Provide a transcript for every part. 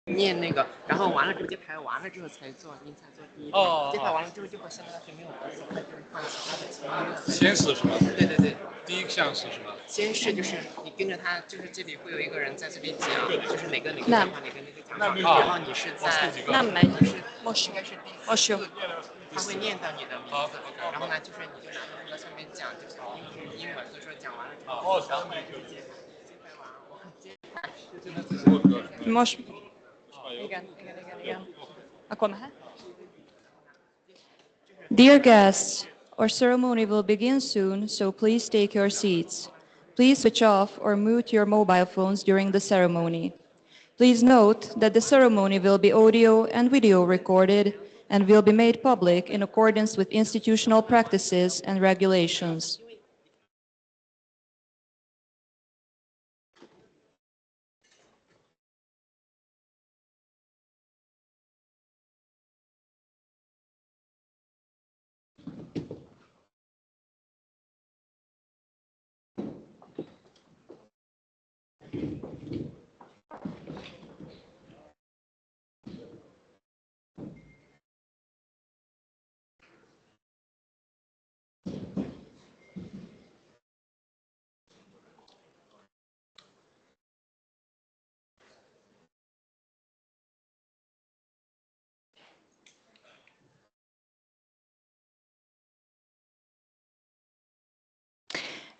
念那个，然后完了之后揭牌完了之后才做，您才做第一场。揭牌完了之后就和现在是没有关系，它就是换其他的其他的。先是什么？对对对。第一项是什么？先是就是你跟着他，就是这里会有一个人在这边讲，就是哪个讲话，哪个讲话，然后你是在那没是应该是我修。他会念到你的名字，然后呢就是你就拿着那个上面讲，就是英文，所以说讲完了之后，然后你就揭牌完，我揭牌。Most igen. Akkor mehet? Dear guests, our ceremony will begin soon, so please take your seats. Please switch off or mute your mobile phones during the ceremony. Please note that the ceremony will be audio and video recorded and will be made public in accordance with institutional practices and regulations.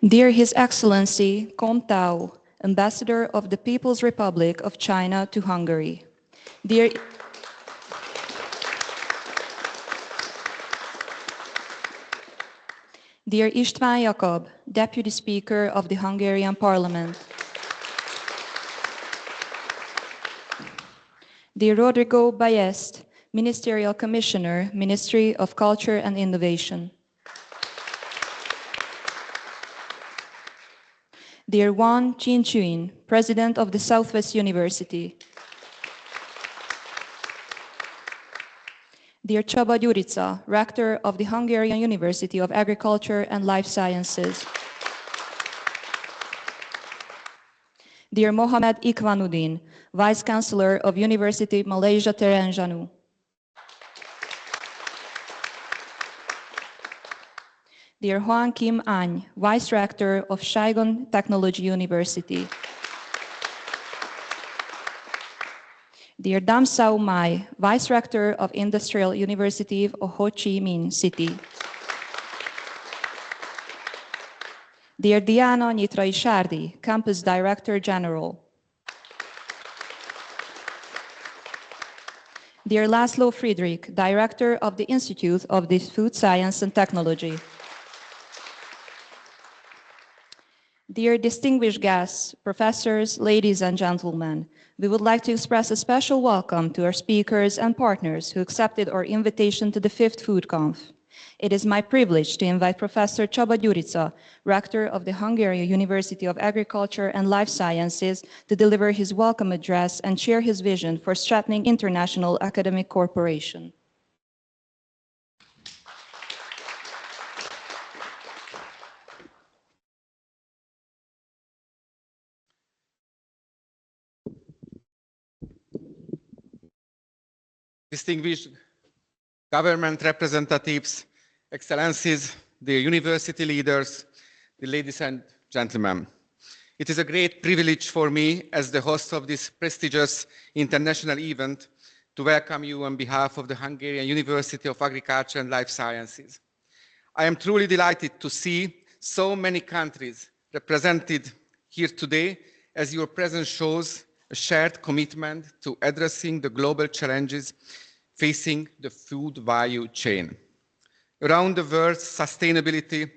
Dear His Excellency Kong Tao, Ambassador of the People's Republic of China to Hungary. Dear István Jakab, Deputy Speaker of the Hungarian Parliament. Dear Rodrigo Ballest, Ministerial Commissioner, Ministry of Culture and Innovation. Dear Wang Jinchuin, President of the Southwest University. Dear Csaba Gyurica, Rector of the Hungarian University of Agriculture and Life Sciences. Dear Mohamed Ikwanuddin, Vice Chancellor of University Malaysia Terengganu. Dear Hoang Kim Anh, Vice Rector of Saigon Technology University. Dear Dam Sao Mai, Vice Rector of Industrial University of Ho Chi Minh City. Dear Diana Nyitrai Sárdi, Campus Director General. Dear Laszlo Friedrich, Director of the Institute of the Food Science and Technology. Dear distinguished guests, professors, ladies and gentlemen, we would like to express a special welcome to our speakers and partners who accepted our invitation to the 5th FoodConf. It is my privilege to invite Professor Csaba Gyurica, Rector of the Hungarian University of Agriculture and Life Sciences, to deliver his welcome address and share his vision for strengthening international academic cooperation. Distinguished government representatives, excellencies, dear university leaders, the ladies and gentlemen. It is a great privilege for me as the host of this prestigious international event to welcome you on behalf of the Hungarian University of Agriculture and Life Sciences. I am truly delighted to see so many countries represented here today, as your presence shows a shared commitment to addressing the global challenges facing the food value chain. Around the world, sustainability,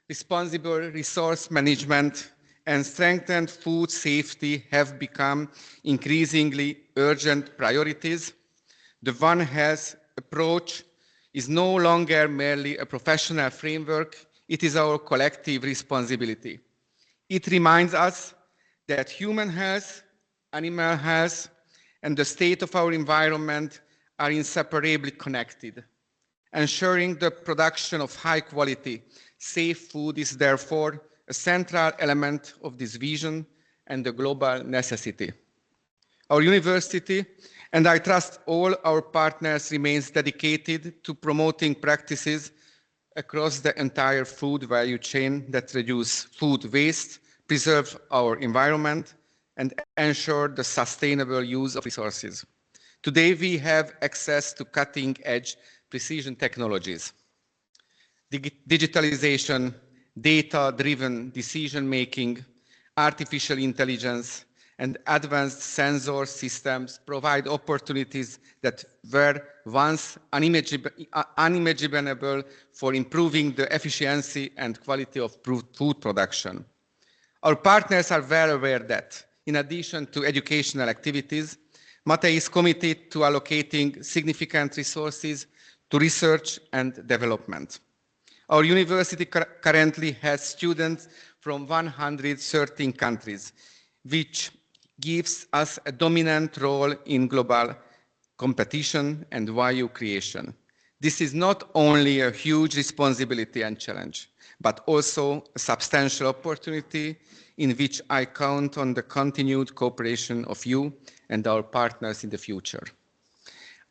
responsible resource management, and strengthened food safety have become increasingly urgent priorities. The One Health approach is no longer merely a professional framework, it is our collective responsibility. It reminds us that human health, animal health, and the state of our environment are inseparably connected. Ensuring the production of high-quality, safe food is therefore a central element of this vision and a global necessity. Our university, and I trust all our partners, remains dedicated to promoting practices across the entire food value chain that reduce food waste, preserve our environment, and ensure the sustainable use of resources. Today, we have access to cutting-edge precision technologies. Digitalization, data-driven decision-making, artificial intelligence, and advanced sensor systems provide opportunities that were once unimaginable for improving the efficiency and quality of food production. Our partners are well aware that, in addition to educational activities, MATE is committed to allocating significant resources to research and development. Our university currently has students from 113 countries, which gives us a dominant role in global competition and value creation. This is not only a huge responsibility and challenge, but also a substantial opportunity in which I count on the continued cooperation of you and our partners in the future.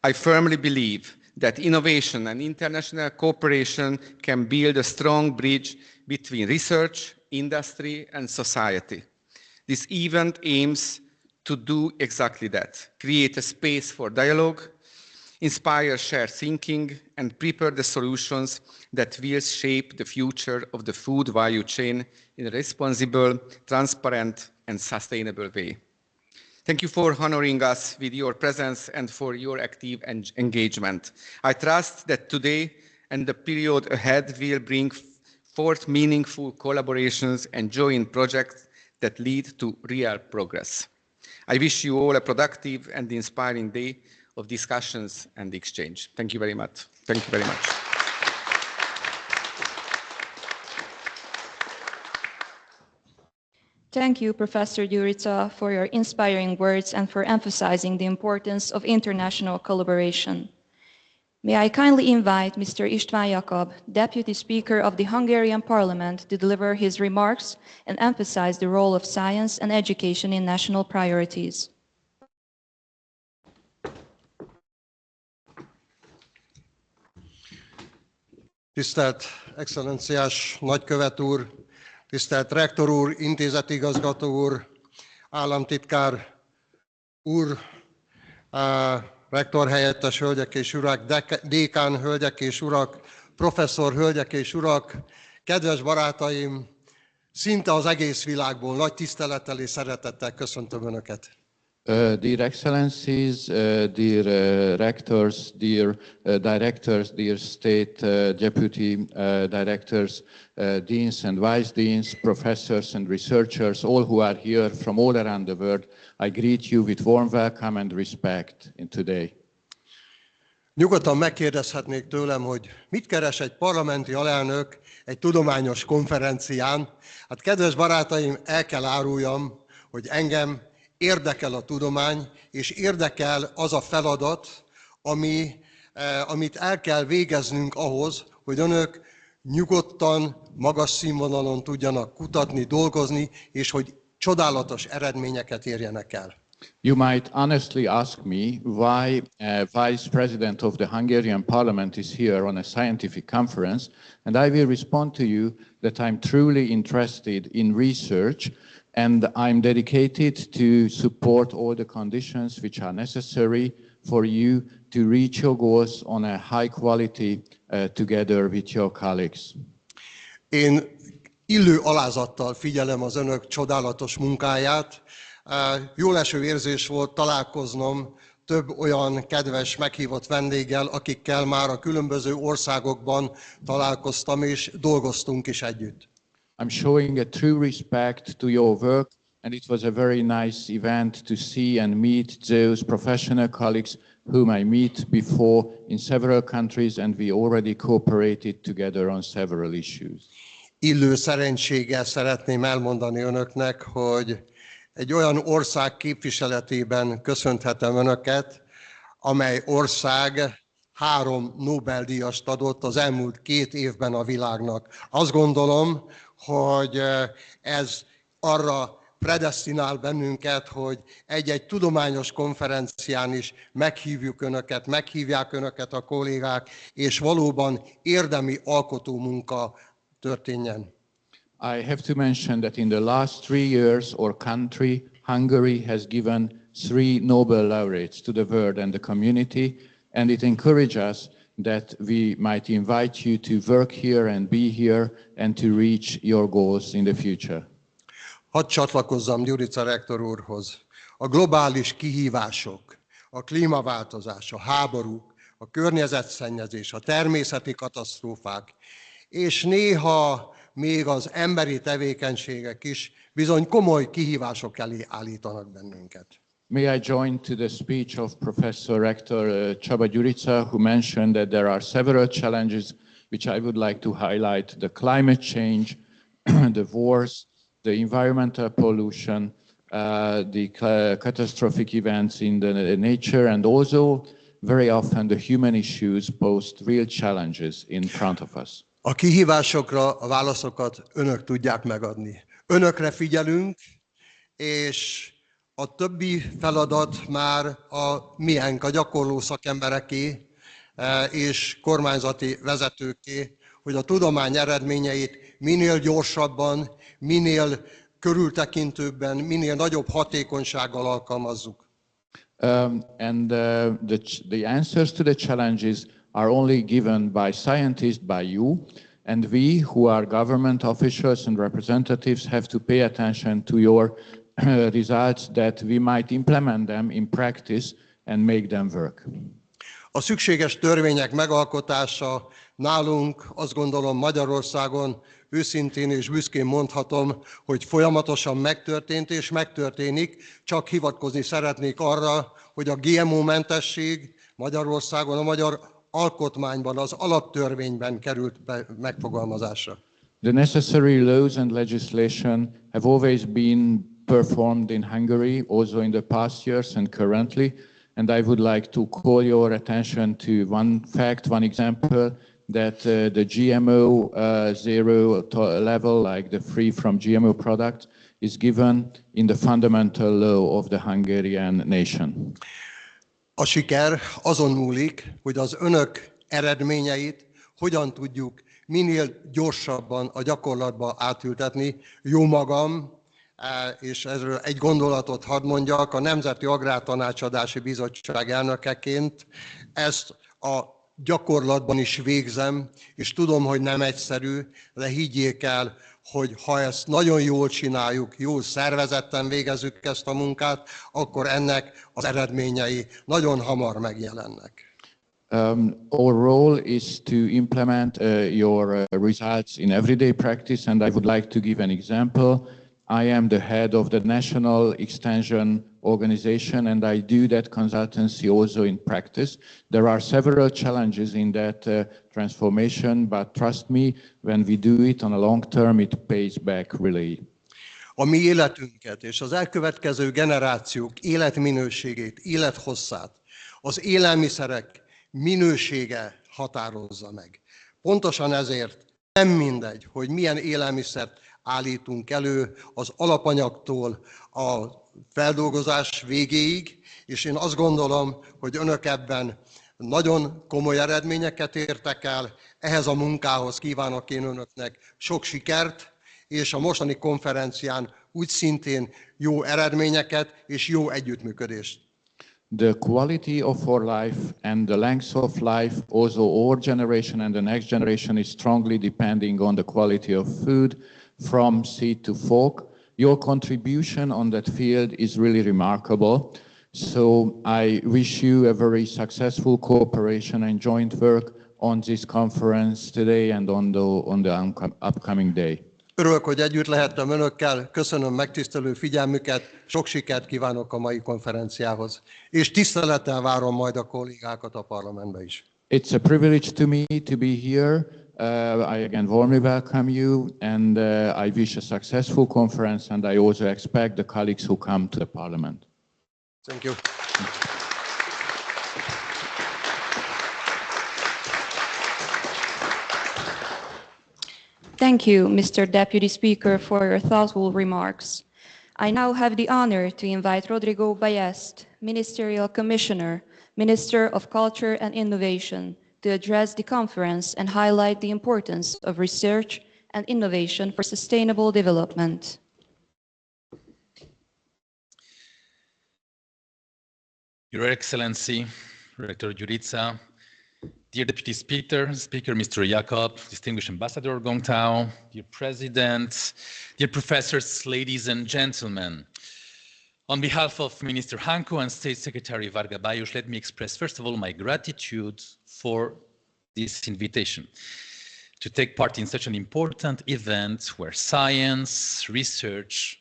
I firmly believe that innovation and international cooperation can build a strong bridge between research, industry, and society. This event aims to do exactly that, create a space for dialogue, inspire shared thinking, and prepare the solutions that will shape the future of the food value chain in a responsible, transparent, and sustainable way. Thank you for honoring us with your presence and for your active engagement. I trust that today and the period ahead will bring forth meaningful collaborations and joint projects that lead to real progress. I wish you all a productive and inspiring day of discussions and exchange. Thank you very much. Thank you very much. Thank you, Professor Gyurica, for your inspiring words and for emphasizing the importance of international collaboration. May I kindly invite Mr. István Jakab, Deputy Speaker of the Hungarian Parliament, to deliver his remarks and emphasize the role of science and education in national priorities. Tisztelt Excellenciás Nagykövet úr, tisztelt Rektor úr, intézetigazgató úr, államtitkár úr, rektor helyettes hölgyek és urak, dékán hölgyek és urak, professzor hölgyek és urak, kedves barátaim, szinte az egész világból nagy tisztelettel és szeretettel köszöntöm Önöket. Dear Excellencies, dear rectors, dear directors, dear state deputy directors, deans and vice deans, professors and researchers, all who are here from all around the world, I greet you with warm welcome and respect in today. Nyugodtan megkérdezhetnék tőlem, hogy mit keres egy parlamenti alelnök egy tudományos konferencián. Hát kedves barátaim, el kell áruljam, hogy engem érdekel a tudomány, és érdekel az a feladat, amit el kell végeznünk ahhoz, hogy önök nyugodtan, magas színvonalon tudjanak kutatni, dolgozni, és hogy csodálatos eredményeket érjenek el. You might honestly ask me why Vice President of the Hungarian Parliament is here on a scientific conference, and I will respond to you that I'm truly interested in research, and I'm dedicated to support all the conditions which are necessary for you to reach your goals on a high quality together with your colleagues. Én illő alázattal figyelem az önök csodálatos munkáját. Jóleső érzés volt találkoznom több olyan kedves meghívott vendéggel, akikkel már a különböző országokban találkoztam és dolgoztunk is együtt. I'm showing a true respect to your work, and it was a very nice event to see and meet those professional colleagues whom I meet before in several countries, and we already cooperated together on several issues. Illő szerencséggel szeretném elmondani önöknek, hogy egy olyan ország képviseletében köszönhetem önöket, amely ország 3 Nobel-díjast adott az elmúlt 2 évben a világnak. Azt gondolom, hogy ez arra predesztinál bennünket, hogy egy-egy tudományos konferencián is meghívják önöket a kollégák, és valóban érdemi alkotó munka történjen. I have to mention that in the last 3 years, our country, Hungary, has given 3 Nobel laureates to the world and the community, and it encourages us that we might invite you to work here and be here and to reach your goals in the future. Hadd csatlakozzam Gyurica rektor úrhoz. A globális kihívások, a klímaváltozás, a háborúk, a környezetszennyezés, a természeti katasztrófák, és néha még az emberi tevékenységek is bizony komoly kihívások elé állítanak bennünket. May I join to the speech of Professor Rector Csaba Gyurica, who mentioned that there are several challenges which I would like to highlight: the climate change, the wars, the environmental pollution, the catastrophic events in the nature, and also very often the human issues pose real challenges in front of us. A kihívásokra a válaszokat önök tudják megadni. Önökre figyelünk, és a többi feladat már a miénk, a gyakorló szakembereké és kormányzati vezetőké, hogy a tudomány eredményeit minél gyorsabban, minél körültekintőbben, minél nagyobb hatékonysággal alkalmazzuk. The answers to the challenges are only given by scientists, by you, and we, who are government officials and representatives, have to pay attention to your results, that we might implement them in practice and make them work. A szükséges törvények megalkotása nálunk, azt gondolom Magyarországon, őszintén és büszkén mondhatom, hogy folyamatosan megtörtént és megtörténik, csak hivatkozni szeretnék arra, hogy a GMO-mentesség Magyarországon, a magyar alkotmányban, az alaptörvényben került megfogalmazásra. The necessary laws and legislation have always been performed in Hungary, also in the past years and currently, and I would like to call your attention to one fact, one example, that the GMO zero level, like the free from GMO products, is given in the fundamental law of the Hungarian nation. A siker azon múlik, hogy az önök eredményeit hogyan tudjuk minél gyorsabban a gyakorlatba átültetni. Jó magam, és erről egy gondolatot hadd mondjak, a Nemzeti Agrártanácsadási Bizottság elnökeként ezt a gyakorlatban is végzem, és tudom, hogy nem egyszerű, de higgyék el, hogy ha ezt nagyon jól csináljuk, jól szervezetten végezzük ezt a munkát, akkor ennek az eredményei nagyon hamar megjelennek. Our role is to implement your results in everyday practice, and I would like to give an example. I am the head of the National Extension Organization, and I do that consultancy also in practice. There are several challenges in that transformation, but trust me, when we do it on a long term, it pays back really. A mi életünket és az elkövetkező generációk életminőségét, élethosszát az élelmiszerek minősége határozza meg. Pontosan ezért nem mindegy, hogy milyen élelmiszert állítunk elő az alapanyagtól a feldolgozás végéig, és én azt gondolom, hogy önök ebben nagyon komoly eredményeket értek el. Ehhez a munkához kívánok én önöknek sok sikert, és a mostani konferencián úgy szintén jó eredményeket és jó együttműködést. The quality of our life and the length of life, also our generation and the next generation, is strongly depending on the quality of food from seed to fork. Your contribution on that field is really remarkable. So I wish you a very successful cooperation and joint work on this conference today and on the upcoming day. Örülök, hogy együtt lehettem önökkel, köszönöm megtisztelő figyelmüket, sok sikert kívánok a mai konferenciához, és tisztelettel várom majd a kollégákat a parlamentbe is. It's a privilege to me to be here. I again warmly welcome you, and I wish a successful conference, and I also expect the colleagues who come to the parliament. Thank you. Thank you, Mr. Deputy Speaker, for your thoughtful remarks. I now have the honor to invite Rodrigo Ballest, Ministerial Commissioner, Minister of Culture and Innovation, to address the conference and highlight the importance of research and innovation for sustainable development. Your Excellency, Rector Jurica, dear Deputy Speaker Mr. Jakob, distinguished Ambassador Gong Tao, dear President, dear professors, ladies and gentlemen. On behalf of Minister Hanko and State Secretary Varga Bajos, let me express first of all my gratitude for this invitation to take part in such an important event where science, research,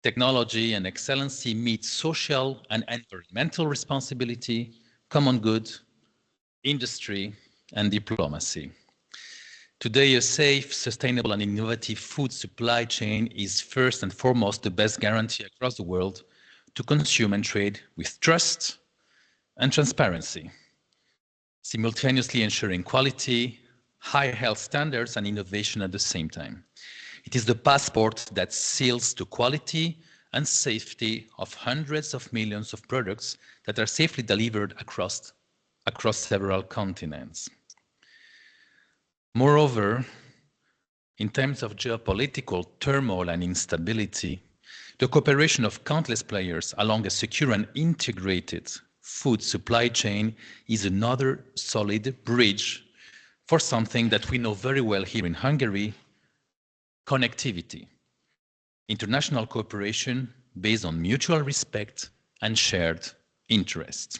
technology and excellency meet social and environmental responsibility, common good, industry and diplomacy. Today, a safe, sustainable and innovative food supply chain is first and foremost the best guarantee across the world to consume and trade with trust and transparency, simultaneously ensuring quality, high health standards and innovation at the same time. It is the passport that seals the quality and safety of hundreds of millions of products that are safely delivered across several continents. Moreover, in times of geopolitical turmoil and instability, the cooperation of countless players along a secure and integrated food supply chain is another solid bridge for something that we know very well here in Hungary: connectivity, international cooperation based on mutual respect and shared interest.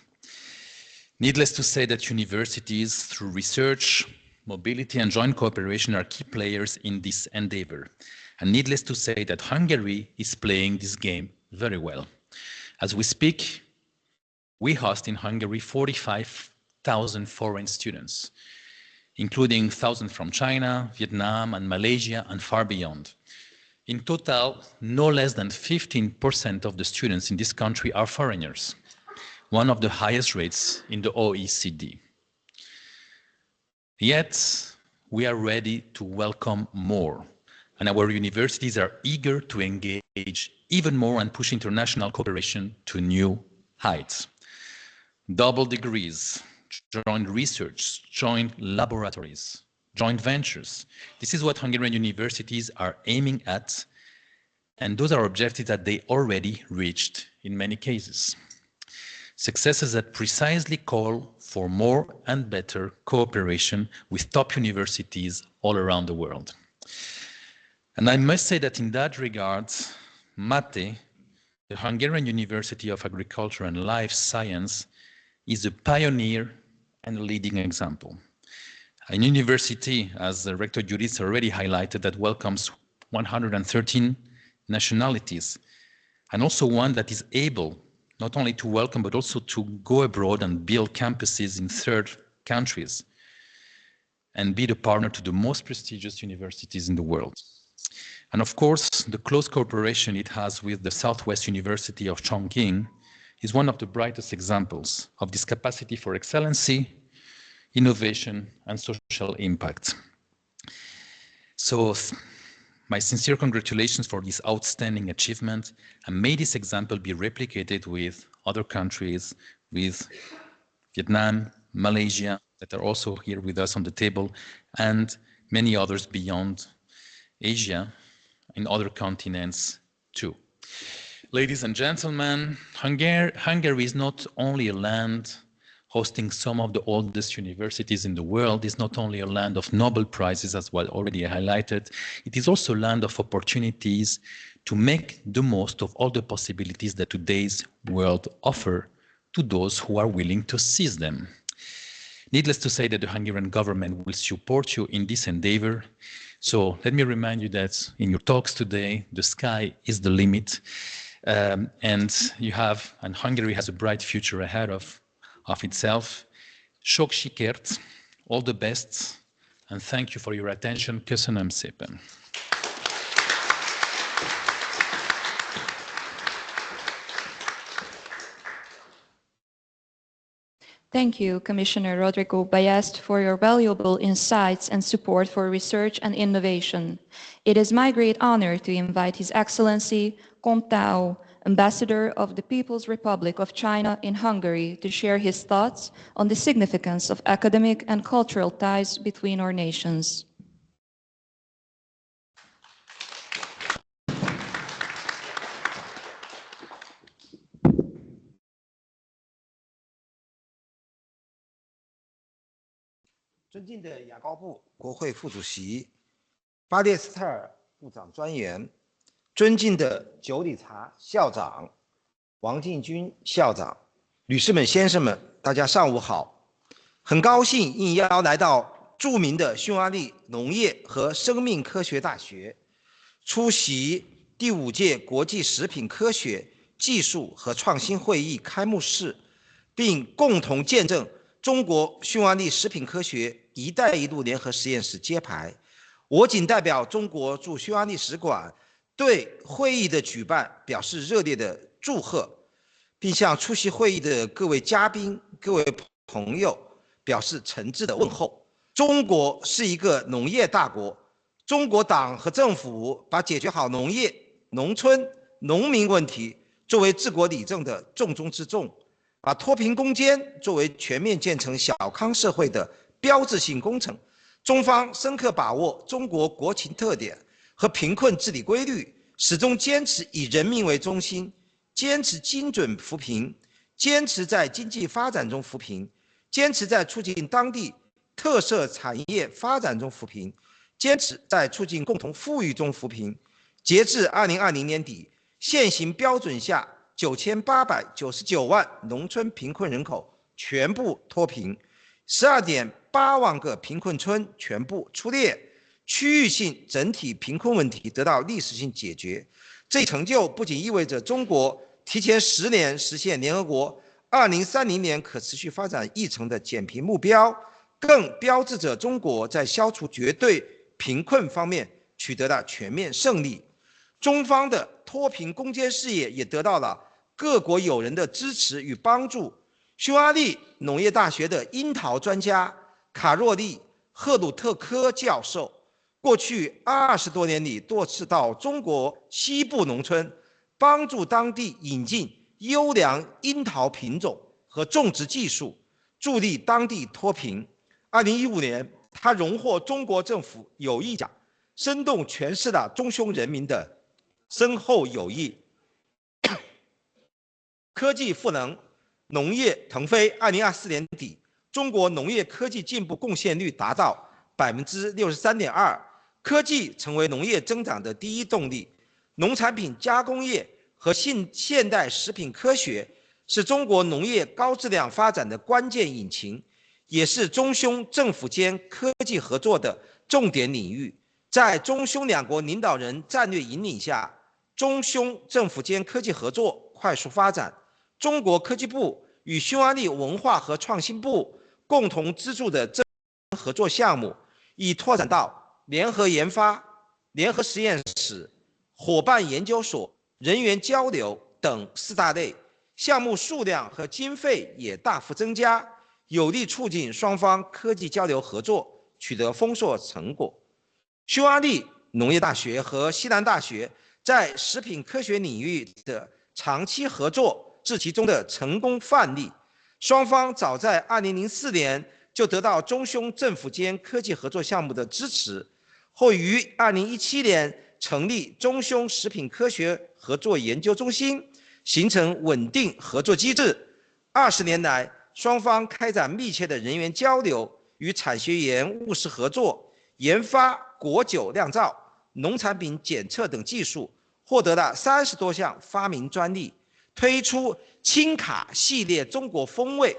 Needless to say that universities, through research, mobility and joint cooperation, are key players in this endeavor. And needless to say that Hungary is playing this game very well. As we speak, we host in Hungary 45,000 foreign students, including thousands from China, Vietnam and Malaysia and far beyond. In total, no less than 15% of the students in this country are foreigners, one of the highest rates in the OECD. Yet, we are ready to welcome more, and our universities are eager to engage even more and push international cooperation to new heights. Double degrees, joint research, joint laboratories, joint ventures. This is what Hungarian universities are aiming at, and those are objectives that they already reached in many cases. Successes that precisely call for more and better cooperation with top universities all around the world. And I must say that in that regard, MATE, the Hungarian University of Agriculture and Life Science, is a pioneer and a leading example. A university, as the Rector Jurica already highlighted, that welcomes 113 nationalities, and also one that is able not only to welcome, but also to go abroad and build campuses in third countries and be the partner to the most prestigious universities in the world. And of course, the close cooperation it has with the Southwest University of Chongqing is one of the brightest examples of this capacity for excellency, innovation, and social impact. So, my sincere congratulations for this outstanding achievement, and may this example be replicated with other countries, with Vietnam, Malaysia, that are also here with us on the table, and many others beyond Asia and other continents too. Ladies and gentlemen, Hungary is not only a land hosting some of the oldest universities in the world, is not only a land of Nobel Prizes, as well already highlighted, it is also a land of opportunities to make the most of all the possibilities that today's world offer to those who are willing to seize them. Needless to say that the Hungarian government will support you in this endeavor. So let me remind you that in your talks today, the sky is the limit, and Hungary has a bright future ahead of itself. Sok sikert, all the best, and thank you for your attention. Köszönöm szépen. Thank you, Commissioner Rodrigo Ballest, for your valuable insights and support for research and innovation. It is my great honor to invite His Excellency Kong Tao, Ambassador of the People's Republic of China in Hungary, to share his thoughts on the significance of academic and cultural ties between our nations.尊敬的雅高布国会副主席、巴列斯特尔部长专员，尊敬的九里察校长、王进军校长、女士们、先生们，大家上午好！很高兴应邀来到著名的匈牙利农业和生命科学大学，出席第5届国际食品科学技术和创新会议开幕式，并共同见证中国匈牙利食品科学“一带一路”联合实验室揭牌。我谨代表中国驻匈牙利使馆对会议的举办表示热烈的祝贺，并向出席会议的各位嘉宾、各位朋友表示诚挚的问候。中国是一个农业大国，中国党和政府把解决好农业、农村、农民问题作为治国理政的重中之重，把脱贫攻坚作为全面建成小康社会的标志性工程。中方深刻把握中国国情特点和贫困治理规律，始终坚持以人民为中心，坚持精准扶贫，坚持在经济发展中扶贫，坚持在促进当地特色产业发展中扶贫，坚持在促进共同富裕中扶贫。截至2020年底，现行标准下9899万农村贫困人口全部脱贫，12.8万个贫困村全部出列，区域性整体贫困问题得到历史性解决。这一成就不仅意味着中国提前10年实现联合国2030年可持续发展议程的减贫目标，更标志着中国在消除绝对贫困方面取得了全面胜利。中方的脱贫攻坚事业也得到了各国友人的支持与帮助。匈牙利农业大学的樱桃专家卡若利·赫鲁特科教授，过去20多年里多次到中国西部农村，帮助当地引进优良樱桃品种和种植技术，助力当地脱贫。2015年，他荣获中国政府友谊奖，生动诠释了中匈人民的深厚友谊。科技赋能，农业腾飞。2024年底，中国农业科技进步贡献率达到63.2%，科技成为农业增长的第一动力。农产品加工业和现代食品科学是中国农业高质量发展的关键引擎，也是中匈政府间科技合作的重点领域。在中匈两国领导人战略引领下，中匈政府间科技合作快速发展。中国科技部与匈牙利文化和创新部共同资助的这合作项目，已拓展到联合研发、联合实验室、伙伴研究所、人员交流等4大类，项目数量和经费也大幅增加，有力促进双方科技交流合作取得丰硕成果。匈牙利农业大学和西南大学在食品科学领域的长期合作是其中的成功范例。双方早在2004年就得到中匈政府间科技合作项目的支持，后于2017年成立中匈食品科学合作研究中心，形成稳定合作机制。20年来，双方开展密切的人员交流，与产学研务实合作，研发果酒酿造、农产品检测等技术，获得了30多项发明专利，推出轻卡系列中国风味、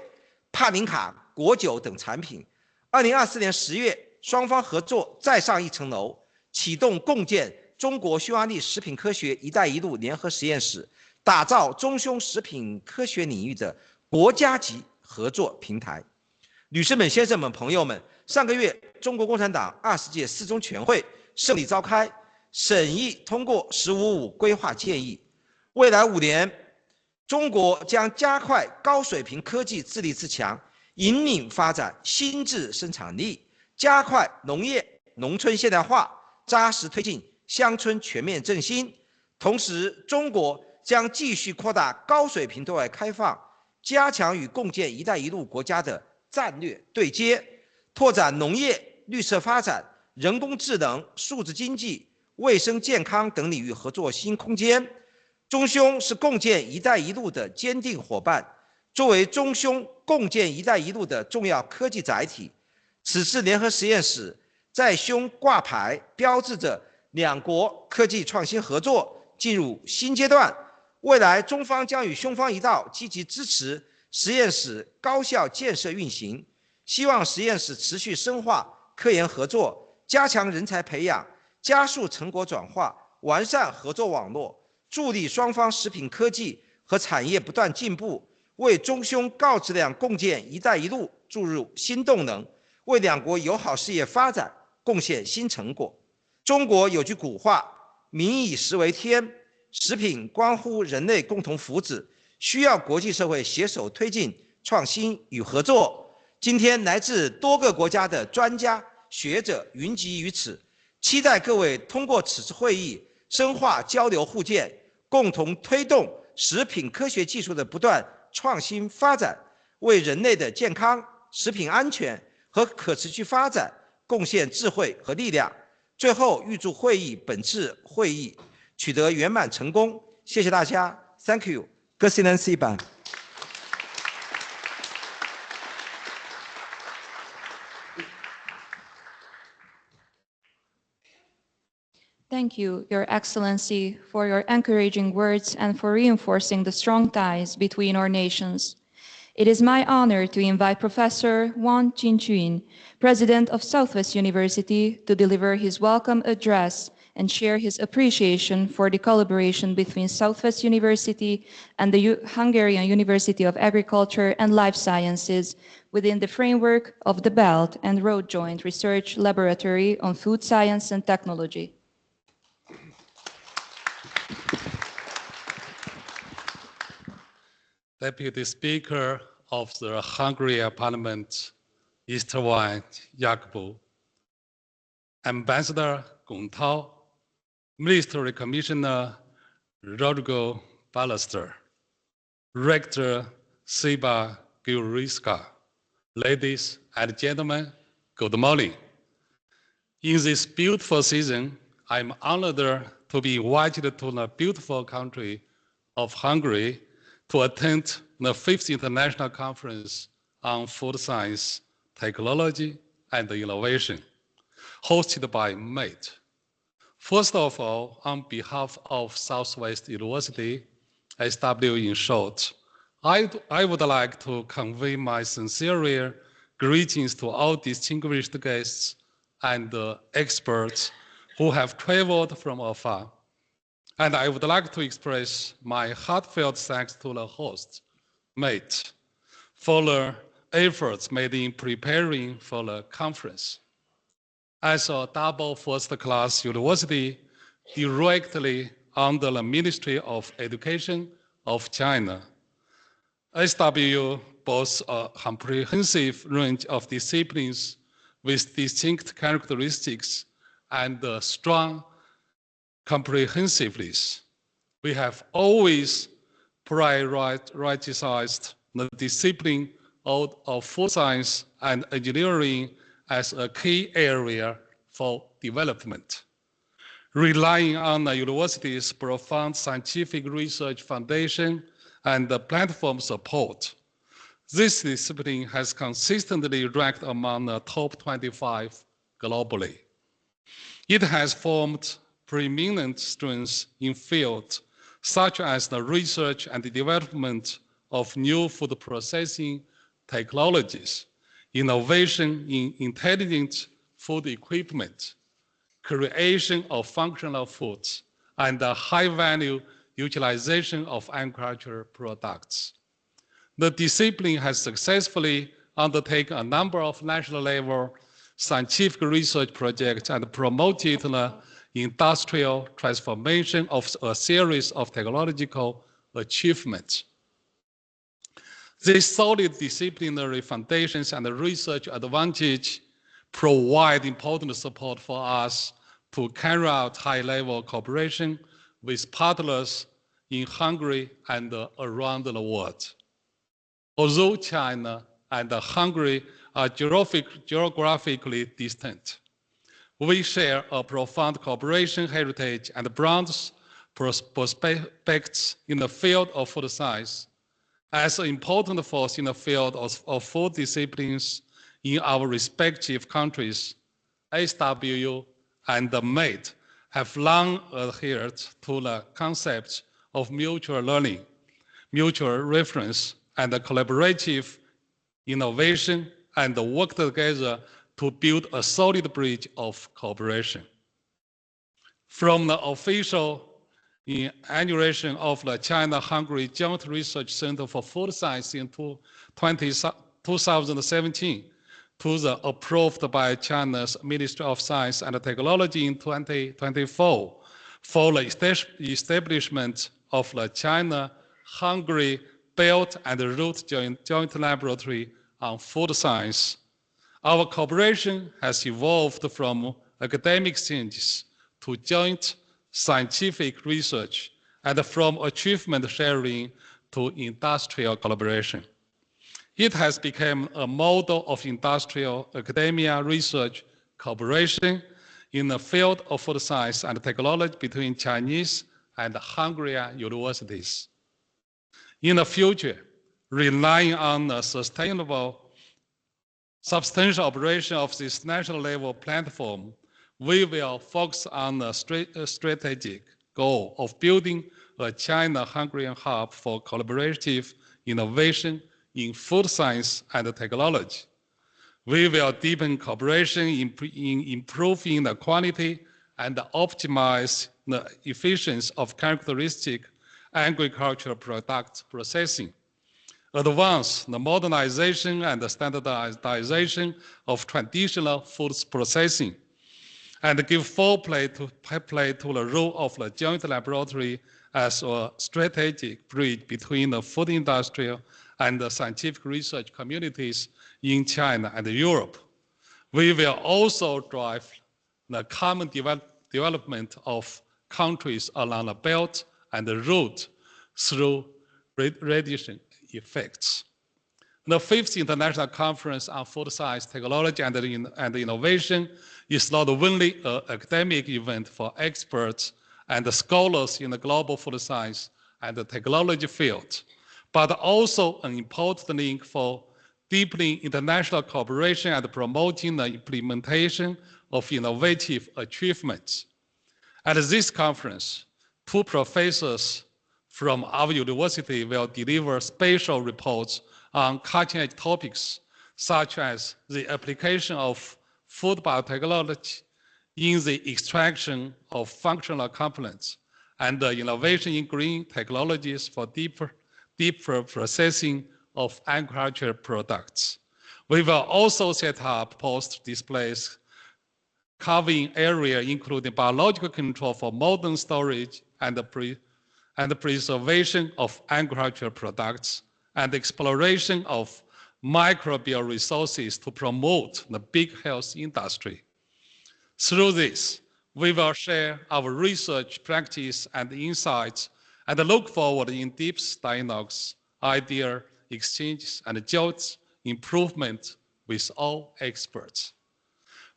帕林卡果酒等产品。2024年10月，双方合作再上一层楼，启动共建中国匈牙利食品科学“一带一路”联合实验室，打造中匈食品科学领域的国家级合作平台。女士们、先生们、朋友们，上个月，中国共产党20届四中全会胜利召开，审议通过“十五五”规划建议。未来5年，中国将加快高水平科技自立自强，引领发展新质生产力，加快农业、农村现代化，扎实推进乡村全面振兴。同时，中国将继续扩大高水平对外开放，加强与共建“一带一路”国家的战略对接，拓展农业、绿色发展、人工智能、数字经济、卫生健康等领域合作新空间。中匈是共建“一带一路”的坚定伙伴。作为中匈共建“一带一路”的重要科技载体，此次联合实验室在匈挂牌，标志着两国科技创新合作进入新阶段。未来，中方将与匈方一道积极支持实验室高效建设运行，希望实验室持续深化科研合作，加强人才培养，加速成果转化，完善合作网络，助力双方食品科技和产业不断进步，为中匈高质量共建“一带一路”注入新动能，为两国友好事业发展贡献新成果。中国有句古话：“民以食为天”，食品关乎人类共同福祉，需要国际社会携手推进创新与合作。今天，来自多个国家的专家学者云集于此，期待各位通过此次会议深化交流互鉴，共同推动食品科学技术的不断创新发展，为人类的健康、食品安全和可持续发展贡献智慧和力量。最后，预祝本次会议取得圆满成功。谢谢大家 ，Thank you， 各位人士版。Thank you, Your Excellency, for your encouraging words and for reinforcing the strong ties between our nations. It is my honor to invite Professor Wang Jinjun, President of Southwest University, to deliver his welcome address and share his appreciation for the collaboration between Southwest University and the Hungarian University of Agriculture and Life Sciences within the framework of the Belt and Road Joint Research Laboratory on Food Science and Technology. Deputy Speaker of the Hungarian Parliament, Istvan Jakub, Ambassador Gong Tao, Military Commissioner Rodrigo Ballester, Rector Siba Gilriska, ladies and gentlemen, good morning. In this beautiful season, I'm honored to be invited to the beautiful country of Hungary to attend the 5th International Conference on Food Science, Technology, and Innovation, hosted by MATE. First of all, on behalf of Southwest University, SW in short, I would like to convey my sincere greetings to all distinguished guests and experts who have traveled from afar. And I would like to express my heartfelt thanks to the host, MATE, for the efforts made in preparing for the conference. As a double first-class university directly under the Ministry of Education of China, SW boasts a comprehensive range of disciplines with distinct characteristics and strong comprehensiveness. We have always prioritized the discipline of food science and engineering as a key area for development. Relying on the university's profound scientific research foundation and the platform support, this discipline has consistently ranked among the top 25 globally. It has formed preeminent strengths in fields such as the research and the development of new food processing technologies, innovation in intelligent food equipment, creation of functional foods, and the high-value utilization of agricultural products. The discipline has successfully undertaken a number of national-level scientific research projects and promoted the industrial transformation of a series of technological achievements. These solid disciplinary foundations and research advantage provide important support for us to carry out high-level cooperation with partners in Hungary and around the world. Although China and Hungary are geographically distant, we share a profound cooperation heritage and broad prospects in the field of food science. As an important force in the field of food disciplines in our respective countries, SW and the MATE have long adhered to the concepts of mutual learning, mutual reference, and collaborative innovation, and work together to build a solid bridge of cooperation. From the official inauguration of the China-Hungary Joint Research Center for Food Science in 2017 to the approved by China's Ministry of Science and Technology in 2024 for the establishment of the China-Hungary Belt and Road Joint Laboratory on Food Science. Our cooperation has evolved from academic exchanges to joint scientific research, and from achievement sharing to industrial collaboration. It has become a model of industrial academia research cooperation in the field of food science and technology between Chinese and Hungarian universities. In the future, relying on a substantial operation of this national level platform, we will focus on the strategic goal of building a China-Hungarian hub for collaborative innovation in food science and technology. We will deepen cooperation in improving the quality and optimize the efficiency of characteristic agricultural product processing, advance the modernization and the standardization of traditional food processing, and give full play to the role of the joint laboratory as a strategic bridge between the food industry and the scientific research communities in China and Europe. We will also drive the common development of countries along the Belt and the Road through radiation effects. The 5th International Conference on Food Science, Technology, and Innovation is not only an academic event for experts and scholars in the global food science and the technology field, but also an important link for deepening international cooperation and promoting the implementation of innovative achievements. At this conference, 2 professors from our university will deliver special reports on cutting-edge topics, such as the application of food biotechnology in the extraction of functional components and the innovation in green technologies for deeper processing of agricultural products. We will also set up post displays covering areas including biological control for modern storage and the preservation of agricultural products, and exploration of microbial resources to promote the big health industry. Through this, we will share our research practice and insights and look forward in deep dialogues, idea exchanges, and joint improvement with all experts.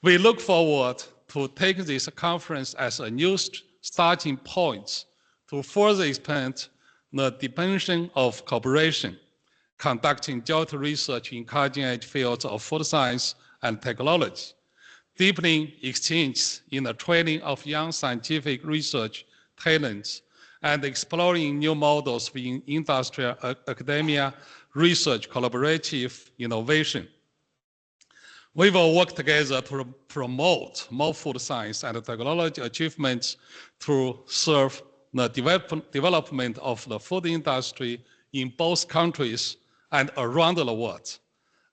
We look forward to taking this conference as a new starting point to further expand the dimension of cooperation, conducting joint research in cutting-edge fields of food science and technology, deepening exchanges in the training of young scientific research talents, and exploring new models in industrial academia research collaborative innovation. We will work together to promote more food science and technology achievements to serve the development of the food industry in both countries and around the world,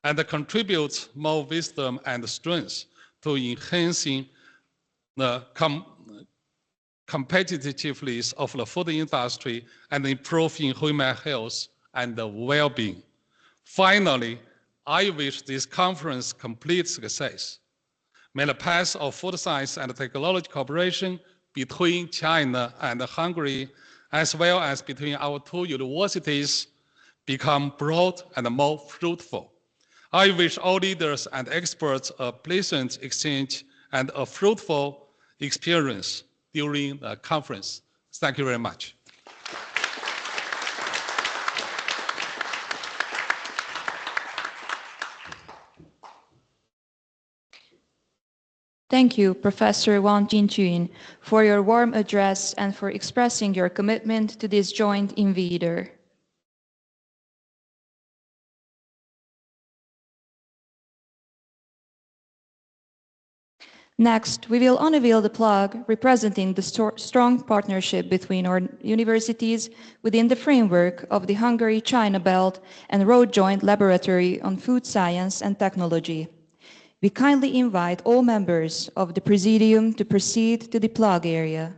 and contribute more wisdom and strength to enhancing the competitiveness of the food industry and improving human health and well-being. Finally, I wish this conference complete success. May the path of food science and technology cooperation between China and Hungary, as well as between our two universities, become broad and more fruitful. I wish all leaders and experts a pleasant exchange and a fruitful experience during the conference. Thank you very much. Thank you, Professor Wang Jinjun, for your warm address and for expressing your commitment to this joint endeavor. Next, we will unveil the plaque representing the strong partnership between our universities within the framework of the Hungary-China Belt and Road Joint Laboratory on Food Science and Technology. We kindly invite all members of the Presidium to proceed to the plaque area.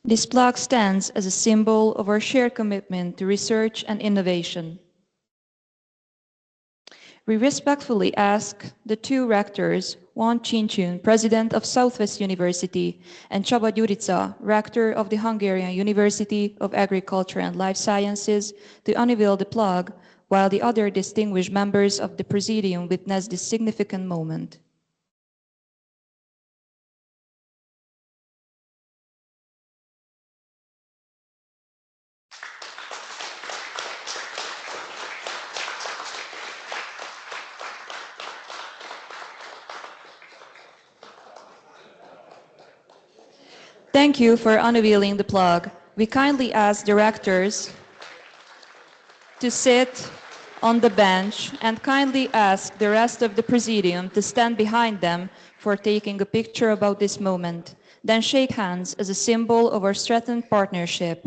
This plaque stands as a symbol of our shared commitment to research and innovation. We respectfully ask the two rectors, Wang Jinjun, President of Southwest University, and Csaba Gyurica, Rector of the Hungarian University of Agriculture and Life Sciences, to unveil the plaque, while the other distinguished members of the Presidium witness this significant moment. Thank you for unveiling the plaque. We kindly ask the rectors to sit on the bench and kindly ask the rest of the Presidium to stand behind them for taking a picture about this moment. Then shake hands as a symbol of our strengthened partnership.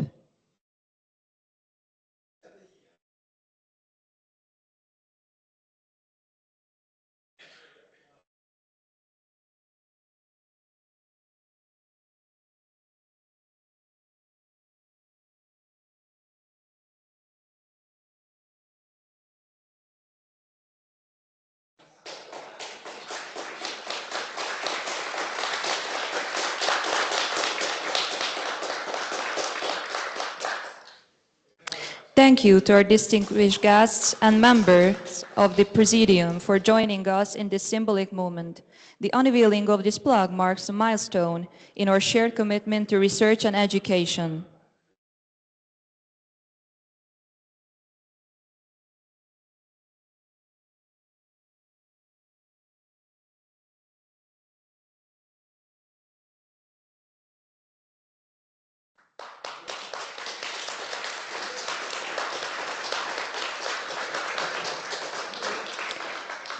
Thank you to our distinguished guests and members of the Presidium for joining us in this symbolic moment. The unveiling of this plaque marks a milestone in our shared commitment to research and education.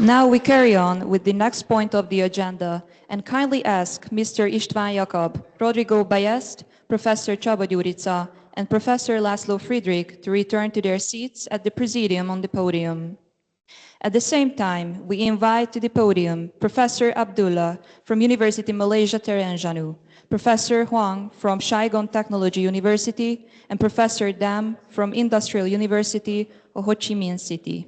Now we carry on with the next point of the agenda and kindly ask Mr. István Jakab, Rodrigo Bayest, Professor Csaba Gyurica, and Professor László Friedrich to return to their seats at the Presidium on the podium. At the same time, we invite to the podium Professor Abdullah from University Malaysia Terengganu, Professor Huang from Saigon Technology University, and Professor Dam from Industrial University of Ho Chi Minh City.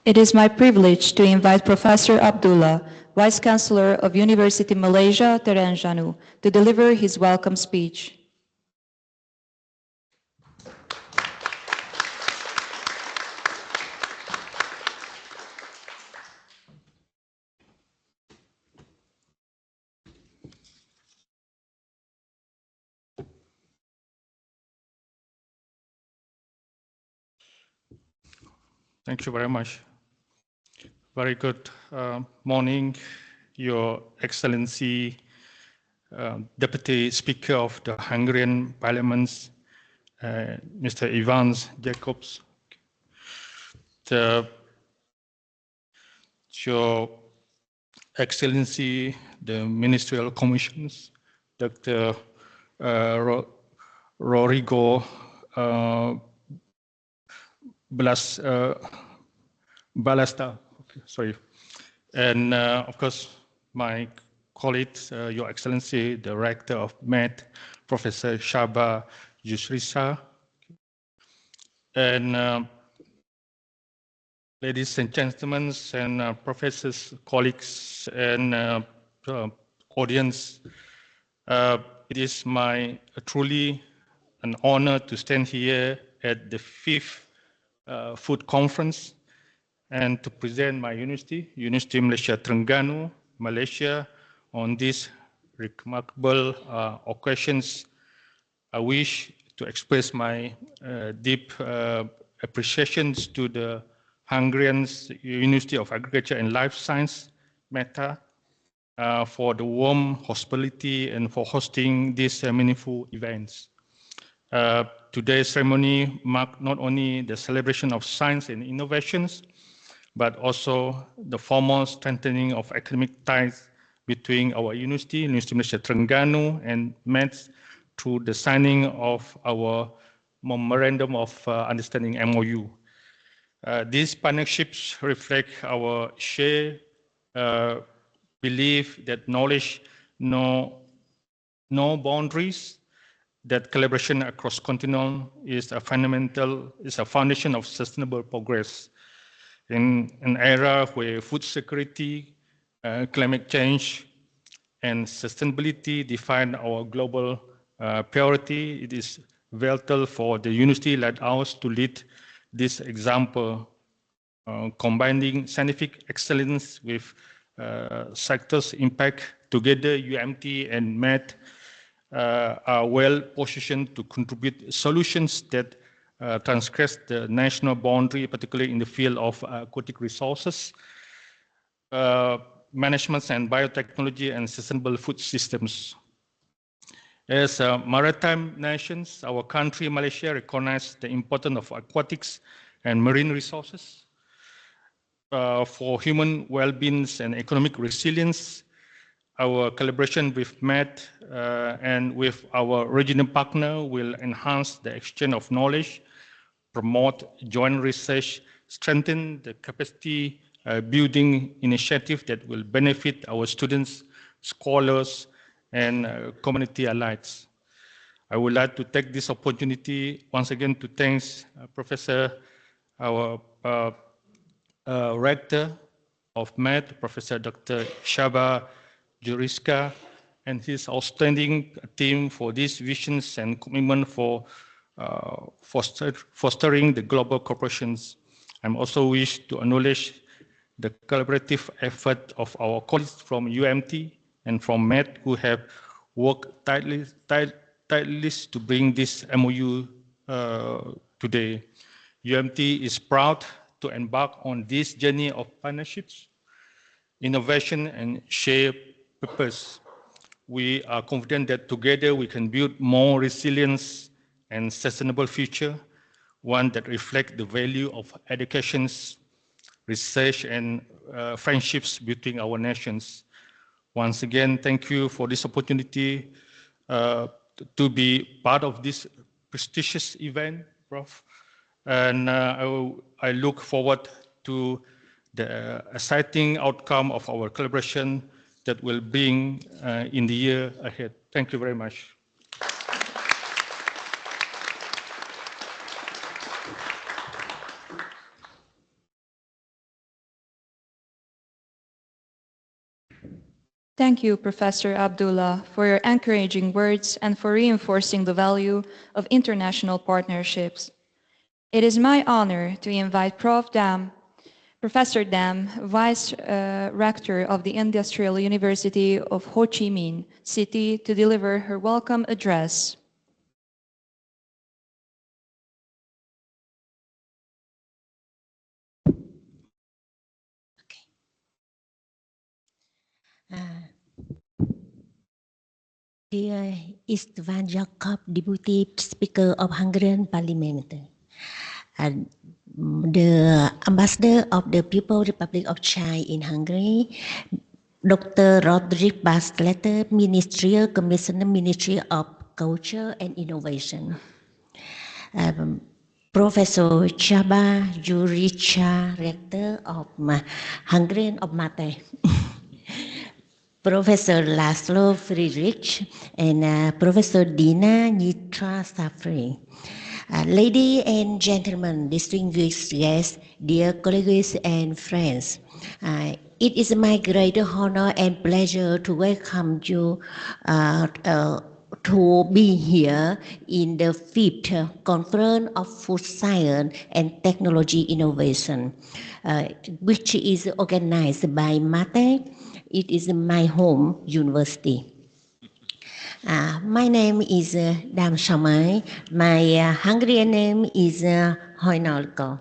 It is my privilege to invite Professor Abdullah, Vice Chancellor of University Malaysia, Terengganu, to deliver his welcome speech. Thank you very much. Very good morning, Your Excellency, Deputy Speaker of the Hungarian Parliament, Mr. Ivans Jacobs, Your Excellency, the Ministerial Commissions, Dr. Rodrigo Balasta, sorry, and of course my colleague, Your Excellency, the Rector of MED, Professor Shaba Yusrisa, and ladies and gentlemen, and professors, colleagues, and audience, it is truly an honor to stand here at the 5th Food Conference and to present my University Malaysia Terengganu, Malaysia, on these remarkable occasions. I wish to express my deep appreciations to the Hungarian University of Agriculture and Life Science, META, for the warm hospitality and for hosting these meaningful events. Today's ceremony marks not only the celebration of science and innovations, but also the formal strengthening of academic ties between our University Malaysia Terengganu, and METS through the signing of our Memorandum of Understanding MOU. These partnerships reflect our shared belief that knowledge knows no boundaries, that collaboration across continents is a foundation of sustainable progress. In an era where food security, climate change, and sustainability define our global priority, it is vital for the university like ours to lead this example, combining scientific excellence with sectors' impact. Together, UMT and MET are well positioned to contribute solutions that transgress the national boundary, particularly in the field of aquatic resources, management and biotechnology, and sustainable food systems. As maritime nations, our country, Malaysia, recognizes the importance of aquatics and marine resources for human well-being and economic resilience. Our collaboration with MET and with our regional partner will enhance the exchange of knowledge, promote joint research, strengthen the capacity building initiative that will benefit our students, scholars, and community alike. I would like to take this opportunity once again to thank Professor, our Rector of MET, Professor Dr. Shaba Juriska, and his outstanding team for these visions and commitment for fostering the global corporations. I also wish to acknowledge the collaborative effort of our colleagues from UMT and from MET who have worked tirelessly to bring this MOU today. UMT is proud to embark on this journey of partnerships, innovation, and shared purpose. We are confident that together we can build more resilience and sustainable future, one that reflects the value of educations, research, and friendships between our nations. Once again, thank you for this opportunity to be part of this prestigious event, Prof. And I look forward to the exciting outcome of our collaboration that will bring in the year ahead. Thank you very much. Thank you, Professor Abdullah, for your encouraging words and for reinforcing the value of international partnerships. It is my honor to invite Professor Dam, Vice Rector of the Industrial University of Ho Chi Minh City, to deliver her welcome address. Dear Istvan Jacob, Deputy Speaker of Hungarian Parliament, the Ambassador of the People's Republic of China in Hungary, Dr. Roderick Basletter, Ministerial Commissioner, Ministry of Culture and Innovation, Professor Csaba Jurica, Rector of Hungarian of Mate, Professor Laszlo Friedrich, and Professor Dina Nitra Safri. Ladies and gentlemen, distinguished guests, dear colleagues and friends, it is my great honor and pleasure to welcome you to be here in the 5th Conference of Food Science and Technology Innovation, which is organized by MATE. It is my home university. My name is Dam Shamai. My Hungarian name is Hoynalko.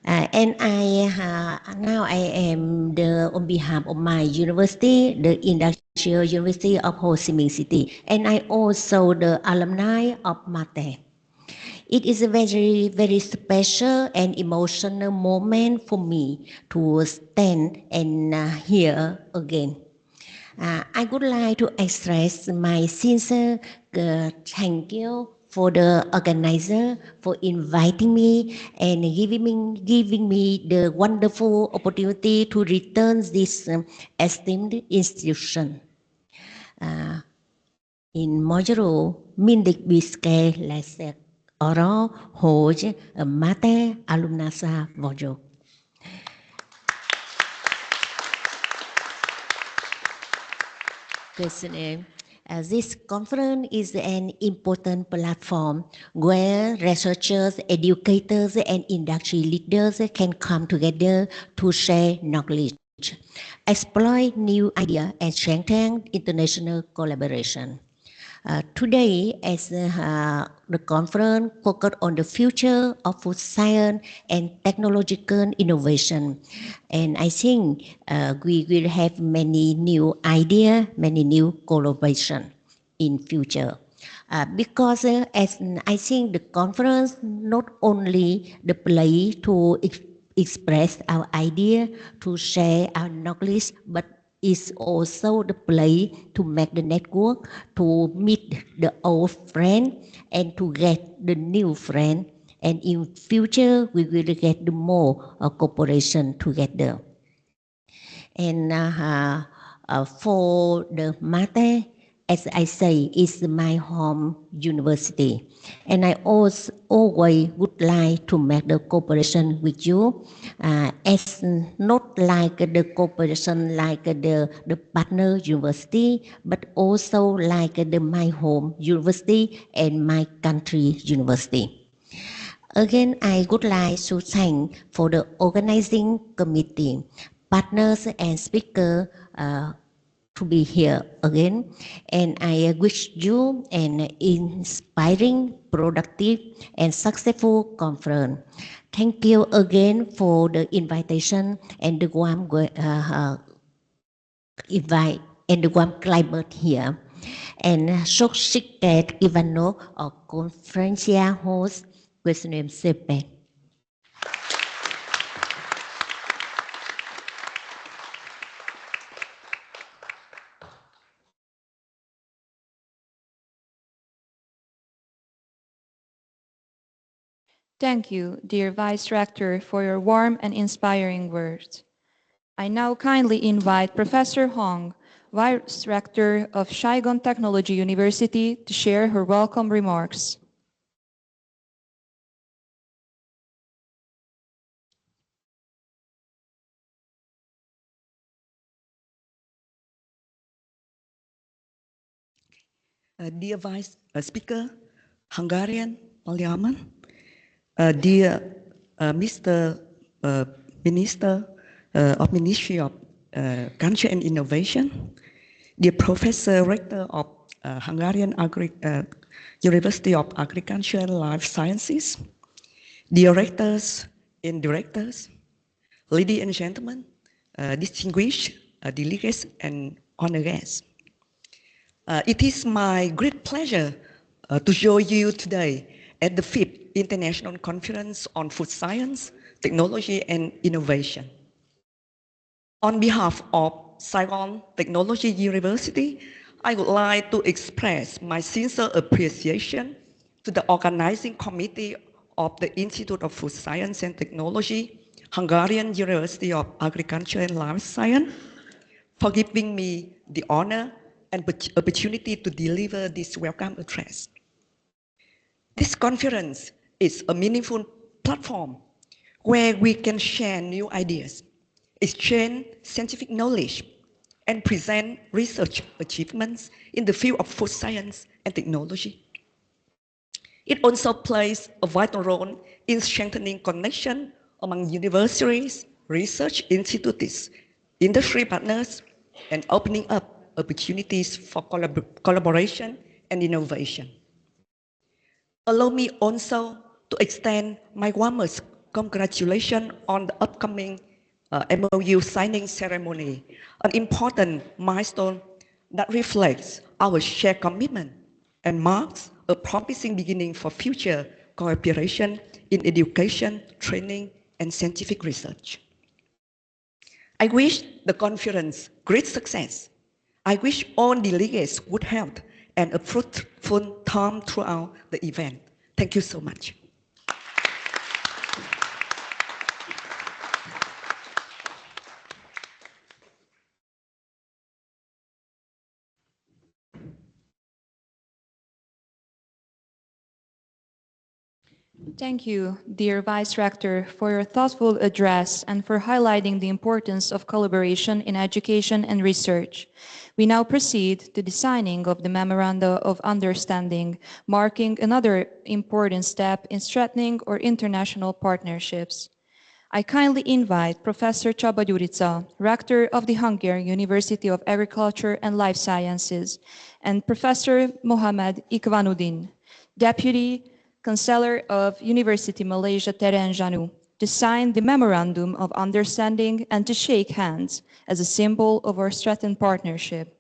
And now I am on behalf of my university, the Industrial University of Ho Chi Minh City, and I also the alumni of MATE. It is a very, very special and emotional moment for me to stand and here again. I would like to express my sincere thank you for the organizer for inviting me and giving me the wonderful opportunity to return this esteemed institution. In Mojaro, Mindik Biske Lasek Oro Hoj Mate Alumnasa Vojo. This conference is an important platform where researchers, educators, and industry leaders can come together to share knowledge, exploit new ideas, and strengthen international collaboration. Today, as the conference focused on the future of food science and technological innovation, and I think we will have many new ideas, many new collaboration in future. Because as I think the conference not only the place to express our idea, to share our knowledge, but is also the place to make the network, to meet the old friend, and to get the new friend. And in future, we will get the more cooperation together. And for the MATE, as I say, is my home university. And I also always would like to make the cooperation with you as not like the cooperation like the partner university, but also like my home university and my country university. Again, I would like to thank for the organizing committee, partners and speakers to be here again, and I wish you an inspiring, productive, and successful conference. Thank you again for the invitation and the warm invite and the warm climate here. And Sokshiket Ivano of Konferencia host, Questionem Sepe. Thank you, dear Vice Rector, for your warm and inspiring words. I now kindly invite Professor Hong, Vice Rector of Saigon Technology University, to share her welcome remarks. Dear Vice Speaker, Hungarian Parliament, dear Mr. Minister of Ministry of Culture and Innovation, dear Professor Rector of Hungarian University of Agriculture and Life Sciences, dear rectors and directors, ladies and gentlemen, distinguished delegates and honored guests. It is my great pleasure to join you today at the 5th International Conference on Food Science, Technology and Innovation. On behalf of Saigon Technology University, I would like to express my sincere appreciation to the organizing committee of the Institute of Food Science and Technology, Hungarian University of Agriculture and Life Science, for giving me the honor and opportunity to deliver this welcome address. This conference is a meaningful platform where we can share new ideas, exchange scientific knowledge, and present research achievements in the field of food science and technology. It also plays a vital role in strengthening connection among universities, research institutes, industry partners, and opening up opportunities for collaboration and innovation. Allow me also to extend my warmest congratulations on the upcoming MOU signing ceremony, an important milestone that reflects our shared commitment and marks a promising beginning for future cooperation in education, training, and scientific research. I wish the conference great success. I wish all delegates good health and a fruitful time throughout the event. Thank you so much. Thank you, dear Vice Rector, for your thoughtful address and for highlighting the importance of collaboration in education and research. We now proceed to the signing of the Memoranda of Understanding, marking another important step in strengthening our international partnerships. I kindly invite Professor Csaba Gyurica, Rector of the Hungarian University of Agriculture and Life Sciences, and Professor Mohamed Ikvanuddin, Deputy Chancellor of University Malaysia Terengganu, to sign the Memorandum of Understanding and to shake hands as a symbol of our strengthened partnership.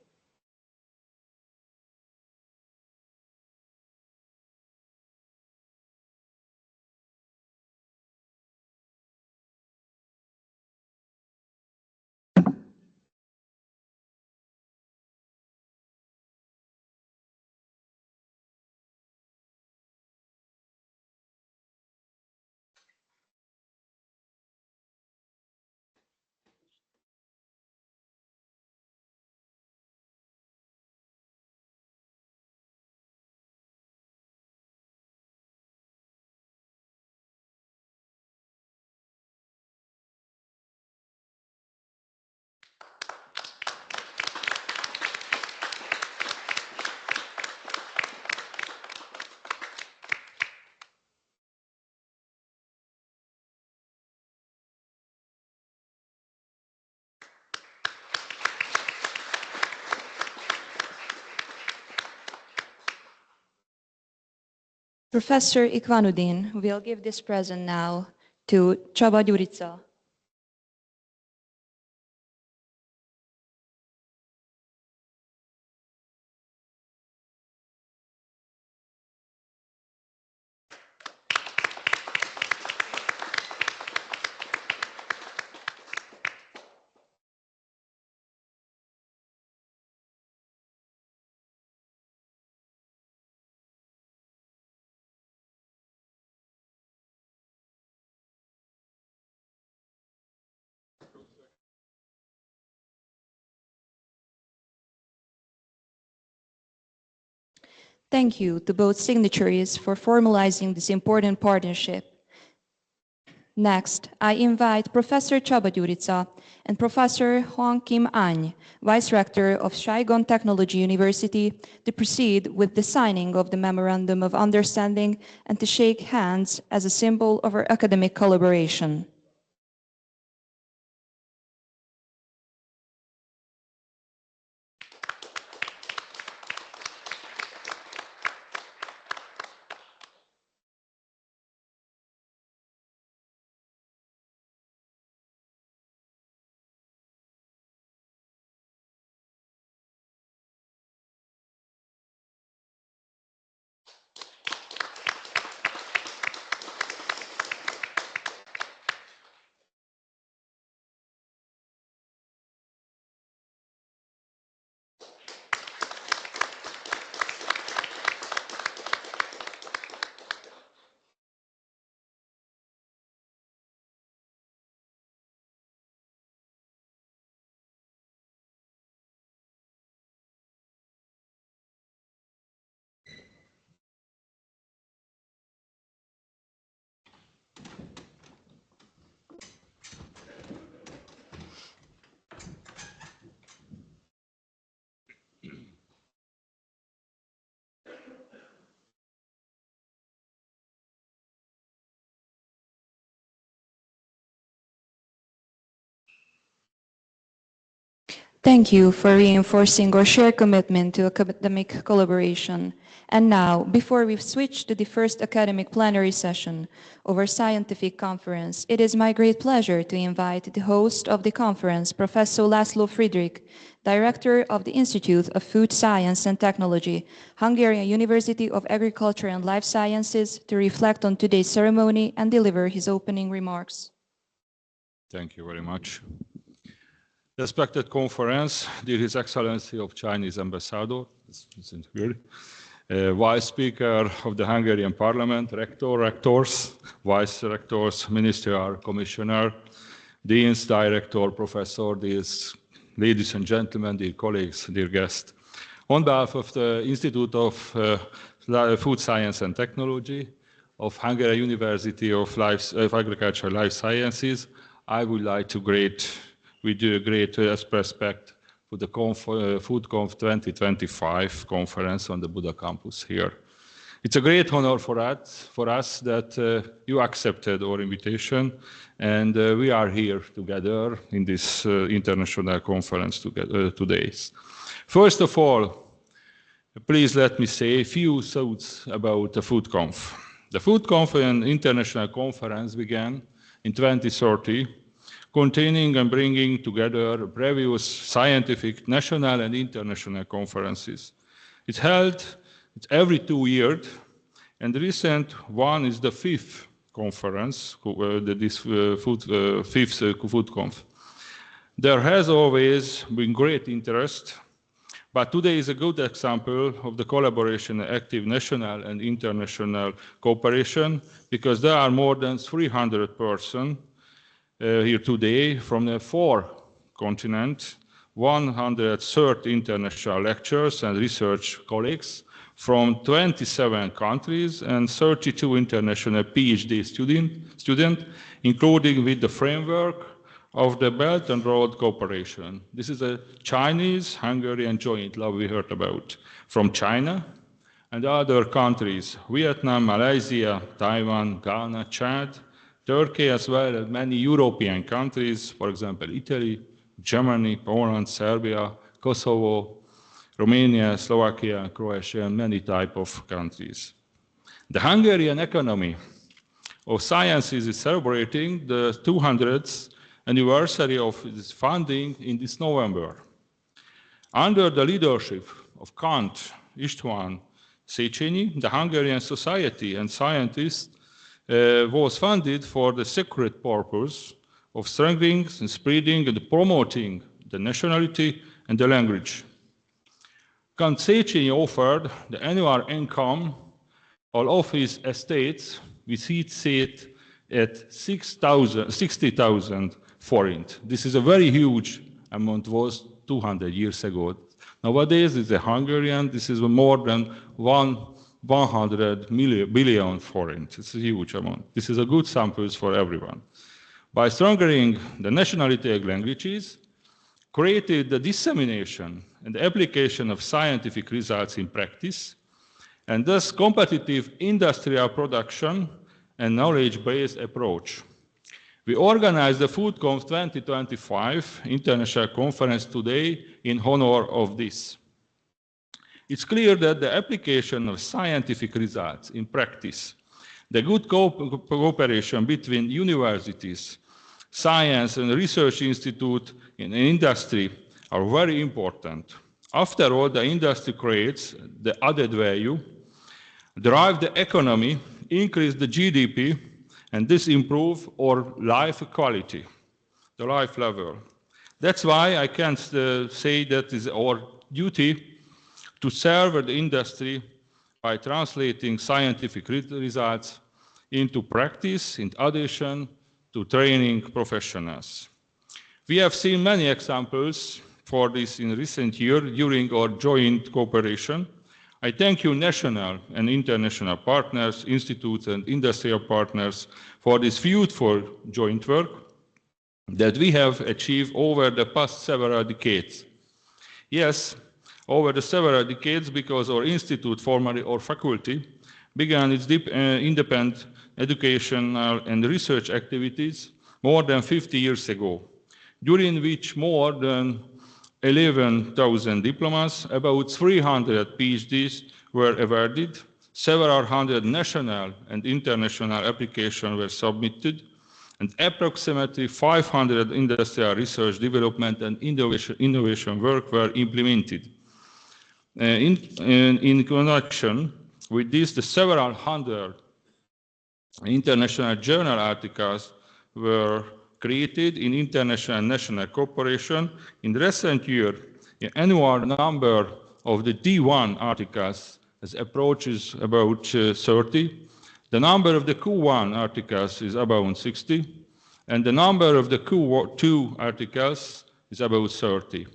Professor Ikvanuddin will give this present now to Csaba Gyurica. Thank you to both signatories for formalizing this important partnership. Next, I invite Professor Csaba Gyurica and Professor Hong Kim Any, Vice Rector of Saigon Technology University, to proceed with the signing of the Memorandum of Understanding and to shake hands as a symbol of our academic collaboration. Thank you for reinforcing our shared commitment to academic collaboration. And now, before we switch to the first academic plenary session of our scientific conference, it is my great pleasure to invite the host of the conference, Professor Laszlo Friedrich, Director of the Institute of Food Science and Technology, Hungarian University of Agriculture and Life Sciences, to reflect on today's ceremony and deliver his opening remarks. Thank you very much. Respected conference, dear His Excellency of Chinese Ambassador, Vice Speaker of the Hungarian Parliament, Rectors, Vice Rectors, Minister, Commissioner, Deans, Director, Professor, dears, ladies and gentlemen, dear colleagues, dear guests. On behalf of the Institute of Food Science and Technology of Hungarian University of Agriculture and Life Sciences, I would like to with great respect for the FoodConf 2025 conference on the Buda campus here. It's a great honor for us that you accepted our invitation, and we are here together in this international conference today. First of all, please let me say a few thoughts about the FoodConf. The FoodConf, an international conference, began in 2030, containing and bringing together previous scientific national and international conferences. It's held every 2 years, and the recent one is the fifth conference, this fifth FoodConf. There has always been great interest, but today is a good example of the collaboration, active national and international cooperation, because there are more than 300 persons here today from the 4 continents, 130 international lecturers and research colleagues from 27 countries and 32 international PhD students, including with the framework of the Belt and Road Cooperation. This is a Chinese-Hungarian joint lab we heard about from China and other countries, Vietnam, Malaysia, Taiwan, Ghana, Chad, Turkey, as well as many European countries, for example, Italy, Germany, Poland, Serbia, Kosovo, Romania, Slovakia, Croatia, and many types of countries. The Hungarian Academy of Sciences is celebrating the 200th anniversary of its founding in this November. Under the leadership of Count István Széchenyi, the Hungarian Society and Scientists was funded for the sacred purpose of strengthening and spreading and promoting the nationality and the language. Count Széchenyi offered the annual income of his estates, which he set at 60,000 forint. This is a very huge amount, was 200 years ago. Nowadays, it's a Hungarian, this is more than 1 100 billion forints. It's a huge amount. This is a good sample for everyone. By strengthening the nationality languages, created the dissemination and application of scientific results in practice, and thus competitive industrial production and knowledge-based approach. We organized the FoodConf 2025 International Conference today in honor of this. It's clear that the application of scientific results in practice, the good cooperation between universities, science and research institute and industry are very important. After all, the industry creates the added value, drive the economy, increase the GDP, and this improve our life quality, the life level. That's why I can say that is our duty to serve the industry by translating scientific results into practice in addition to training professionals. We have seen many examples for this in recent years during our joint cooperation. I thank you, national and international partners, institutes and industrial partners for this fruitful joint work that we have achieved over the past several decades. Yes, over the several decades, because our institute, formerly our faculty, began its independent educational and research activities more than 50 years ago, during which more than 11,000 diplomas, about 300 PhDs were awarded, several hundred national and international applications were submitted, and approximately 500 industrial research, development, and innovation work were implemented. In connection with this, the several hundred international journal articles were created in international and national cooperation. In recent years, the annual number of the D1 articles has approaches about 30. The number of the Q1 articles is about 60, and the number of the Q2 articles is about 30.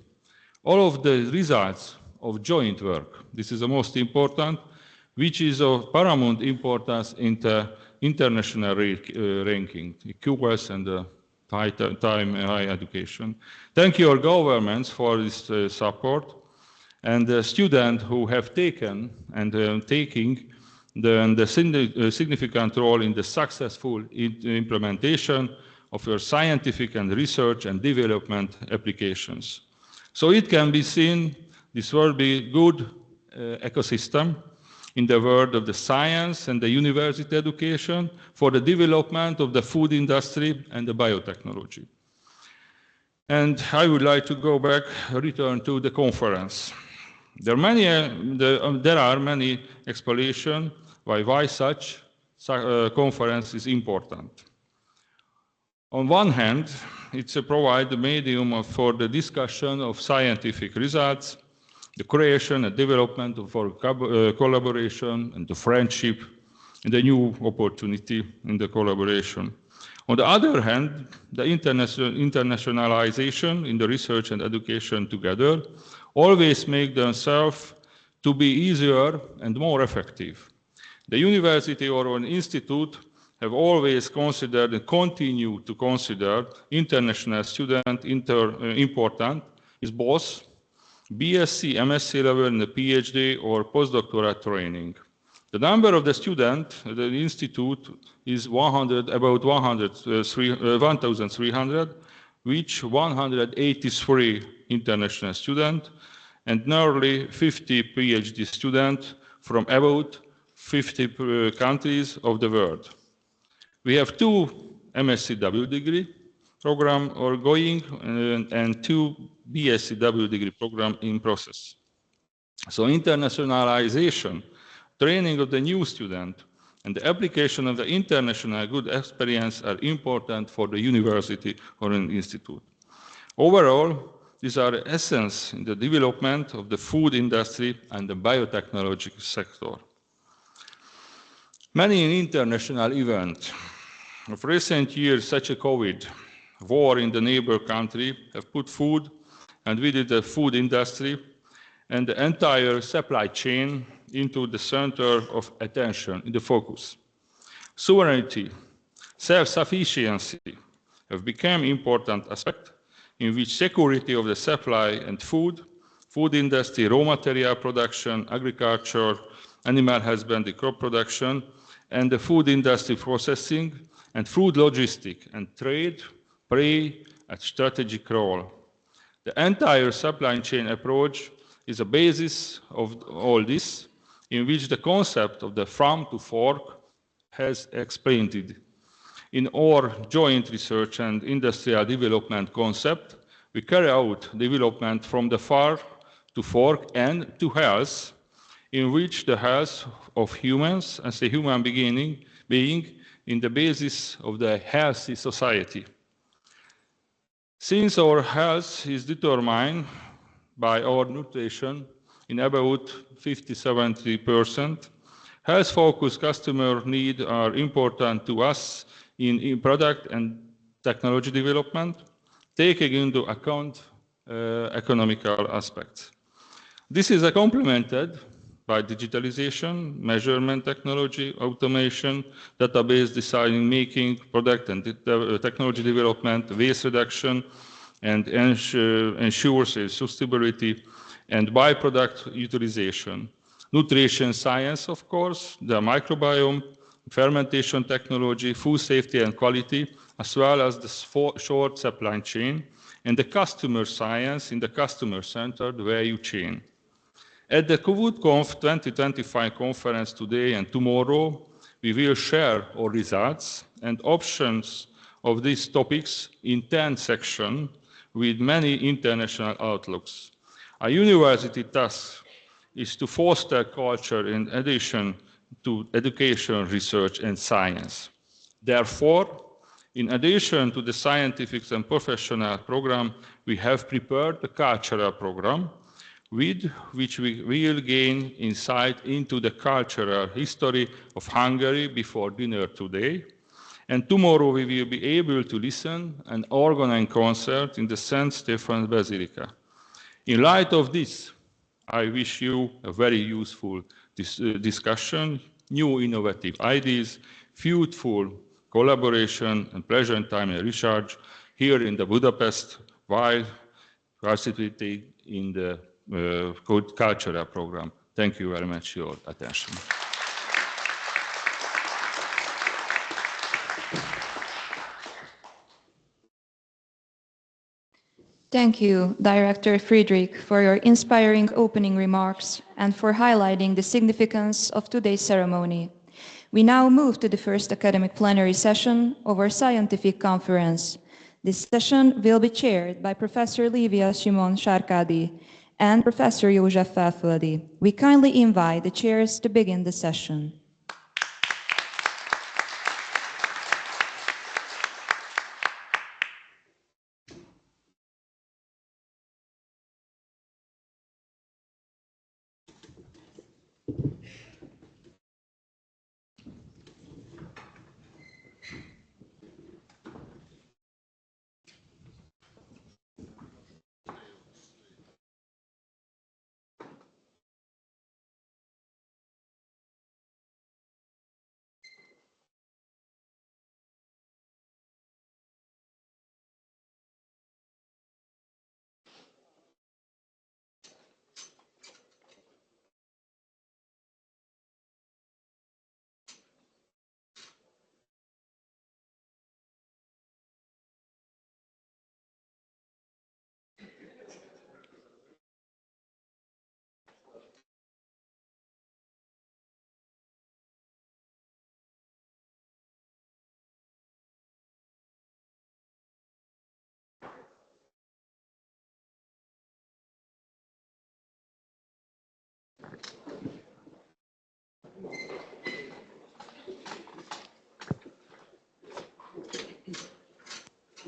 All of the results of joint work, this is the most important, which is of paramount importance in the international ranking, the QS and the high education. Thank you all governments for this support, and the students who have taken and taking the significant role in the successful implementation of your scientific and research and development applications. So it can be seen this will be good ecosystem in the world of the science and the university education for the development of the food industry and the biotechnology. And I would like to go back, return to the conference. There are many explanations why such conference is important. On one hand, it's a provide the medium for the discussion of scientific results, the creation and development of our collaboration and the friendship and the new opportunity in the collaboration. On the other hand, the internationalization in the research and education together always make themselves to be easier and more effective. The university or an institute have always considered and continue to consider international student important is both BSc, MSc level and the PhD or postdoctoral training. The number of the students at the institute is about 1,300, which 183 international students and nearly 50 PhD students from about 50 countries of the world. We have 2 MScW degree program ongoing and 2 BScW degree program in process. So internationalization, training of the new student, and the application of the international good experience are important for the university or an institute. Overall, these are the essence in the development of the food industry and the biotechnology sector. Many international events of recent years, such as COVID, war in the neighbor country, have put food and with it the food industry and the entire supply chain into the center of attention, in the focus. Sovereignty, self-sufficiency have become important aspects in which security of the supply and food industry, raw material production, agriculture, animal husbandry, crop production, and the food industry processing, and food logistics and trade play a strategic role. The entire supply chain approach is a basis of all this, in which the concept of the farm to fork has explained. In our joint research and industrial development concept, we carry out development from the farm to fork and to health, in which the health of humans as a human being in the basis of the healthy society. Since our health is determined by our nutrition in about 50–70%, health-focused customer needs are important to us in product and technology development, taking into account economical aspects. This is complemented by digitalization, measurement technology, automation, database design, making, product and technology development, waste reduction, and ensures sustainability and byproduct utilization. Nutrition science, of course, the microbiome, fermentation technology, food safety and quality, as well as the short supply chain, and the customer science in the customer-centered value chain. At the FoodConf 2025 conference today and tomorrow, we will share our results and options of these topics in 10 sections with many international outlooks. A university task is to foster culture in addition to education, research, and science. Therefore, in addition to the scientific and professional program, we have prepared a cultural program with which we will gain insight into the cultural history of Hungary before dinner today. And tomorrow we will be able to listen and organize concert in the St. Stephen's Basilica. In light of this, I wish you a very useful discussion, new innovative ideas, fruitful collaboration, and pleasant time and recharge here in the Budapest while participating in the cultural program. Thank you very much for your attention. Thank you, Director Friedrich, for your inspiring opening remarks and for highlighting the significance of today's ceremony. We now move to the first academic plenary session of our scientific conference. This session will be chaired by Professor Lívia Simon Sarkadi and Professor József Felföldi. We kindly invite the chairs to begin the session.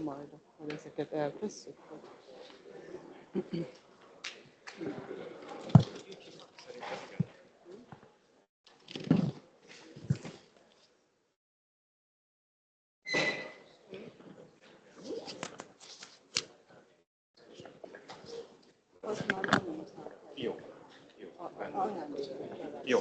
Majd akkor ezeket eltesszük. Az már nem jó. Jó. Jó.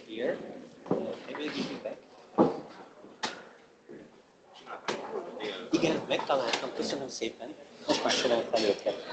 Here, I will give you back. Igen, megtaláltam, köszönöm szépen. Most már sorolom fel őket.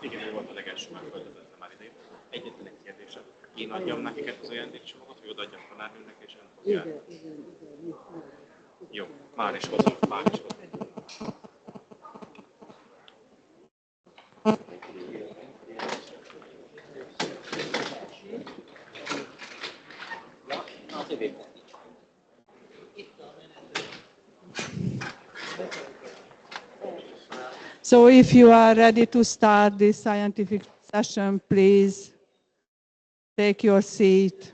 Igen, ő volt a legelső, már költözöttem már idején. Egyetlen egy kérdésem. Én adjam nekik az ajándékcsomagot, vagy odaadjam tanárnőnek, és ön fogja? Jó, már is hozom, már is hozom. So if you are ready to start this scientific session, please take your seat.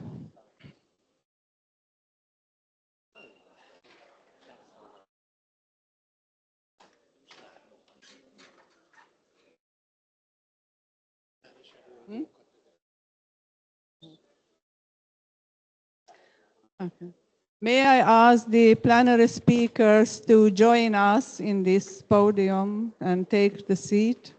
Okay. May I ask the plenary speakers to join us in this podium and take the seat?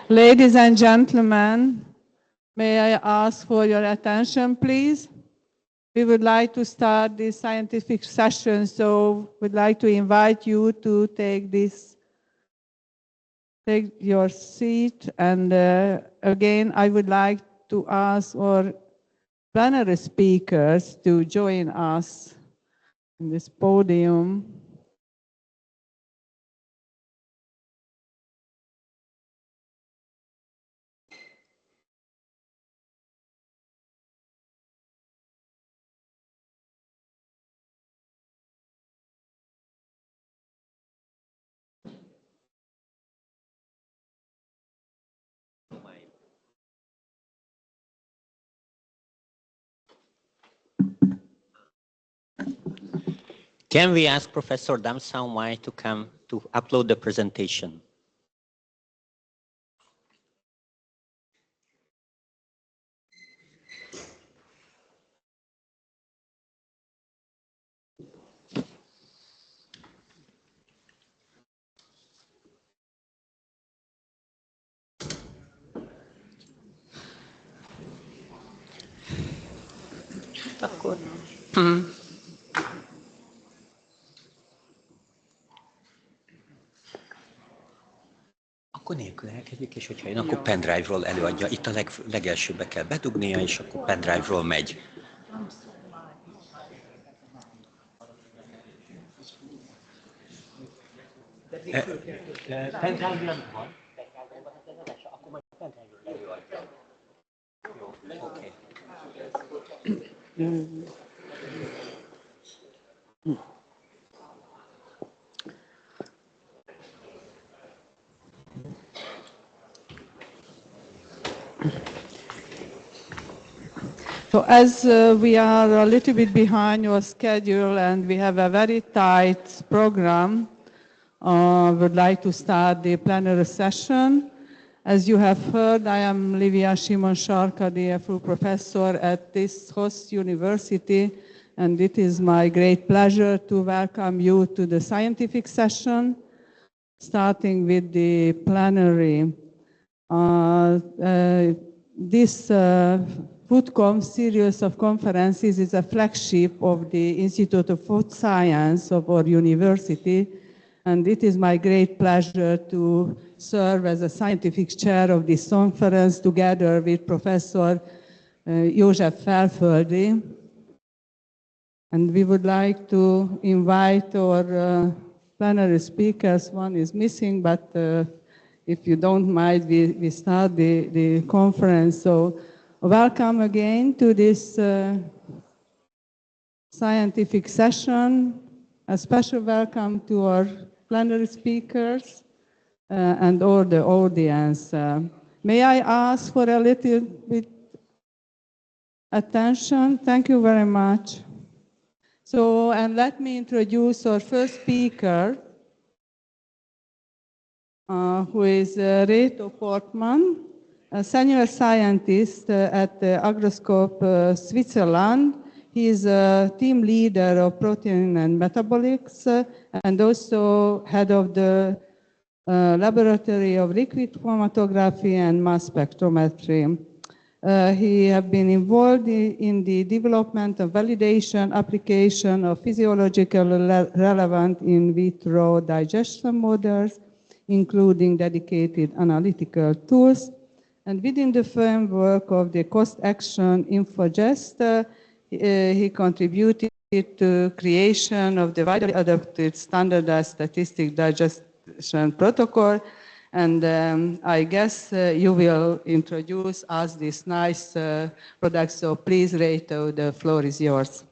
Ladies and gentlemen, may I ask for your attention, please? We would like to start this scientific session, so we'd like to invite you to take your seat. And again, I would like to ask our plenary speakers to join us in this podium. Can we ask Professor Dam Saumai to come to upload the presentation? Akkor Akkor nélkül elkezdjük, és hogyha jön, akkor pendrive-ról előadja. Itt a legelsőbe kell bedugnia, és akkor pendrive-ról megy. Pendrive-ról van? Akkor majd pendrive-ról előadja. Jó, oké. So as we are a little bit behind your schedule and we have a very tight program, would like to start the plenary session. As you have heard, I am Livia Simon-Sarkadi, a full professor at this host university, and it is my great pleasure to welcome you to the scientific session, starting with the plenary. This FoodConf series of conferences is a flagship of the Institute of Food Science of our university, and it is my great pleasure to serve as a scientific chair of this conference together with Professor József Felföldi. And we would like to invite our plenary speakers. One is missing, but if you don't mind, we start the conference. So welcome again to this scientific session. A special welcome to our plenary speakers and all the audience. May I ask for a little bit attention? Thank you very much. So, and let me introduce our first speaker, who is Reto Portman, a senior scientist at Agroscope, Switzerland. He is a team leader of protein and metabolics and also head of the Laboratory of Liquid Chromatography and Mass Spectrometry. He has been involved in the development and validation application of physiologically relevant in vitro digestion models, including dedicated analytical tools. And within the framework of the cost-action InfoGest, he contributed to creation of the widely adopted standardized statistic digestion protocol. And I guess you will introduce us this nice product. So please, Reto, the floor is yours.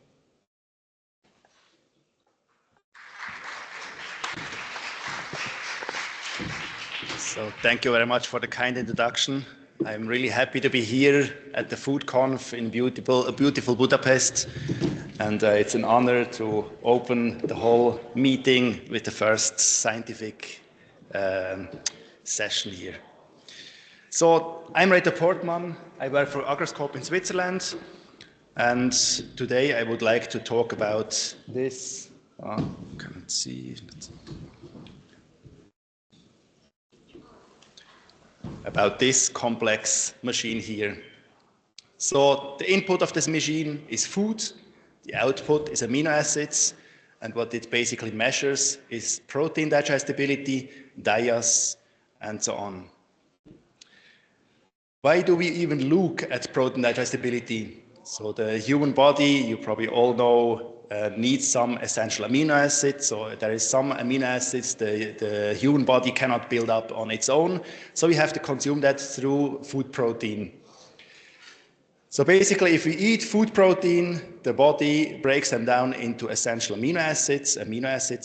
So thank you very much for the kind introduction. I'm really happy to be here at the FoodConf in beautiful Budapest. And it's an honor to open the whole meeting with the first scientific session here. So I'm Reto Portman. I work for Agroscope in Switzerland. And today I would like to talk about this. Can't see. About this complex machine here. So the input of this machine is food, the output is amino acids, and what it basically measures is protein digestibility, DIAS, and so on. Why do we even look at protein digestibility? So the human body, you probably all know, needs some essential amino acids. So there is some amino acids the human body cannot build up on its own. So we have to consume that through food protein. So basically, if we eat food protein, the body breaks them down into essential amino acids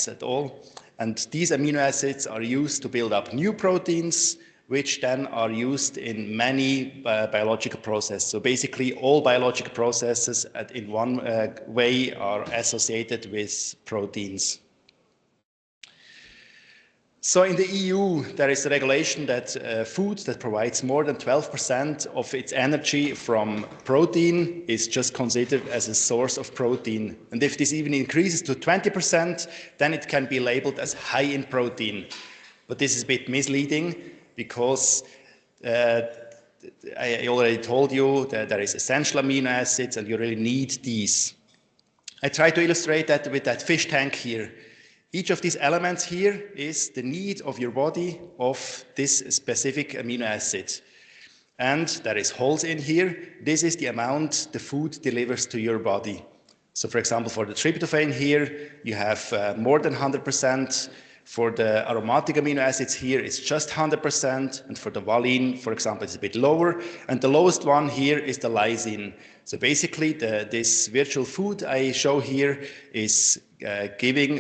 at all. And these amino acids are used to build up new proteins, which then are used in many biological processes. So basically, all biological processes in one way are associated with proteins. So in the EU, there is a regulation that food that provides more than 12% of its energy from protein is just considered as a source of protein. And if this even increases to 20%, then it can be labeled as high in protein. But this is a bit misleading, because I already told you that there is essential amino acids and you really need these. I try to illustrate that with that fish tank here. Each of these elements here is the need of your body of this specific amino acid. And there is holes in here. This is the amount the food delivers to your body. So for example, for the tryptophan here, you have more than 100%. For the aromatic amino acids here, it's just 100%. And for the valine, for example, it's a bit lower. And the lowest one here is the lysine. So basically, this virtual food I show here is giving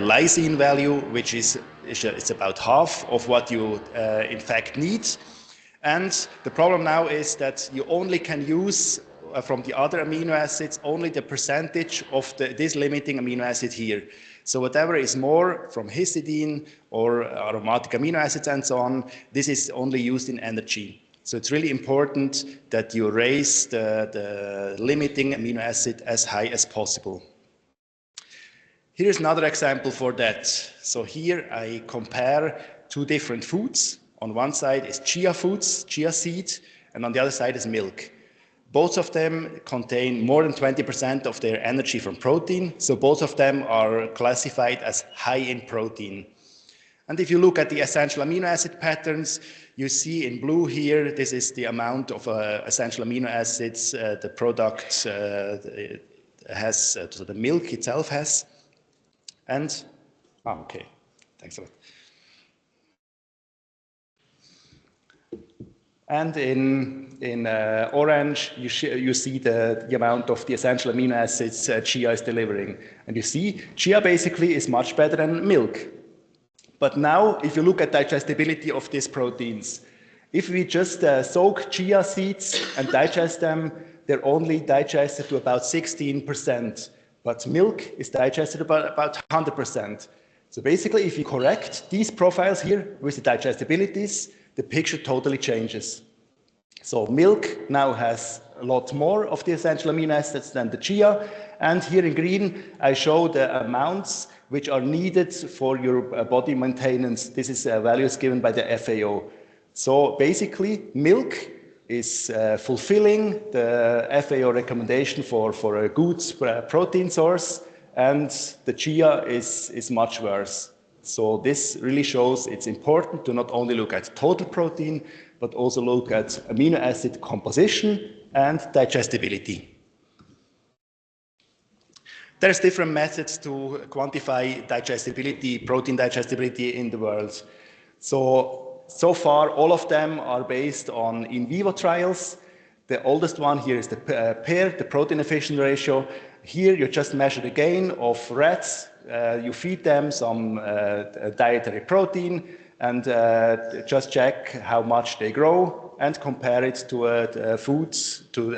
lysine value, which is it's about half of what you in fact need. And the problem now is that you only can use from the other amino acids only the percentage of this limiting amino acid here. So whatever is more from histidine or aromatic amino acids and so on, this is only used in energy. So it's really important that you raise the limiting amino acid as high as possible. Here's another example for that. So here I compare two different foods. On one side is chia foods, chia seed, and on the other side is milk. Both of them contain more than 20% of their energy from protein, so both of them are classified as high in protein. And if you look at the essential amino acid patterns, you see in blue here, this is the amount of essential amino acids the product has, so the milk itself has. And, okay, thanks a lot. And in orange, you see the amount of the essential amino acids chia is delivering. And you see, chia basically is much better than milk. But now, if you look at digestibility of these proteins, if we just soak chia seeds and digest them, they're only digested to about 16%. But milk is digested about 100%. So basically, if you correct these profiles here with the digestibilities, the picture totally changes. So milk now has a lot more of the essential amino acids than the chia. And here in green, I show the amounts which are needed for your body maintenance. This is values given by the FAO. So basically, milk is fulfilling the FAO recommendation for a good protein source, and the chia is much worse. So this really shows it's important to not only look at total protein, but also look at amino acid composition and digestibility. There's different methods to quantify digestibility, protein digestibility in the world. So far, all of them are based on in vivo trials. The oldest one here is the PEAR, the protein efficient ratio. Here you just measure the gain of rats. You feed them some dietary protein and just check how much they grow and compare it to foods, to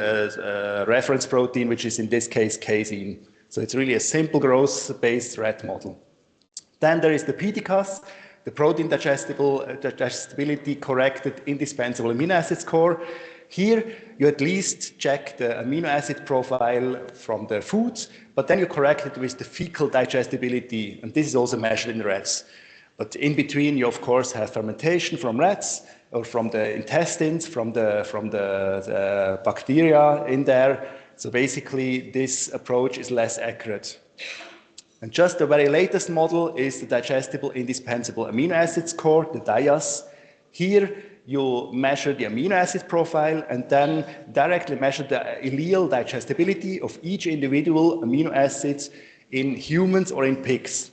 reference protein, which is in this case casein. So it's really a simple growth-based rat model. Then there is the PDCAS, the protein digestibility corrected indispensable amino acid score. Here, you at least check the amino acid profile from the foods, but then you correct it with the fecal digestibility, and this is also measured in rats. But in between, you of course have fermentation from rats or from the intestines, from the bacteria in there. So basically, this approach is less accurate. And just the very latest model is the digestible indispensable amino acid score, the DIAS. Here, you measure the amino acid profile and then directly measure the allele digestibility of each individual amino acids in humans or in pigs.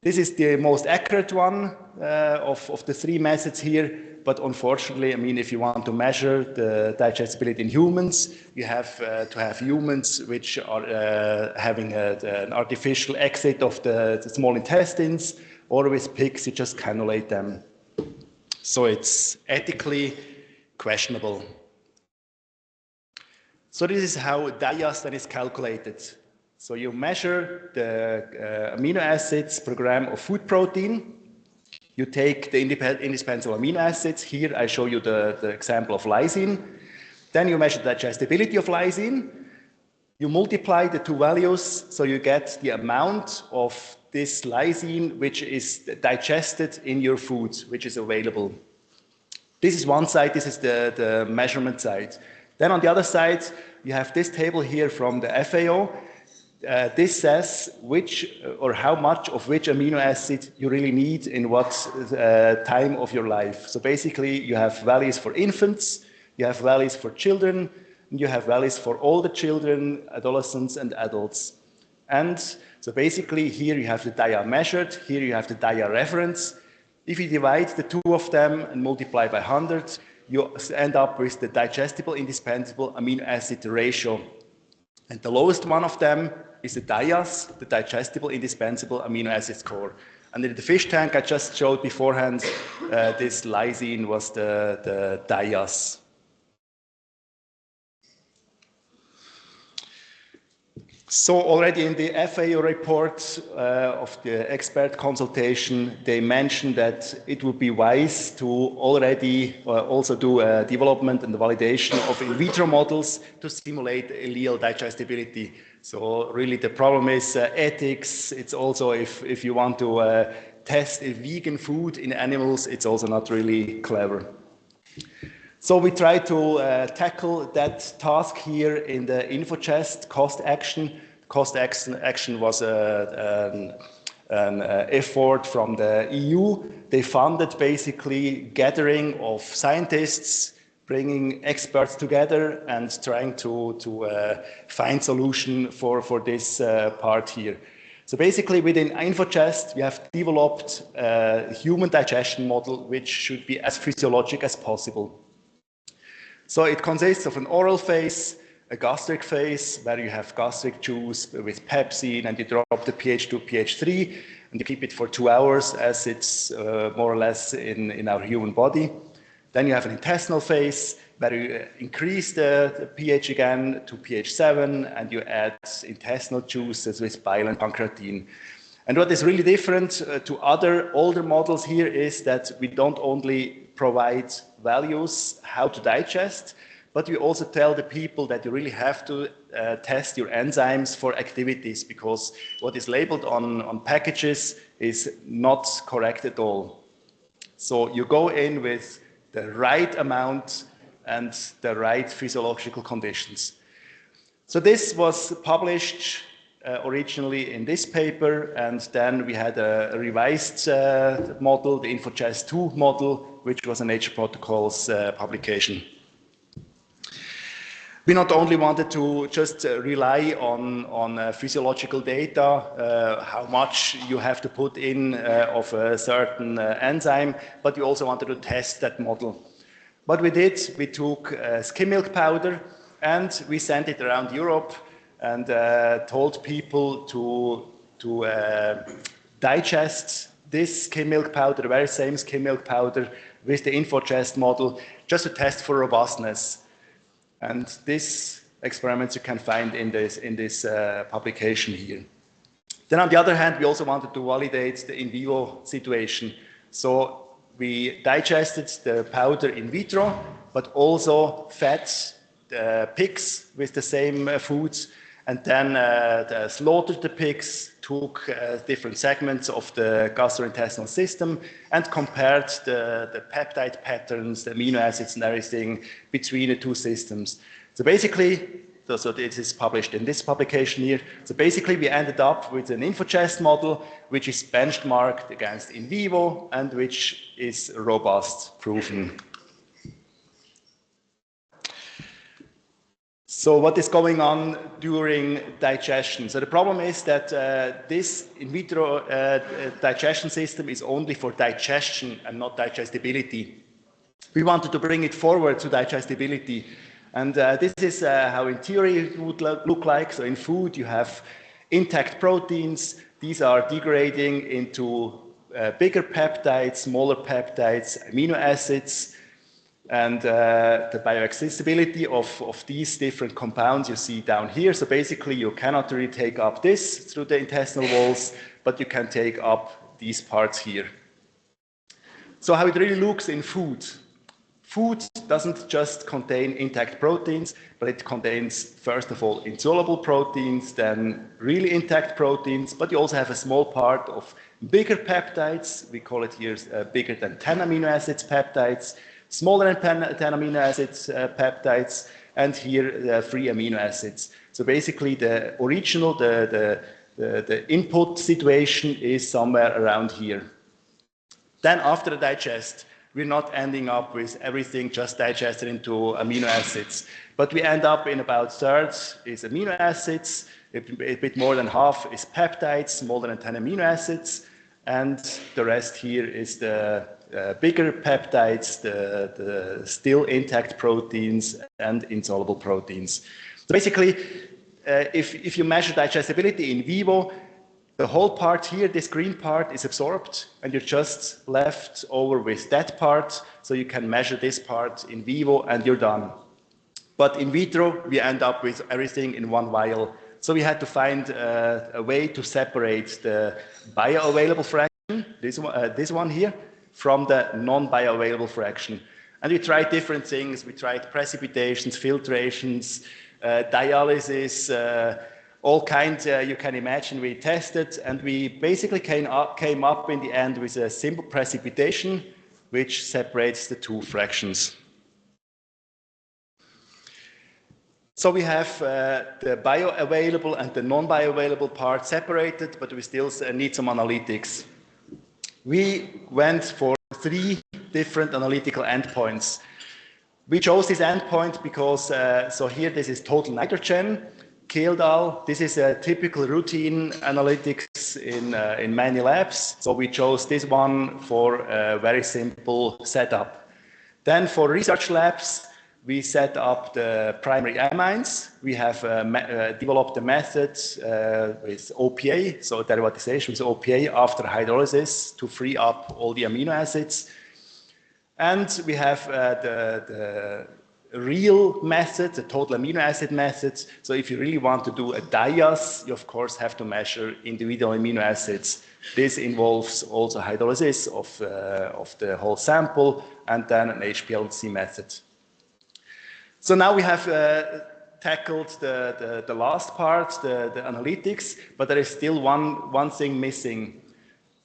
This is the most accurate one of the three methods here, but unfortunately, I mean, if you want to measure the digestibility in humans, you have to have humans which are having an artificial exit of the small intestines, or with pigs, you just cannulate them. So it's ethically questionable. So this is how DIAS then is calculated. So you measure the amino acids per gram of food protein. You take the indispensable amino acids. Here I show you the example of lysine. Then you measure the digestibility of lysine. You multiply the two values, so you get the amount of this lysine which is digested in your food, which is available. This is one side, this is the measurement side. Then on the other side, you have this table here from the FAO. This says which or how much of which amino acid you really need in what time of your life. So basically you have values for infants, you have values for children, and you have values for older children, adolescents and adults. And so basically here you have the dia measured, here you have the dia reference. If you divide the two of them and multiply by 100, you end up with the digestible indispensable amino acid ratio. And the lowest one of them is the DIAS, the digestible indispensable amino acid score. And in the fish tank I just showed beforehand, this lysine was the DIAS. So already in the FAO report of the expert consultation, they mentioned that it would be wise to already also do development and the validation of in vitro models to simulate allele digestibility. So really the problem is ethics. It's also if you want to test a vegan food in animals, it's also not really clever. So we try to tackle that task here in the InfoChest cost action. Cost action was an effort from the EU. They funded basically gathering of scientists, bringing experts together and trying to find solution for this part here. So basically within InfoChest, we have developed a human digestion model which should be as physiologic as possible. So it consists of an oral phase, a gastric phase where you have gastric juice with pepsin and you drop the pH to pH 3 and you keep it for 2 hours as it's more or less in our human body. Then you have an intestinal phase where you increase the pH again to pH 7 and you add intestinal juices with bile and pancreatine. And what is really different to other older models here is that we don't only provide values how to digest, but we also tell the people that you really have to test your enzymes for activities because what is labeled on packages is not correct at all. So you go in with the right amount and the right physiological conditions. So this was published originally in this paper, and then we had a revised model, the InfoChest 2 model, which was a Nature Protocols publication. We not only wanted to just rely on physiological data, how much you have to put in of a certain enzyme, but we also wanted to test that model. What we did, we took skim milk powder and we sent it around Europe and told people to digest this skim milk powder, the very same skim milk powder with the InfoChest model, just to test for robustness. And these experiments you can find in this publication here. Then on the other hand, we also wanted to validate the in vivo situation. So we digested the powder in vitro, but also fed the pigs with the same foods, and then slaughtered the pigs, took different segments of the gastrointestinal system, and compared the peptide patterns, the amino acids and everything between the two systems. So basically, so this is published in this publication here. So basically we ended up with an InfoChest model which is benchmarked against in vivo and which is robust, proven. So what is going on during digestion? So the problem is that this in vitro digestion system is only for digestion and not digestibility. We wanted to bring it forward to digestibility. And this is how in theory it would look like. So in food you have intact proteins. These are degrading into bigger peptides, smaller peptides, amino acids. And the bioaccessibility of these different compounds you see down here. So basically you cannot really take up this through the intestinal walls, but you can take up these parts here. So how it really looks in food. Food doesn't just contain intact proteins, but it contains, first of all, insoluble proteins, then really intact proteins, but you also have a small part of bigger peptides. We call it here bigger than 10 amino acids peptides, smaller than 10 amino acids peptides. and here 3 amino acids. So basically the original, the input situation is somewhere around here. Then after the digest, we're not ending up with everything just digested into amino acids, but we end up in about thirds is amino acids, a bit more than half is peptides, more than 10 amino acids, and the rest here is the bigger peptides, the still intact proteins and insoluble proteins. So basically, if you measure digestibility in vivo, the whole part here, this green part, is absorbed, and you're just left over with that part, so you can measure this part in vivo, and you're done. But in vitro, we end up with everything in one vial. So we had to find a way to separate the bioavailable fraction, this one here, from the non-bioavailable fraction. And we tried different things. We tried precipitations, filtrations, dialysis, all kinds you can imagine we tested, and we basically came up in the end with a simple precipitation which separates the two fractions. So we have the bioavailable and the non-bioavailable part separated, but we still need some analytics. We went for 3 different analytical endpoints. We chose this endpoint because, so here this is total nitrogen, Kildal. This is a typical routine analytics in many labs. So we chose this one for a very simple setup. Then for research labs, we set up the primary amines. We have developed a method with OPA, so derivatization with OPA after hydrolysis to free up all the amino acids. And we have the real method, the total amino acid method. So if you really want to do a dias, you of course have to measure individual amino acids. This involves also hydrolysis of the whole sample and then an HPLC method. So now we have tackled the last part, the analytics, but there is still one thing missing.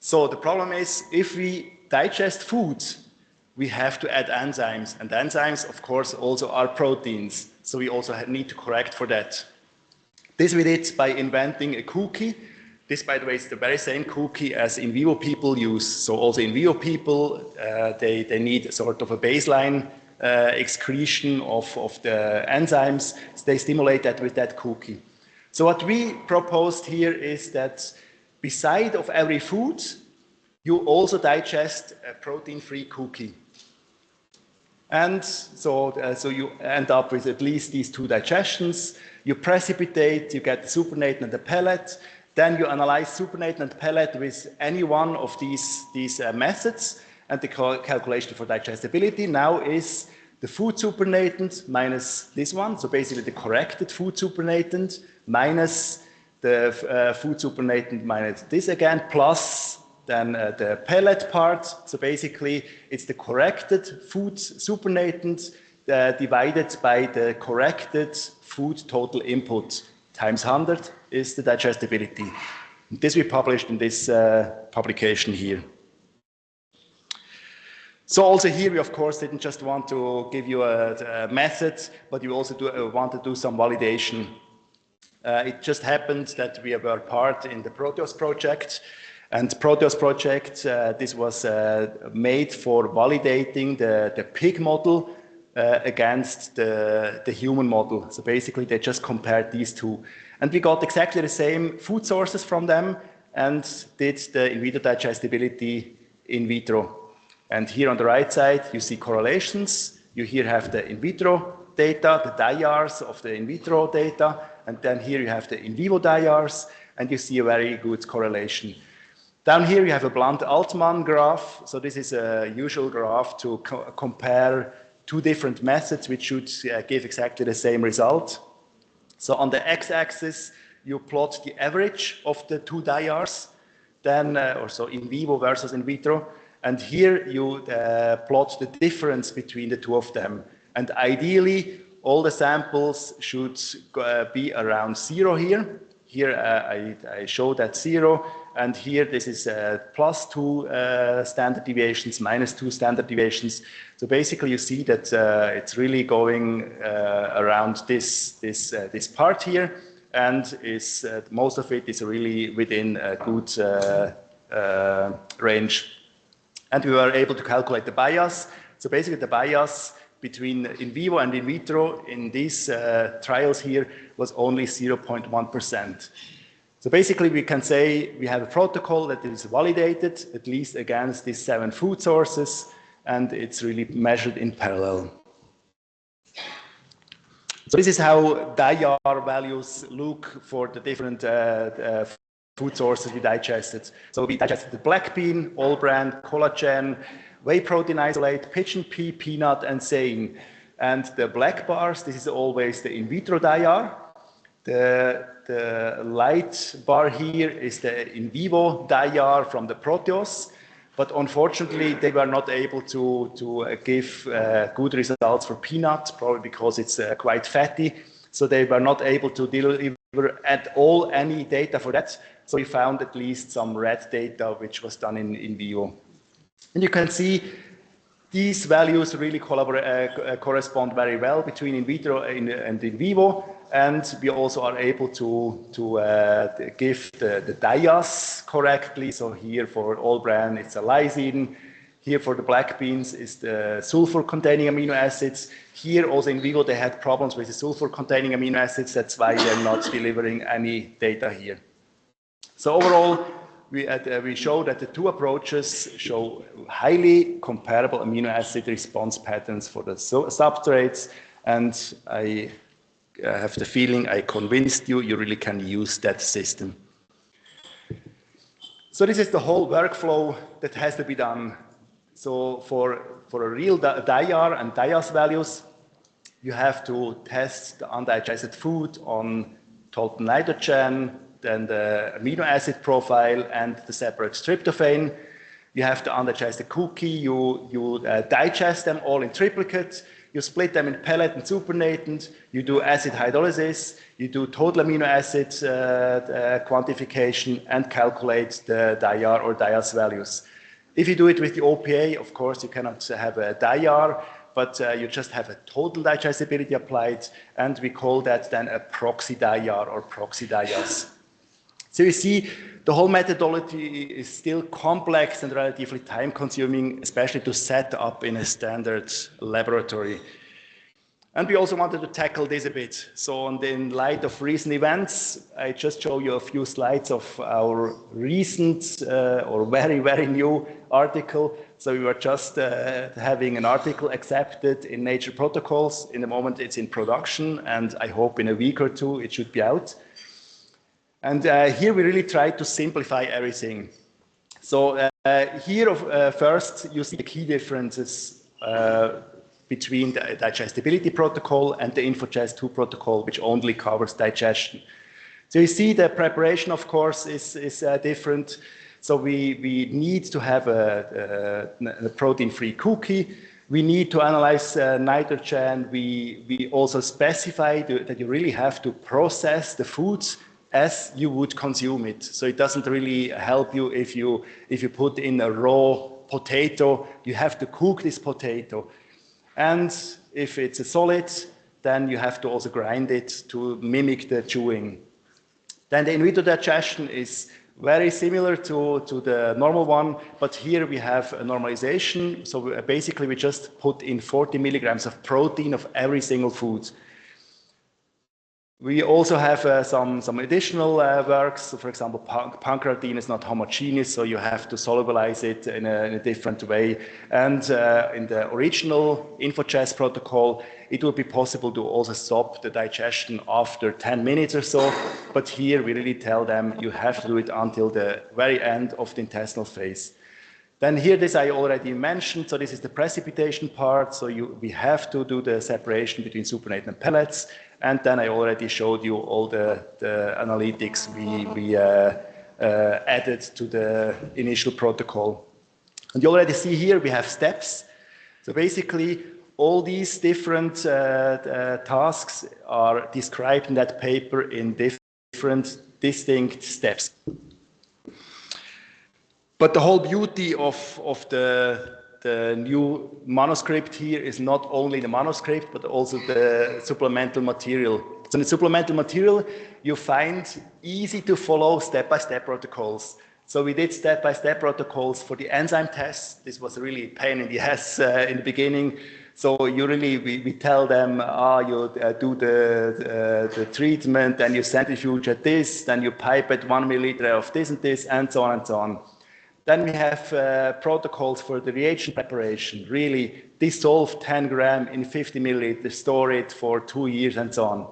So the problem is, if we digest food, we have to add enzymes, and enzymes, of course, also are proteins. So we also need to correct for that. This we did by inventing a cookie. This, by the way, is the very same cookie as in vivo people use. So also in vivo people, they need sort of a baseline excretion of the enzymes. So they stimulate that with that cookie. So what we proposed here is that beside of every food, you also digest a protein-free cookie. And so you end up with at least these 2 digestions. You precipitate, you get the supernatant and the pellet. Then you analyze supernatant and pellet with any one of these methods. And the calculation for digestibility now is the food supernatant minus this one. So basically the corrected food supernatant minus the food supernatant minus this again, plus then the pellet part. So basically it's the corrected food supernatant divided by the corrected food total input times 100 is the digestibility. This we published in this publication here. So also here we of course didn't just want to give you a method, but you also want to do some validation. It just happened that we were part in the Proteus project. And Proteus project, this was made for validating the pig model against the human model. So basically they just compared these two. And we got exactly the same food sources from them and did the in vitro digestibility in vitro. And here on the right side, you see correlations. You here have the in vitro data, the diars of the in vitro data. And then here you have the in vivo diars, and you see a very good correlation. Down here you have a Blunt-Altman graph. So this is a usual graph to compare 2 different methods which should give exactly the same result. So on the x-axis, you plot the average of the 2 diars, then or so in vivo versus in vitro. And here you plot the difference between the 2 of them. And ideally, all the samples should be around 0 here. Here I show that 0, and here this is +2 standard deviations, -2 standard deviations. So basically you see that it's really going around this part here, and is most of it is really within a good range. And we were able to calculate the bias. So basically the bias between in vivo and in vitro in these trials here was only 0.1%. So basically we can say we have a protocol that is validated, at least against these 7 food sources, and it's really measured in parallel. So this is how DIAR values look for the different food sources we digested. So we digested the black bean, all bran, collagen, whey protein isolate, pigeon pea, peanut, and zein. And the black bars, this is always the in vitro DIAR. The light bar here is the in vivo DIAR from the proteus. But unfortunately, they were not able to give good results for peanut, probably because it's quite fatty. So they were not able to deliver at all any data for that. So we found at least some red data, which was done in vivo. And you can see these values really correspond very well between in vitro and in vivo. And we also are able to give the DIAS correctly. So here for all bran, it's a lysine. Here for the black beans is the sulfur-containing amino acids. Here also in vivo, they had problems with the sulfur-containing amino acids. That's why they're not delivering any data here. So overall, we show that the 2 approaches show highly comparable amino acid response patterns for the substrates. And I have the feeling I convinced you, you really can use that system. So this is the whole workflow that has to be done. So for a real DIAR and DIAS values, you have to test the undigested food on total nitrogen, then the amino acid profile, and the separate tryptophan. You have the undigested cookie, you digest them all in triplicate, you split them in pellet and supernatant, you do acid hydrolysis, you do total amino acid quantification, and calculate the DIAR or DIAS values. If you do it with the OPA, of course, you cannot have a DIAR, but you just have a total digestibility applied, and we call that then a proxy DIAR or proxy DIAS. So you see, the whole methodology is still complex and relatively time-consuming, especially to set up in a standard laboratory. And we also wanted to tackle this a bit. So in light of recent events, I just show you a few slides of our recent or very, very new article. So we were just having an article accepted in Nature Protocols. In the moment, it's in production, and I hope in a week or 2 it should be out. And here we really try to simplify everything. So here first you see the key differences between the digestibility protocol and the InfoChess2 protocol, which only covers digestion. So you see the preparation, of course, is different. So we need to have a protein-free cookie. We need to analyze nitrogen. We also specify that you really have to process the foods as you would consume it. So it doesn't really help you if you put in a raw potato, you have to cook this potato. And if it's a solid, then you have to also grind it to mimic the chewing. Then the in vitro digestion is very similar to the normal one, but here we have a normalization. So basically we just put in 40 milligrams of protein of every single food. We also have some additional works. So for example, pancreatine is not homogeneous, so you have to solubilize it in a different way. And in the original InfoChess protocol, it would be possible to also stop the digestion after 10 minutes or so. But here we really tell them you have to do it until the very end of the intestinal phase. Then here, this I already mentioned. So this is the precipitation part. So we have to do the separation between supernatant and pellets. And then I already showed you all the analytics we added to the initial protocol. And you already see here we have steps. So basically, all these different tasks are described in that paper in different different distinct steps. But the whole beauty of the new manuscript here is not only the manuscript, but also the supplemental material. So in the supplemental material, you find easy to follow step-by-step protocols. So we did step-by-step protocols for the enzyme tests. This was really a pain in the ass in the beginning. So we tell them, you do the treatment, then you centrifuge at this, then you pipe at 1 milliliter of this and this, and so on and so on. Then we have protocols for the reagent preparation, really dissolve 10 gram in 50 milliliters, store it for 2 years, and so on.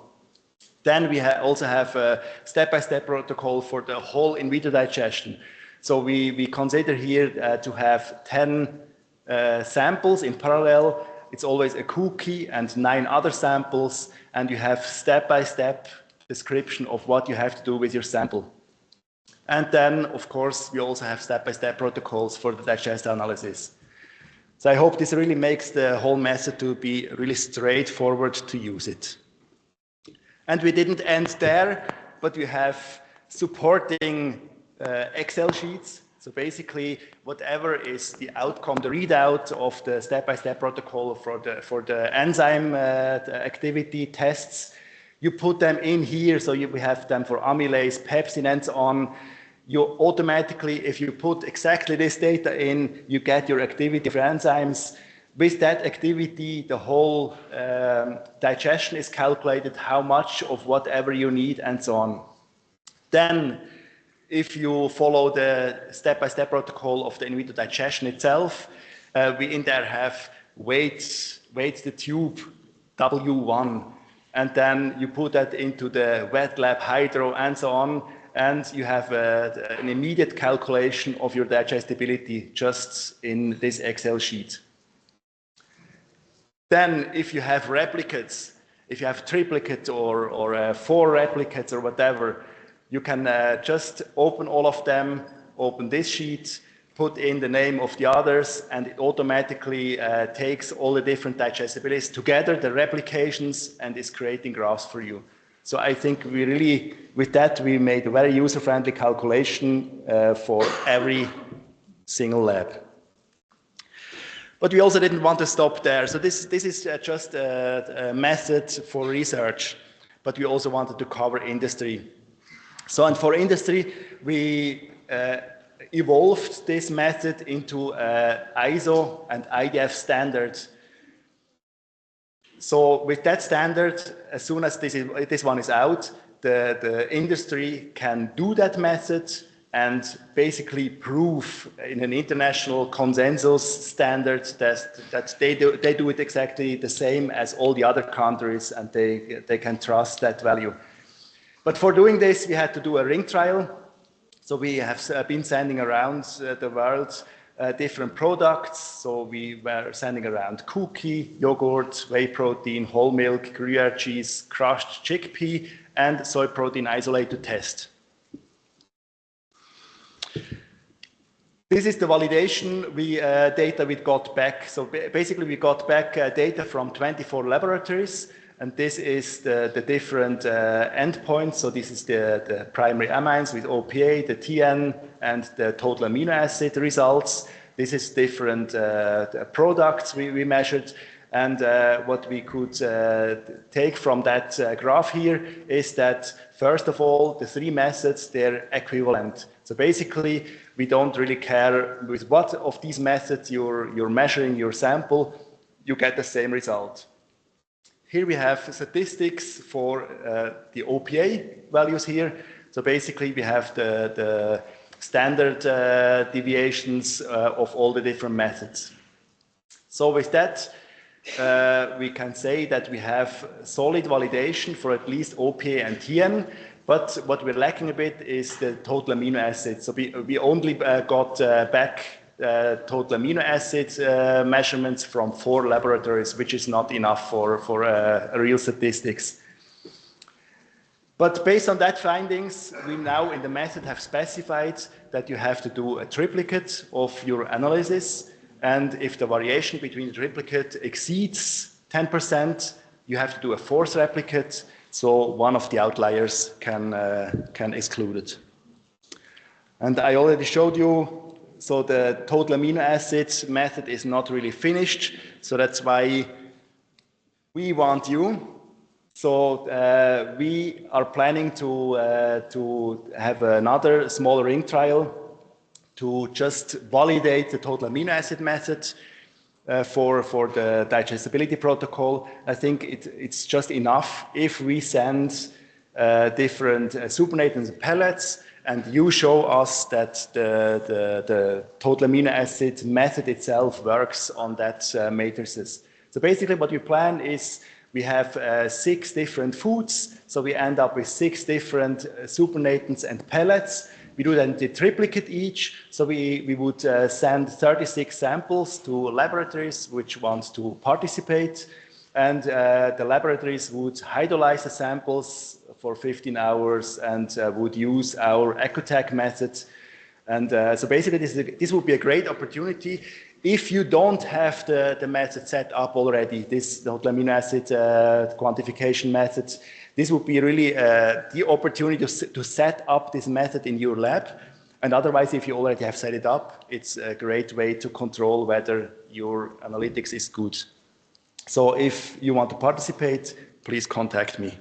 Then we also have a step-by-step protocol for the whole in vitro digestion. So we consider here to have 10 samples in parallel. It's always a cookie and 9 other samples, and you have step-by-step description of what you have to do with your sample. And then, of course, we also have step-by-step protocols for the digest analysis. So I hope this really makes the whole method to be really straightforward to use it. And we didn't end there, but we have supporting Excel sheets. So basically, whatever is the outcome, the readout of the step-by-step protocol for the enzyme activity tests, you put them in here. So we have them for amylase, pepsin, and so on. You automatically, if you put exactly this data in, you get your activity for enzymes. With that activity, the whole digestion is calculated, how much of whatever you need, and so on. Then, if you follow the step-by-step protocol of the in vitro digestion itself, we in there have weights the tube W1, and then you put that into the wet lab hydro, and so on. And you have an immediate calculation of your digestibility just in this Excel sheet. Then, if you have replicates, if you have triplicate or 4 replicates or whatever, you can just open all of them, open this sheet, put in the name of the others, and it automatically takes all the different digestibilities together, the replications, and is creating graphs for you. So I think we really, with that, we made a very user-friendly calculation for every single lab. But we also didn't want to stop there. So this is just a method for research, but we also wanted to cover industry. So, and for industry, we evolved this method into ISO and IDF standards. So with that standard, as soon as this one is out, the industry can do that method and basically prove in an international consensus standard that they do it exactly the same as all the other countries, and they can trust that value. But for doing this, we had to do a ring trial. So we have been sending around the world different products. So we were sending around cookie, yogurt, whey protein, whole milk, Gruyere cheese, crushed chickpea, and soy protein isolate to test. This is the validation data we got back. So basically we got back data from 24 laboratories, and this is the different endpoints. So this is the primary amines with OPA, the TN, and the total amino acid results. This is different products we measured. And what we could take from that graph here is that, first of all, the 3 methods, they're equivalent. So basically, we don't really care with what of these methods you're measuring your sample, you get the same result. Here we have statistics for the OPA values here. So basically, we have the standard deviations of all the different methods. So with that, we can say that we have solid validation for at least OPA and TN, but what we're lacking a bit is the total amino acids. So we only got back total amino acid measurements from 4 laboratories, which is not enough for real statistics. But based on that findings, we now in the method have specified that you have to do a triplicate of your analysis. And if the variation between the triplicate exceeds 10%, you have to do a 4th replicate. So one of the outliers can exclude it. And I already showed you, so the total amino acids method is not really finished. So that's why we want you. So we are planning to have another small ring trial to just validate the total amino acid method for the digestibility protocol. I think it's just enough if we send different supernatants and pellets, and you show us that the total amino acid method itself works on that matrices. So basically what we plan is we have 6 different foods, so we end up with 6 different supernatants and pellets. We do then the triplicate each, so we would send 36 samples to laboratories which want to participate, and the laboratories would hydrolyze the samples for 15 hours and would use our EcoTech method. And so basically this would be a great opportunity. If you don't have the method set up already, this total amino acid quantification method, this would be really the opportunity to set up this method in your lab. And otherwise, if you already have set it up, it's a great way to control whether your analytics is good. So if you want to participate, please contact me.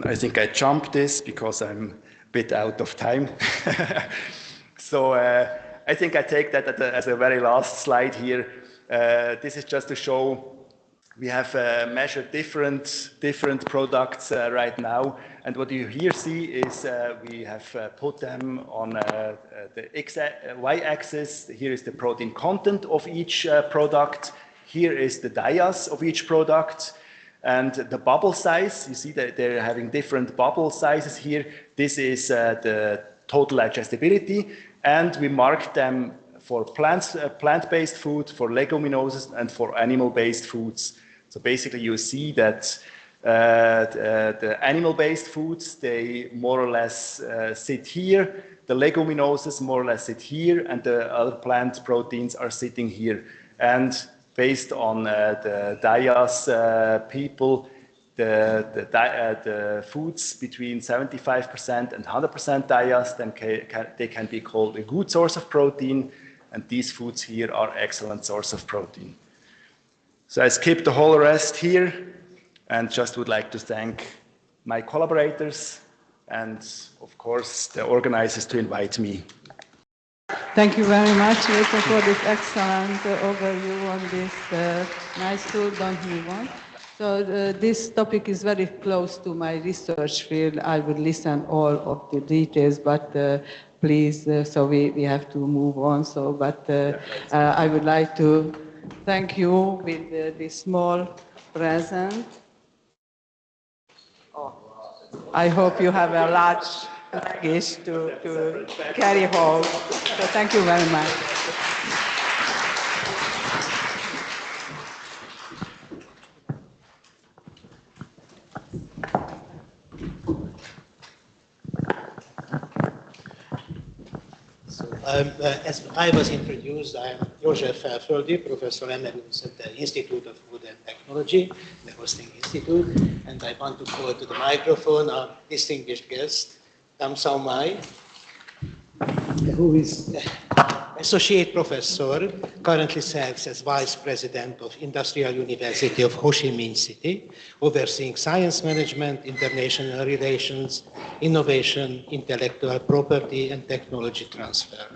I think I jumped this because I'm a bit out of time. So I think I take that as a very last slide here. This is just to show we have measured different products right now, and what you here see is we have put them on the y-axis. Here is the protein content of each product. Here is the dias of each product, and the bubble size. You see that they're having different bubble sizes here. This is the total digestibility, and we mark them for plant-based food, for leguminoses, and for animal-based foods. So basically you see that the animal-based foods, they more or less sit here. The leguminoses more or less sit here, and the other plant proteins are sitting here. And based on the dias people, the foods between 75% and 100% dias, then they can be called a good source of protein, and these foods here are excellent source of protein. So I skipped the whole rest here, and just would like to thank my collaborators and, of course, the organizers to invite me. Thank you very much, Rita, for this excellent overview on this nice tool. Don't move on. So this topic is very close to my research field. I would listen all of the details, but please, so we have to move on. So, but I would like to thank you with this small present. Oh, I hope you have a large luggage to carry home. So thank you very much. As I was introduced, I am József Felföldi, Professor Emeritus at the Institute of Food and Technology, the Hosting Institute, and I want to call to the microphone our distinguished guest, Tam Saumai, who is Associate Professor, currently serves as Vice President of Industrial University of Ho Chi Minh City, overseeing science management, international relations, innovation, intellectual property, and technology transfer.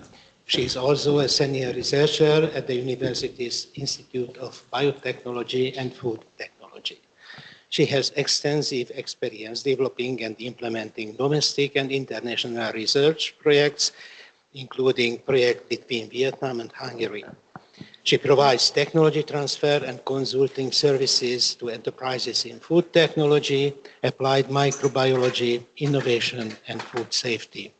She is also a senior researcher at the university's Institute of Biotechnology and Food Technology. She has extensive experience developing and implementing domestic and international research projects, including projects between Vietnam and Hungary. She provides technology transfer and consulting services to enterprises in food technology, applied microbiology, innovation, and food safety.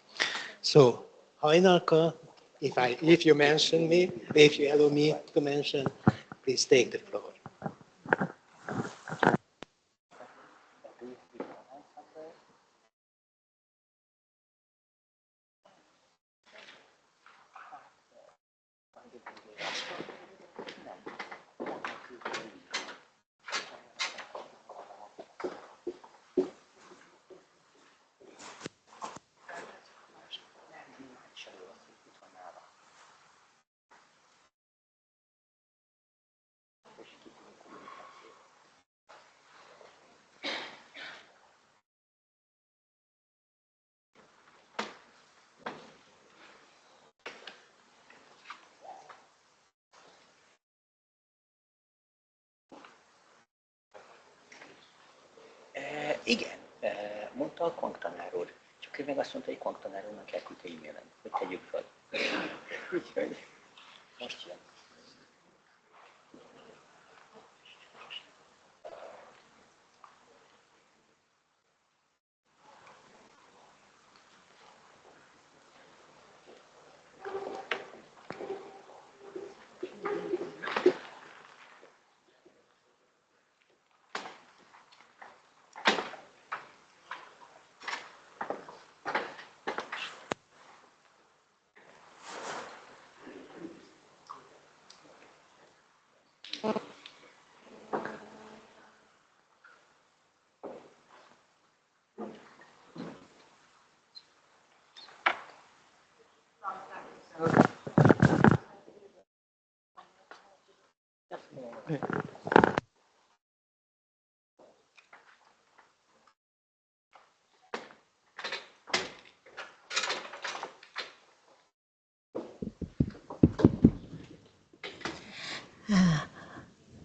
So, Hajnalka, if you mention me, if you allow me to mention, please take the floor. Igen, mondta a kvanttanár úr. Csak ő meg azt mondta, hogy kvanttanár úrnak elküldte e-mailen, hogy tegyük fel. Úgyhogy most jön.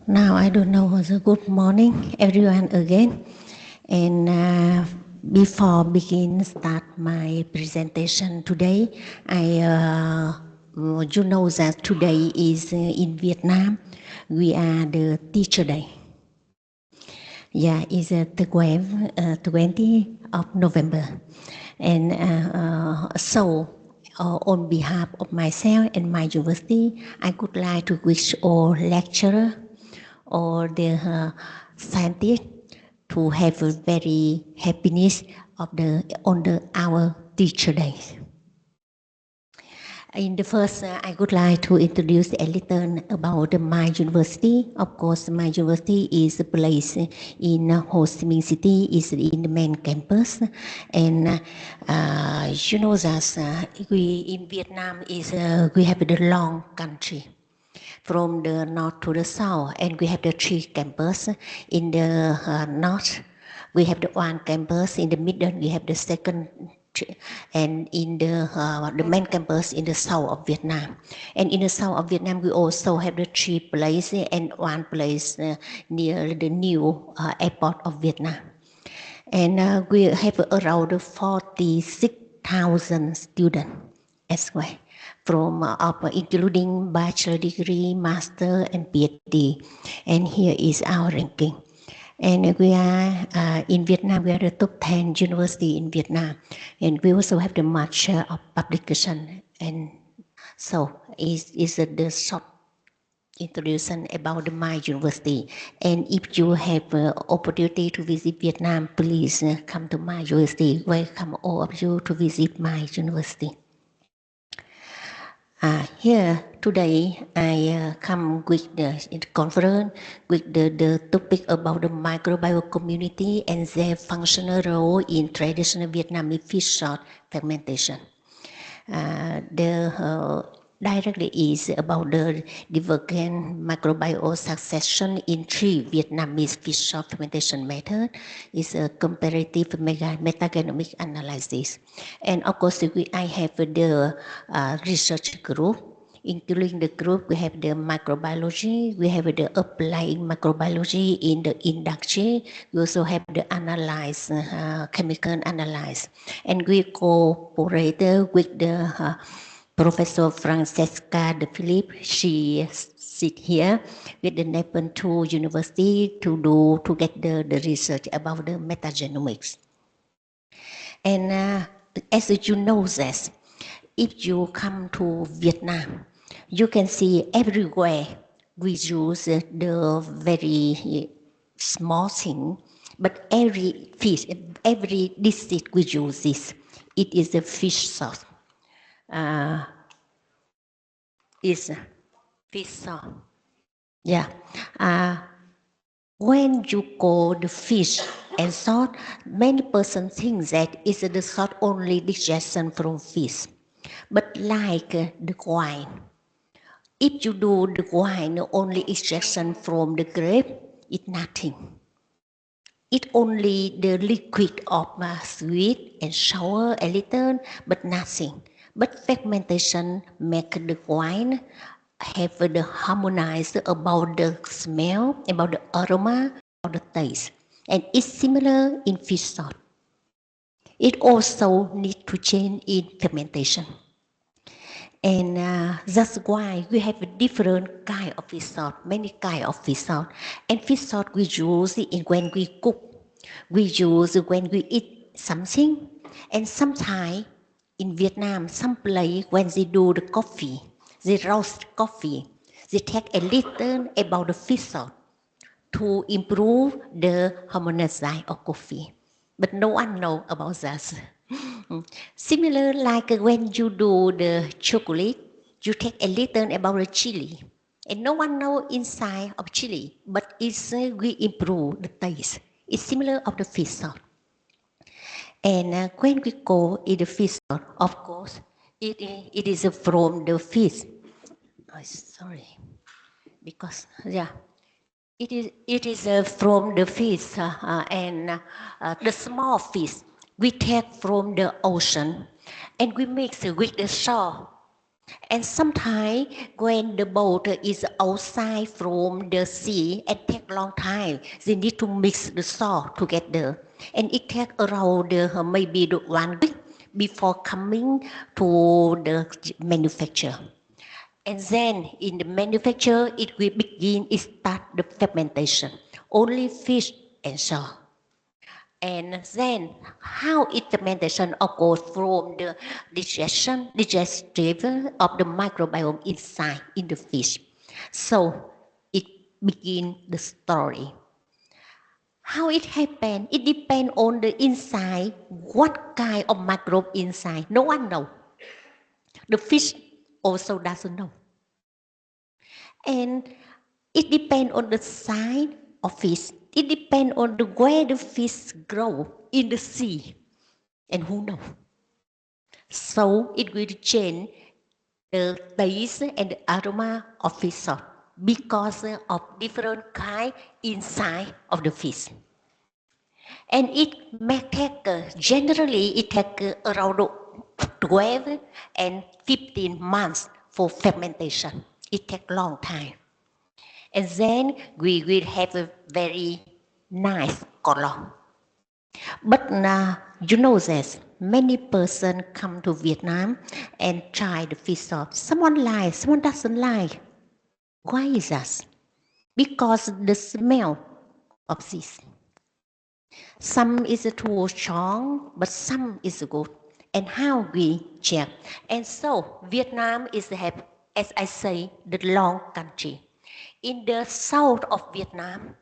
Now I don't know. Good morning, everyone again. And before start my presentation today, you know that today is in Vietnam. We are the Teacher Day. Yeah, it's the 20th of November, and so. On behalf of myself and my university, I would like to wish all lecturers or the scientists to have a very happiness of our Teacher Day. In the first, I would like to introduce a little about my university. Of course, my university is placed in Ho Chi Minh City, is in the main campus. And you know that we in Vietnam we have the long country from the north to the south, and we have the 3 campuses. In the north, we have the 1 campus. In the middle, we have the 2nd, and in the main campus in the south of Vietnam. And in the south of Vietnam, we also have the 3 places and 1 place near the new airport of Vietnam. And we have around 46,000 students as well, from including bachelor degree, master, and PhD. And here is our ranking. And we are in Vietnam, we are the top 10 university in Vietnam. And we also have the much of publication. And so is the short introduction about my university. And if you have opportunity to visit Vietnam, please come to my university. Welcome all of you to visit my university. Here today, I come with the conference with the topic about the microbiome community and their functional role in traditional Vietnamese fish sauce fermentation. Directly is about the divergent microbiome succession in 3 Vietnamese fish sauce fermentation method. It's a comparative metagenomic analysis. And of course, I have the research group. Including the group, we have the microbiology, we have the applying microbiology in the industry, we also have the analyze, chemical analyze. And we cooperate with the Professor Francesca de Philippe. She sit here with the Nepal 2 University to get the research about the metagenomics. And as you know that, if you come to Vietnam, you can see everywhere we use the very small thing, but every fish, every dish we use this, it is a fish sauce. Is fish sauce. Yeah. When you call the fish and salt, many persons think that it's the salt only digestion from fish. But like the wine, if you do the wine only extraction from the grape, it's nothing. It only the liquid of sweet and sour a little, but nothing. But fermentation make the wine have the harmonized about the smell, about the aroma, about the taste. and it's similar in fish salt. It also needs to change in fermentation. And that's why we have a different kind of fish salt, many kinds of fish salt. And fish salt we use it when we cook. We use it when we eat something. And sometimes in Vietnam, some place when they do the coffee, they roast coffee, they take a little about the fish salt to improve the harmonizer of coffee. But no one knows about that. Similar like when you do the chocolate, you take a little about the chili. And no one knows inside of chili, but it's we improve the taste. It's similar of the fish salt. And when we go in the fish salt, of course, it is from the fish. Oh, sorry, because it is from the fish and the small fish we take from the ocean and we mix it with the salt. And sometimes when the boat is outside from the sea and take long time, they need to mix the salt together. And it takes around maybe 1 week before coming to the manufacture. And then in the manufacture, it will begin, it start the fermentation. Only fish and salt. And then how it fermentation occurs from the digestive of the microbiome inside in the fish. So it begins the story. How it happened, it depends on the inside, what kind of microbe inside. No one knows. The fish also doesn't know. And it depends on the size of fish. It depends on the way the fish grow in the sea. And who knows? So it will change the taste and the aroma of fish salt because of different kind inside of the fish. And it may take, generally it takes around 12 and 15 months for fermentation. It takes a long time. And then we will have a very nice color. But you know this, many persons come to Vietnam and try the fish salt. Someone likes, someone doesn't like. Why is that? Because the smell of this. Some is too strong, but some is good. And how we check. And so Vietnam is have, as I say, the long country. In the south of Vietnam,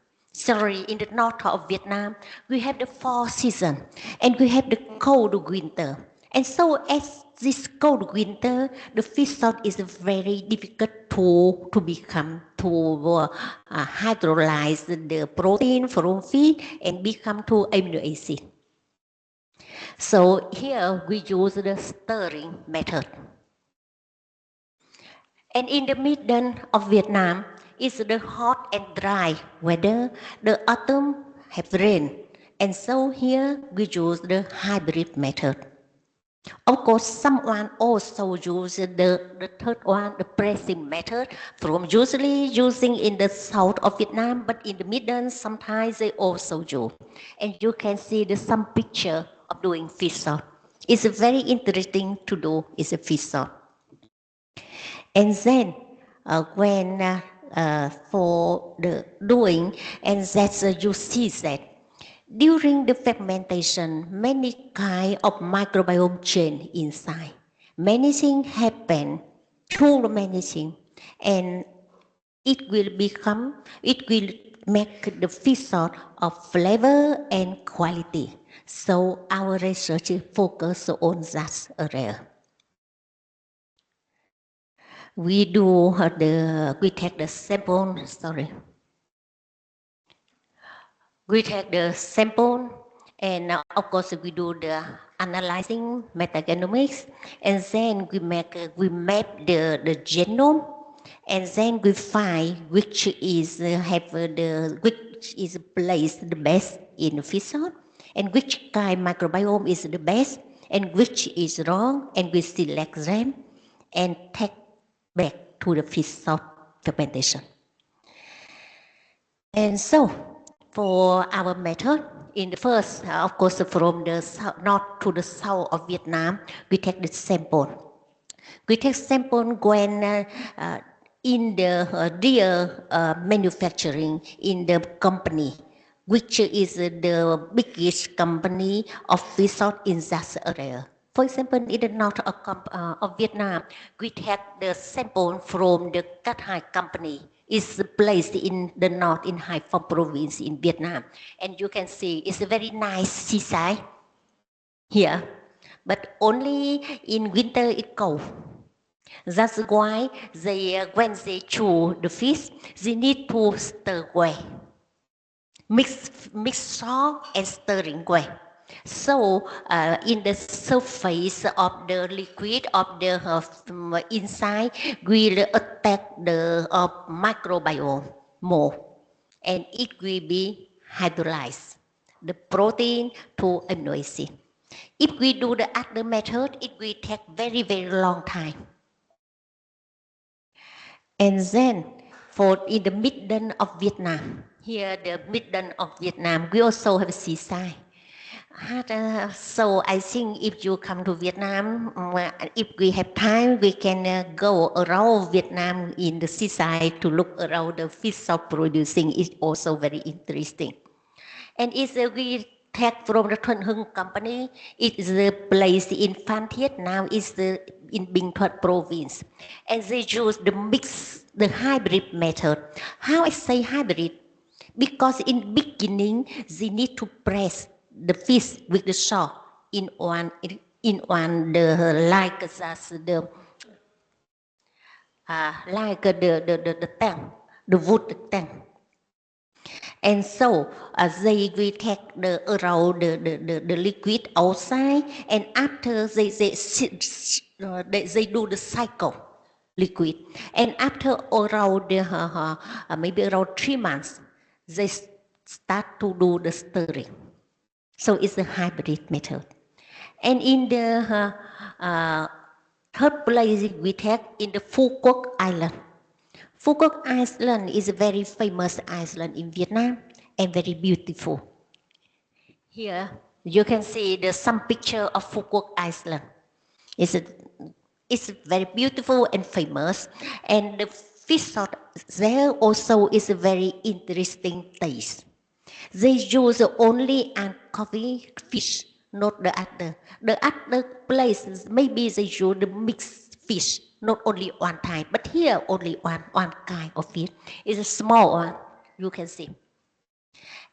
in the north of Vietnam, we have the 4 seasons, and we have the cold winter. And so as this cold winter, the fish salt is very difficult to become, to hydrolyze the protein from fish and become to amino acid. So here we use the stirring method. And in the middle of Vietnam, it's the hot and dry weather. The autumn have rain. And so here we use the hybrid method. Of course, someone also uses the third one, the pressing method, from usually using in the south of Vietnam, but in the middle, sometimes they also use. And you can see some picture of doing fish salt. It's very interesting to do, it's a fish salt. And then when for the doing, and that's you see that during the fermentation, many kind of microbiome change inside. Many things happen, too many things, and it will make the fish salt of flavor and quality. So our research focus on that area. We take the sample, We take the sample, and of course we do the analyzing metagenomics, and then we map the genome, and then we find which is which is placed the best in the fish salt, and which kind microbiome is the best, and which is wrong, and we select them and take back to the fish salt fermentation. And so For our method, in the first, of course, from the north to the south of Vietnam, we take the sample. We take sample when in the real manufacturing in the company, which is the biggest company of fish salt in that area. For example, in the north of Vietnam, we take the sample from the Cát Hải company. It's placed in the north in Hải Phòng province in Vietnam. And you can see it's a very nice seaside here, but only in winter it's cold. That's why when they chew the fish, they need to stir away. Mix salt and stirring away. So in the surface of the liquid of the inside will attack the microbiome more, and it will be hydrolyzed, the protein to amino acid. If we do the other method, it will take very, very long time. And then for in the midden of Vietnam, here the midden of Vietnam, we also have a seaside. So I think if you come to Vietnam, if we have time, we can go around Vietnam in the seaside to look around the fish salt producing. It's also very interesting. And if we take from the Thuận Hưng company, it is the place in Phan Thiết, now is in Bình Thuận province. And they use the hybrid method. How I say hybrid? Because in beginning, they need to press the fish with the salt in one like the tank, the wood tank. And so they will take around the liquid outside, and after they do the cycle liquid, and after around maybe around 3 months, they start to do the stirring. So it's a hybrid method. And in the third place we take in the Phu Quoc Island. Phu Quoc Island is a very famous island in Vietnam and very beautiful. Here you can see some picture of Phu Quoc Island. It's very beautiful and famous, and the fish salt there also is a very interesting taste. They use only anchovy fish, not the other. The other places, maybe they use the mixed fish, not only one type, but here only one kind of fish. It's a small one, you can see.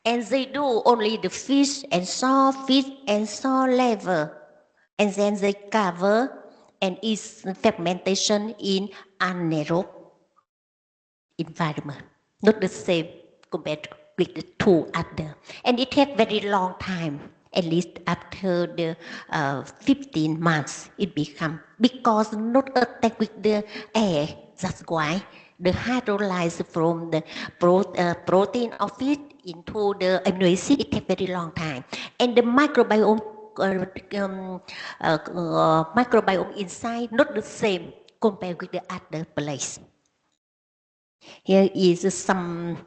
And they do only the fish and salt liver. And then they cover and it's fermentation in anaerobic environment. Not the same compared with the two other. And it takes very long time, at least after the 15 months it becomes, because not attack with the air. That's why the hydrolyze from the protein of it into the amino acid, it takes very long time. And the microbiome inside not the same compared with the other place. Here is some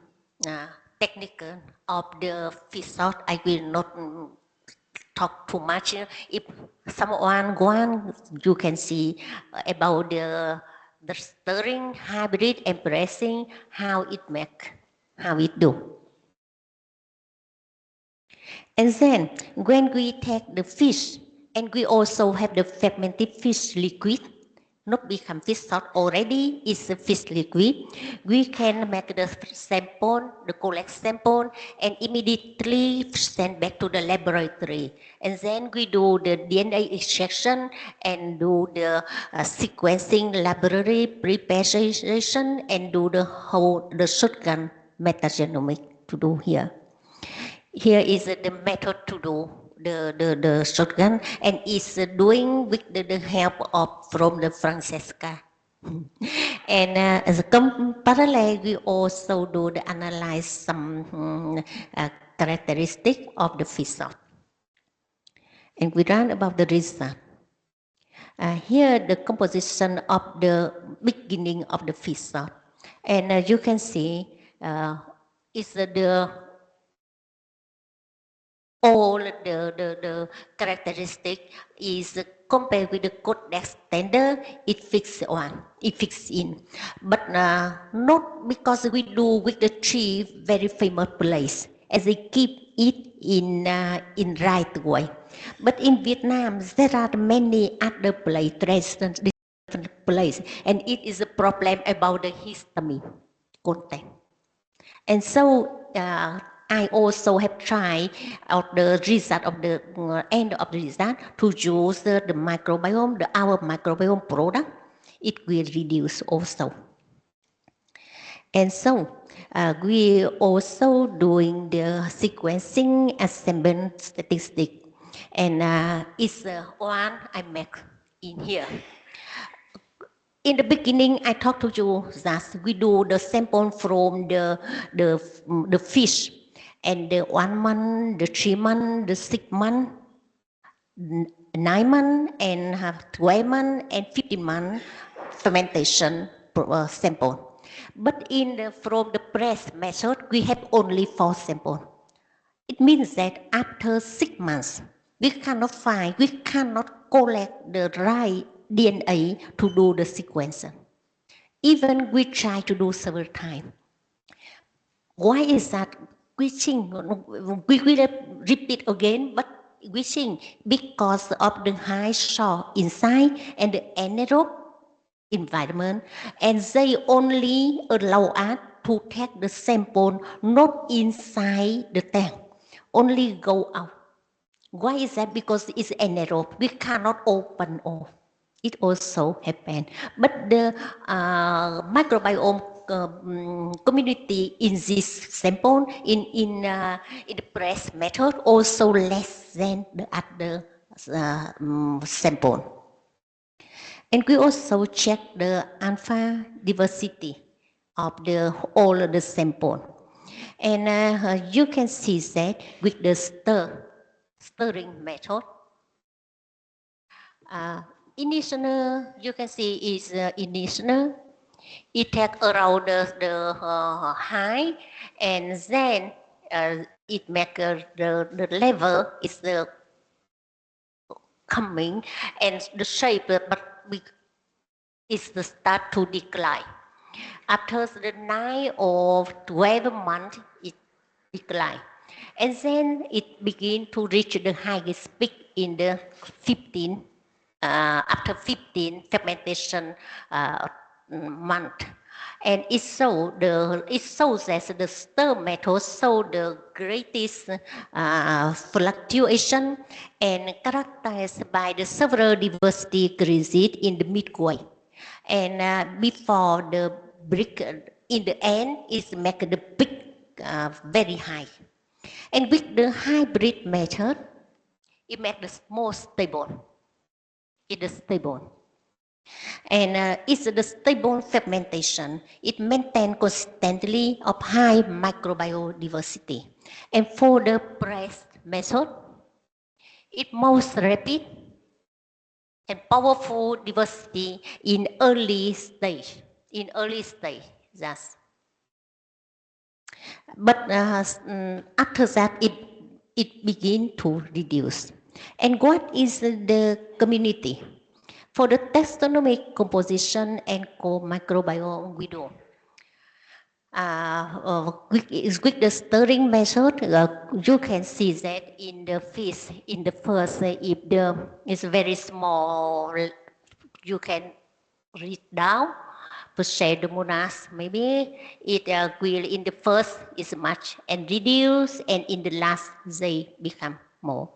technical of the fish salt. I will not talk too much. If someone wants, you can see about the stirring, hybrid, and pressing, how it do. And then when we take the fish, and we also have the fermented fish liquid, not become fish salt already, it's a fish liquid. We can make the sample, the collect sample, and immediately send back to the laboratory. And then we do the DNA extraction and do the sequencing library preparation and do the shotgun metagenomic to do here. Here is the method to do the shotgun, and is doing with the help from the Francesca. And as a parallel, we also do the analyze some characteristic of the fish salt. And we learn about the result. Here the composition of the beginning of the fish salt. And you can see is the all the characteristic is compared with the Codex standard, it fixed in. But not because we do with the three very famous place, as they keep it in right way. But in Vietnam, there are many other places, different places, and it is a problem about the history content. And so I also have tried out the result of the end of the result to use the microbiome, our microbiome product. It will reduce also. And so we also doing the sequencing assembly statistic, and it's one I make in here. In the beginning, I talked to you that we do the sample from the fish, and the 1 month, the 3 month, the 6 month, 9 month, and 12 month, and 15 month fermentation sample. But from the press method, we have only 4 samples. It means that after 6 months, we cannot collect the right DNA to do the sequencing. Even we try to do several times. Why is that? We think, we will repeat again, but we think because of the high salt inside and the anaerobic environment, and they only allow us to take the sample not inside the tank, only go out. Why is that? Because it's anaerobic. We cannot open all. It also happens. But the microbiome community in this sample, in the press method, also less than the other sample. And we also check the alpha diversity of all of the sample. And you can see that with the stirring method. Initial, you can see is initial. It takes around the high, and then it makes the level is coming, and the shape, but it's the start to decline. After the 9 or 12 months, it decline. And then it begins to reach the highest peak in the 15, after 15 fermentation month. And it shows that the stir method shows the greatest fluctuation and characterized by the several diversity increases in the midway. And before the break, in the end, it makes the peak very high. And with the hybrid method, it makes the more stable. It is stable. And it's the stable fermentation. It maintains constantly of high microbiome diversity. And for the press method, it most rapid and powerful diversity in early stage. Thus. But after that, it begins to reduce. And what is the community? For the taxonomic composition and co-microbiome we do. With the stirring method, you can see that in the fish, in the first, if it's very small, you can read down, Pseudomonas, maybe it will in the first is much and reduce, and in the last they become more.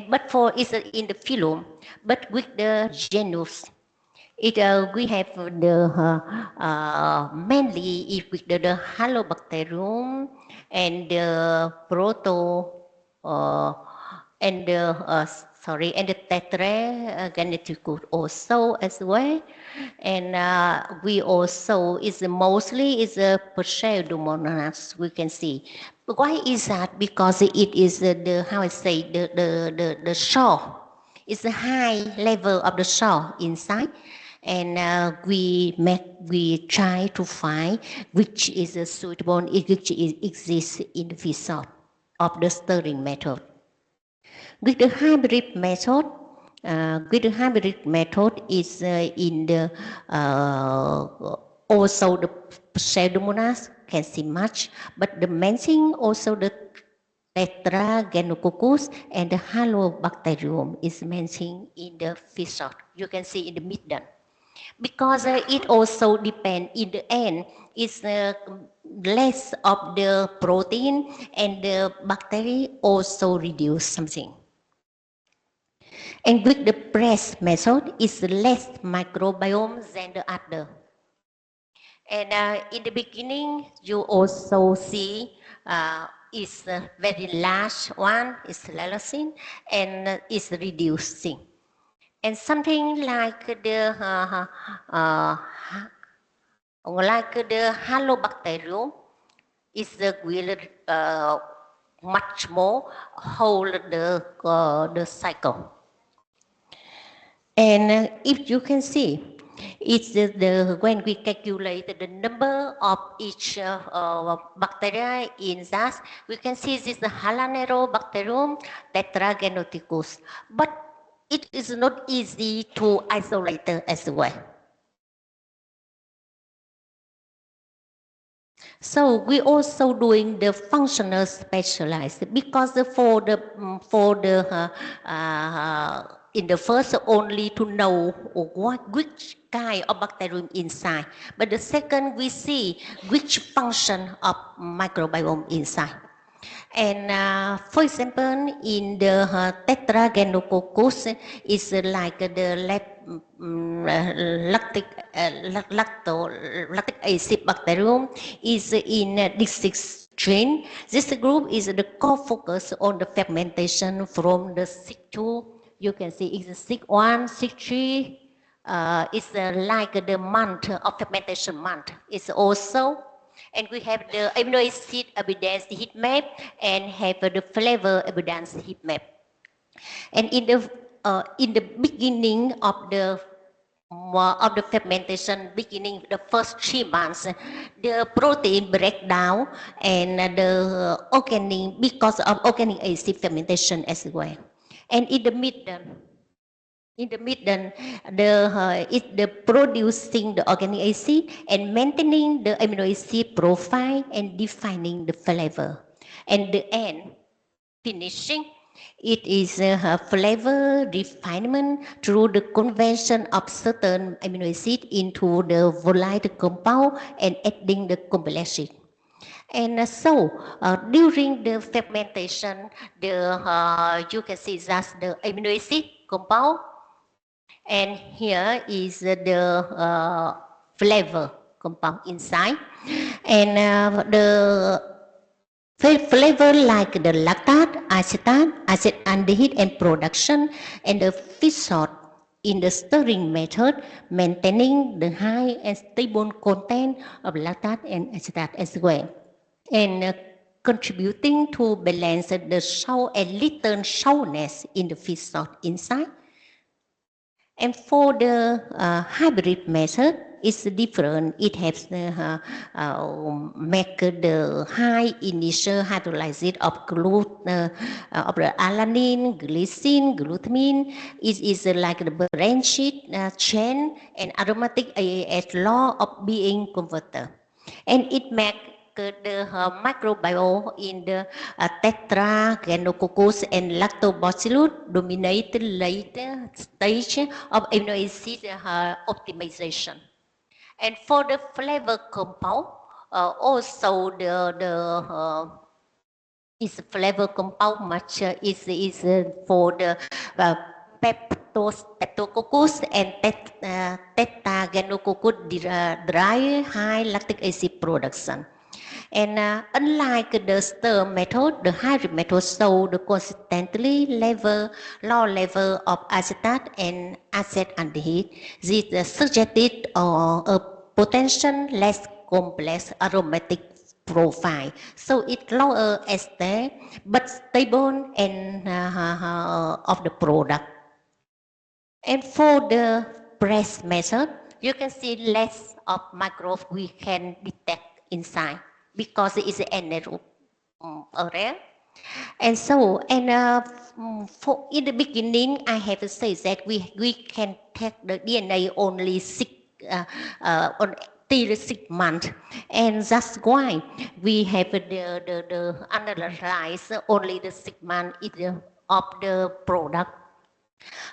But for it's in the phylum, but with the genus, we have the mainly with the Halobacterium and the and the Tetragrammaticus also as well. And we also mostly is a Pseudomonas, we can see. But why is that? Because it is the salt. It's a high level of the salt inside. And we try to find which is suitable, which exists in the fish salt of the stirring method. With the hybrid method, is in the also the Pseudomonas can see much, but the main thing also the Tetragenococcus and the Halobacterium is mentioned in the fish salt. You can see in the midden. Because it also depends in the end, it's less of the protein and the bacteria also reduce something. And with the press method, it's less microbiome than the other. And in the beginning, you also see it's a very large one, it's lysine, and it's reducing. And something like the halobacterium is will much more hold the cycle. And if you can see, it's when we calculate the number of each bacteria in that, we can see this is the Halobacterium tetragenoticus. But it is not easy to isolate as well. So we also doing the functional specialized because for the in the first only to know which kind of bacterium inside, but the second we see which function of microbiome inside. And for example, in the Tetragenococcus is like the lactic acid bacterium is in this strain. This group is the core focus on the fermentation from the SIG2. You can see it's SIG1, SIG3. It's like the month of fermentation month. It's also, and we have the amino acid abundance heat map and have the flavor abundance heat map. And in the beginning of the fermentation, beginning the first 3 months, the protein breakdown and the organic because of organic acid fermentation as well. And in the midden, the producing the organic acid and maintaining the amino acid profile and defining the flavor. And the end, finishing, it is a flavor refinement through the conversion of certain amino acid into the volatile compound and adding the complexity. And so during the fermentation, you can see that's the amino acid compound. And here is the flavor compound inside. And the flavor like the lactate, acetate, acid aldehyde and production, and the fish salt in the stirring method, maintaining the high and stable content of lactate and acetate as well. And contributing to balance the sour and little sourness in the fish salt inside. And for the hybrid method, it's different. It has make the high initial hydrolysis of the alanine, glycine, glutamine. It is like the branched chain and aromatic as law of being converter. And it makes the microbiome in the Tetragenococcus and Lactobacillus dominated later stage of amino acid optimization. And for the flavor compound, also is flavor compound much is for the Streptococcus and Tetragenococcus dry high lactic acid production. And unlike the stir method, the hybrid method show the consistently low level of acetate and acid aldehyde. This suggested a potential less complex aromatic profile. So it lower ester but stable and of the product. And for the press method, you can see less of microbes we can detect inside, because it is anaerobic area And so, for in the beginning, I have to say that we can take the DNA only till 6 months, and that's why we have the analyze only the 6 months of the product.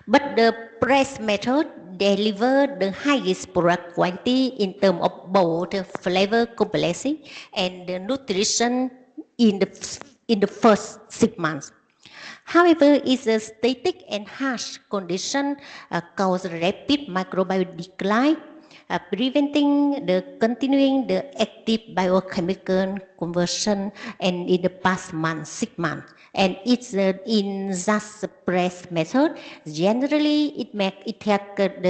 But the press method deliver the highest product quality in terms of both flavor complexity and the nutrition in the first 6 months. However, it's a static and harsh condition cause rapid microbial decline, preventing the continuing the active biochemical conversion and in the past month, 6 months. And it's in that press method. Generally, it take at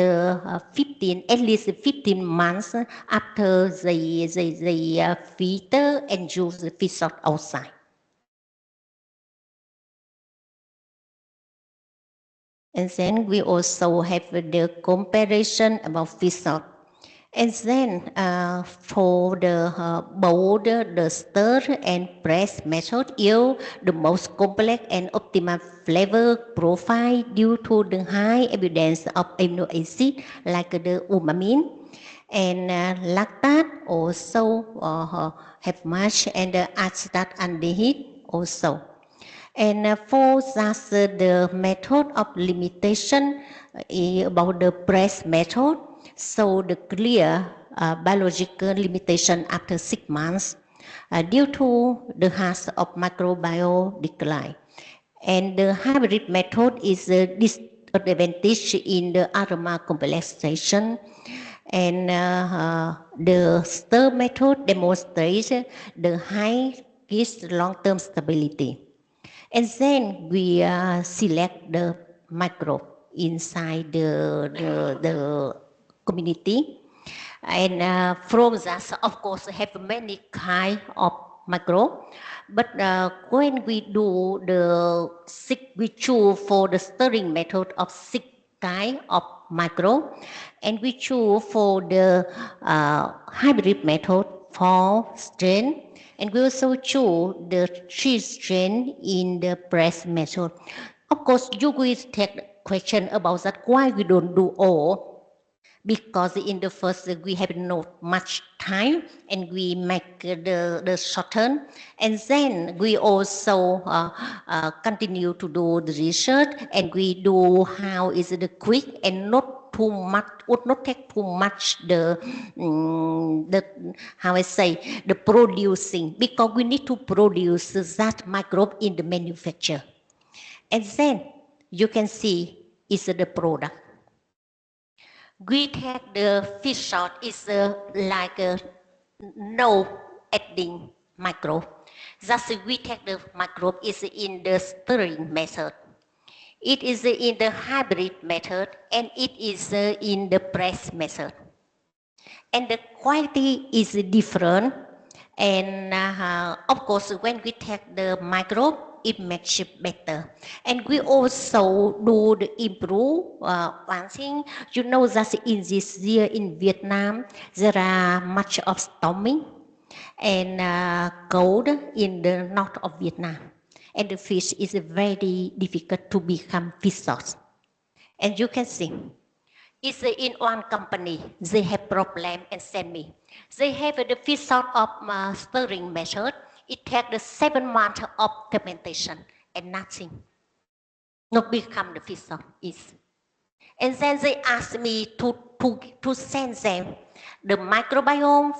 least 15 months after the filter and use the fish salt outside. And then we also have the comparison about fish salt. And then for the both the stir and press method yield the most complex and optimal flavor profile due to the high evidence of amino acid like the umami and lactate also have much, and the acetaldehyde also. And for that the method of limitation about the press method, so the clear biological limitation after 6 months due to the harsh of microbial decline. And the hybrid method is a disadvantage in the aroma complexation. And the stir method demonstrates the highest long-term stability. And then we select the microbe inside the community. And from that, of course, have many kind of microbe. But when we do we choose for the stirring method of 6 kind of microbe, and we choose for the hybrid method 4 strain. And we also choose the 3 strain in the press method. Of course, you will take the question about that, why we don't do all? Because in the first we have not much time, and we make the shorten, and then we also continue to do the research, and we do how is it quick and not too much, would not take too much the how I say the producing, because we need to produce that microbe in the manufacture, and then you can see is the product. We take the fish salt is like a no adding microbe. Thus we take the microbe is in the stirring method. It is in the hybrid method, and it is in the press method. And the quality is different. And of course, when we take the microbe, it makes it better. And we also do the improve one thing. You know that in this year in Vietnam, there are much of storming and cold in the north of Vietnam. And the fish is very difficult to become fish sauce. And you can see, it's in one company, they have problem and send me. They have the fish salt of stirring method. It takes the 7 months of fermentation and nothing. Not become the fish salt is. And then they asked me to send them the microbiome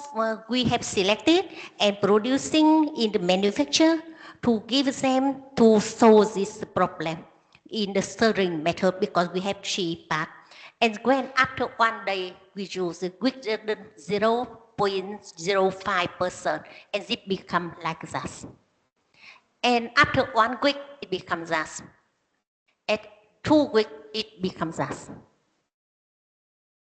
we have selected and producing in the manufacture to give them to solve this problem in the stirring method, because we have 3 parts. And when after 1 day we use it with the 0.05%, and it becomes like that. And after 1 week it becomes that. At 2 weeks it becomes that.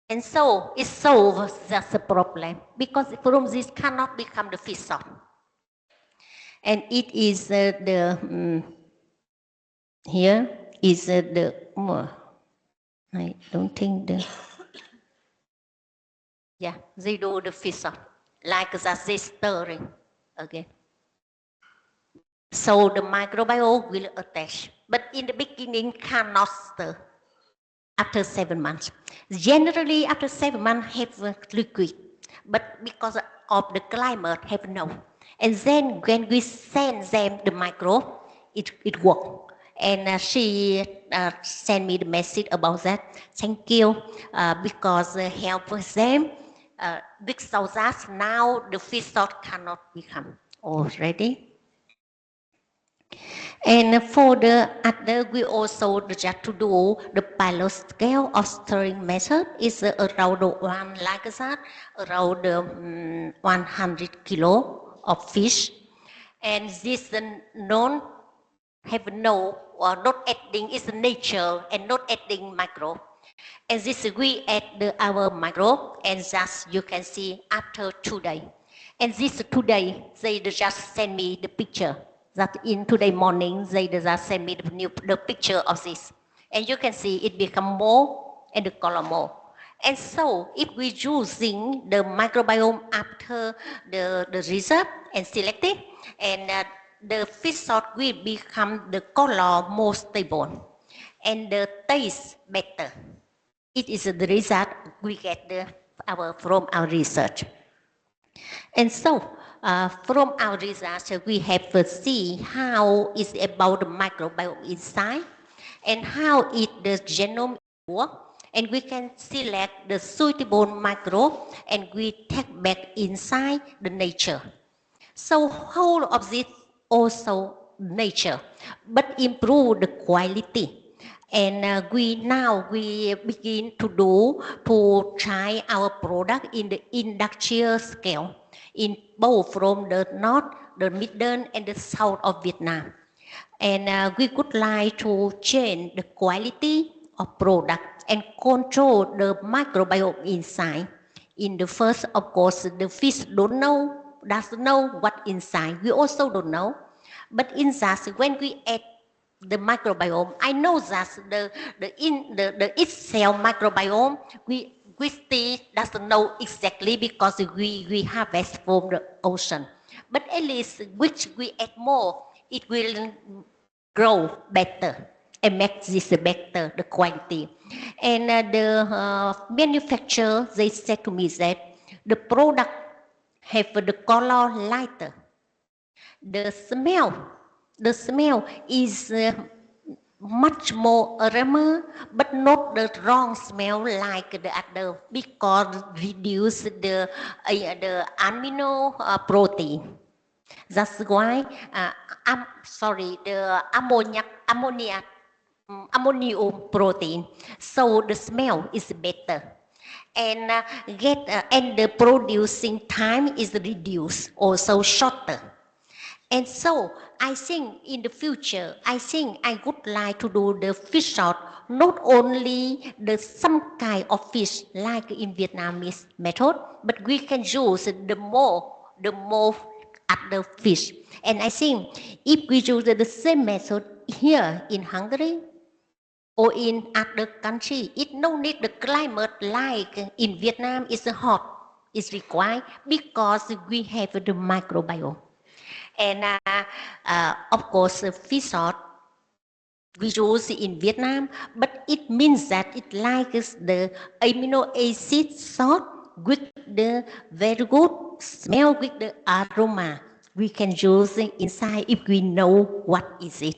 And so it solves just the problem, because from this cannot become the fish salt. And it is here is I don't think yeah, they do the fish salt like that, they stirring again. So the microbiome will attach. But in the beginning, cannot stir after 7 months. Generally, after 7 months, have liquid. But because of the climate, have no. And then when we send them the micro, it works. And she sent me the message about that. Thank you, because help with them. Because that now the fish salt cannot become already. And for the other, we also just to do the pilot scale of stirring method is around one like that, around 100 kilo of fish. And this non have no or not adding is nature and not adding micro. And this we add our micro, and thus you can see after 2 days. And this today they just send me the picture. That in today morning they just send me the picture of this, and you can see it become more and the color more. And so if we using the microbiome after the reserve and selected, and the fish salt will become the color more stable and the taste better. It is the result we get from our research. And so from our research, we have to see how it's about the microbiome inside and how the genome works. And we can select the suitable micro and we take back inside the nature. So whole of this also nature, but improve the quality. And we begin to try our product in the industrial scale, in both from the north, the middle, and the south of Vietnam. And we would like to change the quality of product and control the microbiome inside. In the first, of course, the fish doesn't know what inside. We also don't know. But in that, when we add the microbiome, I know that the itself microbiome, we still doesn't know exactly because we harvest from the ocean. But at least which we add more, it will grow better and make this better, the quality. And the manufacturer, they said to me that the product have the color lighter. The smell is much more aroma, but not the wrong smell like the other, because reduce the amino protein. That's why the ammonium protein. So the smell is better, and and the producing time is reduced, also shorter. And so I think in the future, I would like to do the fish salt, not only some kind of fish like in Vietnamese method, but we can use the more other fish. And I think if we use the same method here in Hungary or in other country, it no need the climate like in Vietnam is hot, is required because we have the microbiome. And of course, fish salt we use in Vietnam, but it means that it likes the amino acid salt with the very good smell, with the aroma. We can use it inside if we know what is it.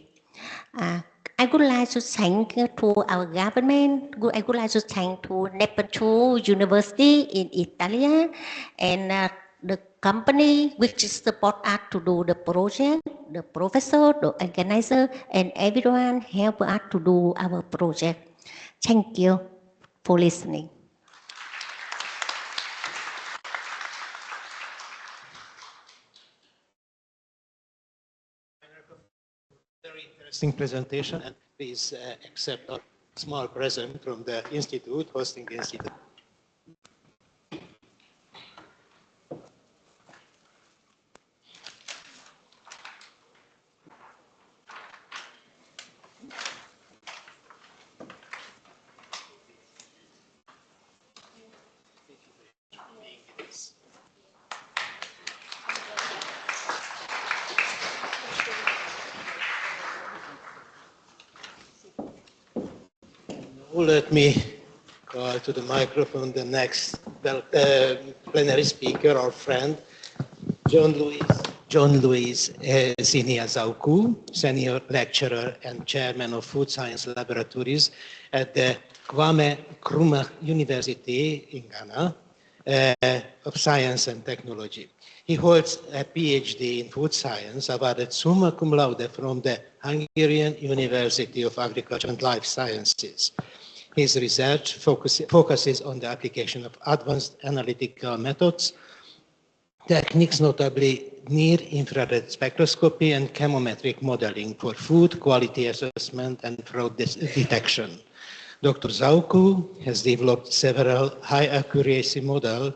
I would like to thank to our government. I would like to thank to Nepal University in Italy and the company which support us to do the project, the professor, the organizer, and everyone help us to do our project. Thank you for listening. Very interesting presentation, and please accept a small present from the institute, hosting the institute. let me call to the microphone the next plenary speaker, our friend, John Luis Ziniazauku, Senior Lecturer and Chairman of Food Science Laboratories at the Kwame Nkrumah University in Ghana of Science and Technology. He holds a PhD in food science, awarded summa cum laude from the Hungarian University of Agriculture and Life Sciences. His research focuses on the application of advanced analytical methods, techniques, notably near-infrared spectroscopy and chemometric modeling for food quality assessment and fraud detection. Dr. Zauku has developed several high-accuracy models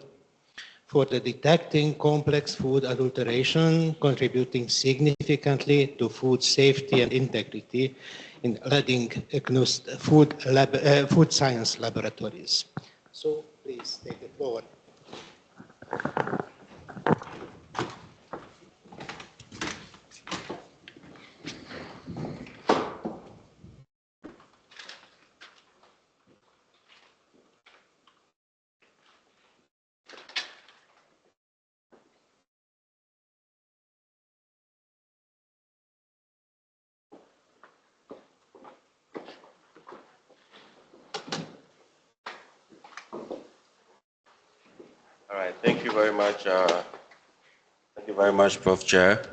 for the detecting complex food adulteration, contributing significantly to food safety and integrity in leading food science laboratories. So please take it forward. All right, thank you very much. Thank you very much, Prof. Chair.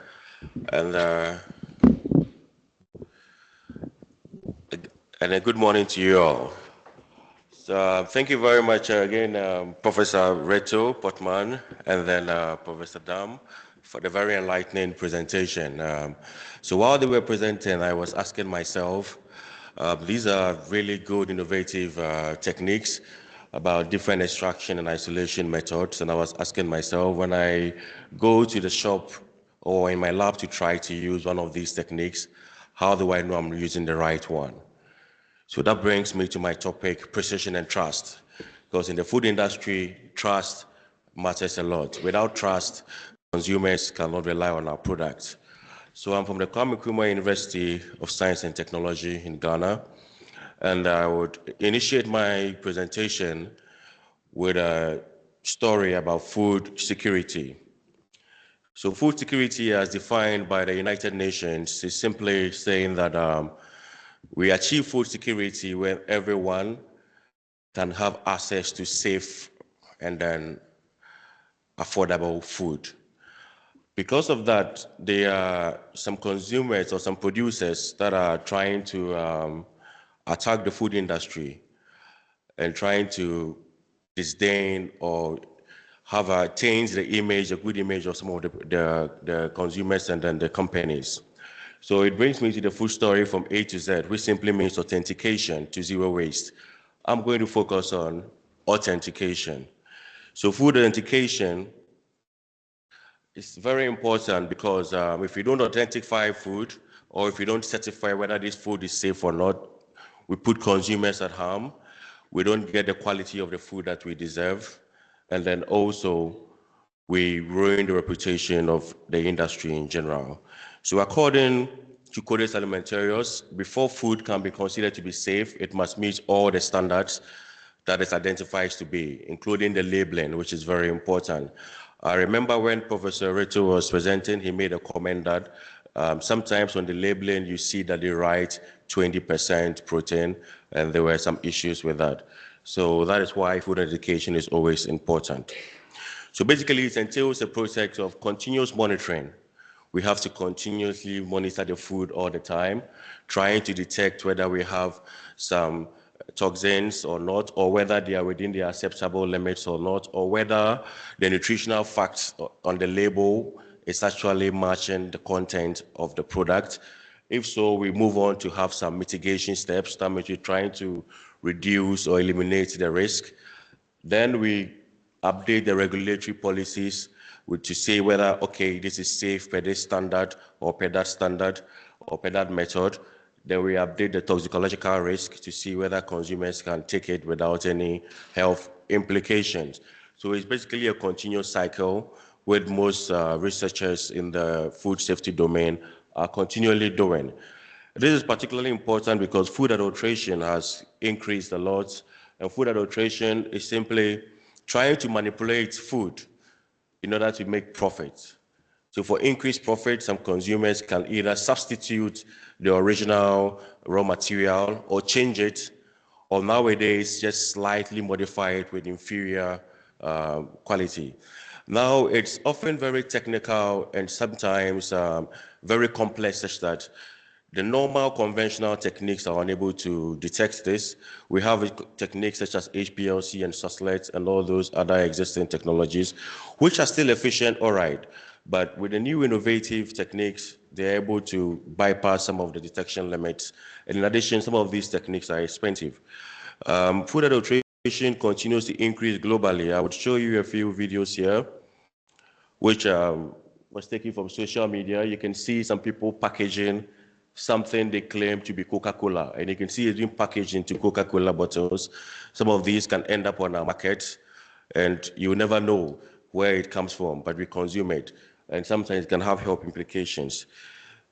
And a good morning to you all. So thank you very much again, Professor Reto Portman, and then Professor Dam, for the very enlightening presentation. So while they were presenting, I was asking myself, these are really good, innovative techniques about different extraction and isolation methods. And I was asking myself, when I go to the shop or in my lab to try to use one of these techniques, how do I know I'm using the right one? So that brings me to my topic, precision and trust. Because in the food industry, trust matters a lot. Without trust, consumers cannot rely on our products. So I'm from the Kwame Nkrumah University of Science and Technology in Ghana. And I would initiate my presentation with a story about food security. So food security, as defined by the United Nations, is simply saying that we achieve food security when everyone can have access to safe and then affordable food. Because of that, there are some consumers or some producers that are trying to attack the food industry and trying to disdain or have changed the image, a good image of some of the consumers and then the companies. So it brings me to the food story from A to Z, which simply means authentication to zero waste. I'm going to focus on authentication. So food authentication is very important because if you don't authentify food, or if you don't certify whether this food is safe or not, we put consumers at harm. We don't get the quality of the food that we deserve. And then also, we ruin the reputation of the industry in general. So according to Codex Alimentarius, before food can be considered to be safe, it must meet all the standards that it identifies to be, including the labeling, which is very important. I remember when Professor Reto was presenting, he made a comment that sometimes on the labeling, you see that they write 20% protein, and there were some issues with that. So that is why food education is always important. So basically, it entails a process of continuous monitoring. We have to continuously monitor the food all the time, trying to detect whether we have some toxins or not, or whether they are within the acceptable limits or not, or whether the nutritional facts on the label is actually matching the content of the product. If so, we move on to have some mitigation steps, that means we're trying to reduce or eliminate the risk. Then we update the regulatory policies to say whether, okay, this is safe per this standard or per that standard or per that method. Then we update the toxicological risk to see whether consumers can take it without any health implications. So it's basically a continuous cycle with most researchers in the food safety domain are continually doing. This is particularly important because food adulteration has increased a lot, and food adulteration is simply trying to manipulate food in order to make profit. So for increased profit, some consumers can either substitute the original raw material or change it, or nowadays just slightly modify it with inferior quality. Now, it's often very technical and sometimes very complex, such that the normal conventional techniques are unable to detect this. We have techniques such as HPLC and SUSLET and all those other existing technologies, which are still efficient, all right. But with the new innovative techniques, they're able to bypass some of the detection limits. And in addition, some of these techniques are expensive. Food adulteration continues to increase globally. I would show you a few videos here, which was taken from social media. You can see some people packaging something they claim to be Coca-Cola, and you can see it being packaged into Coca-Cola bottles. Some of these can end up on our market, and you never know where it comes from, but we consume it, and sometimes it can have health implications.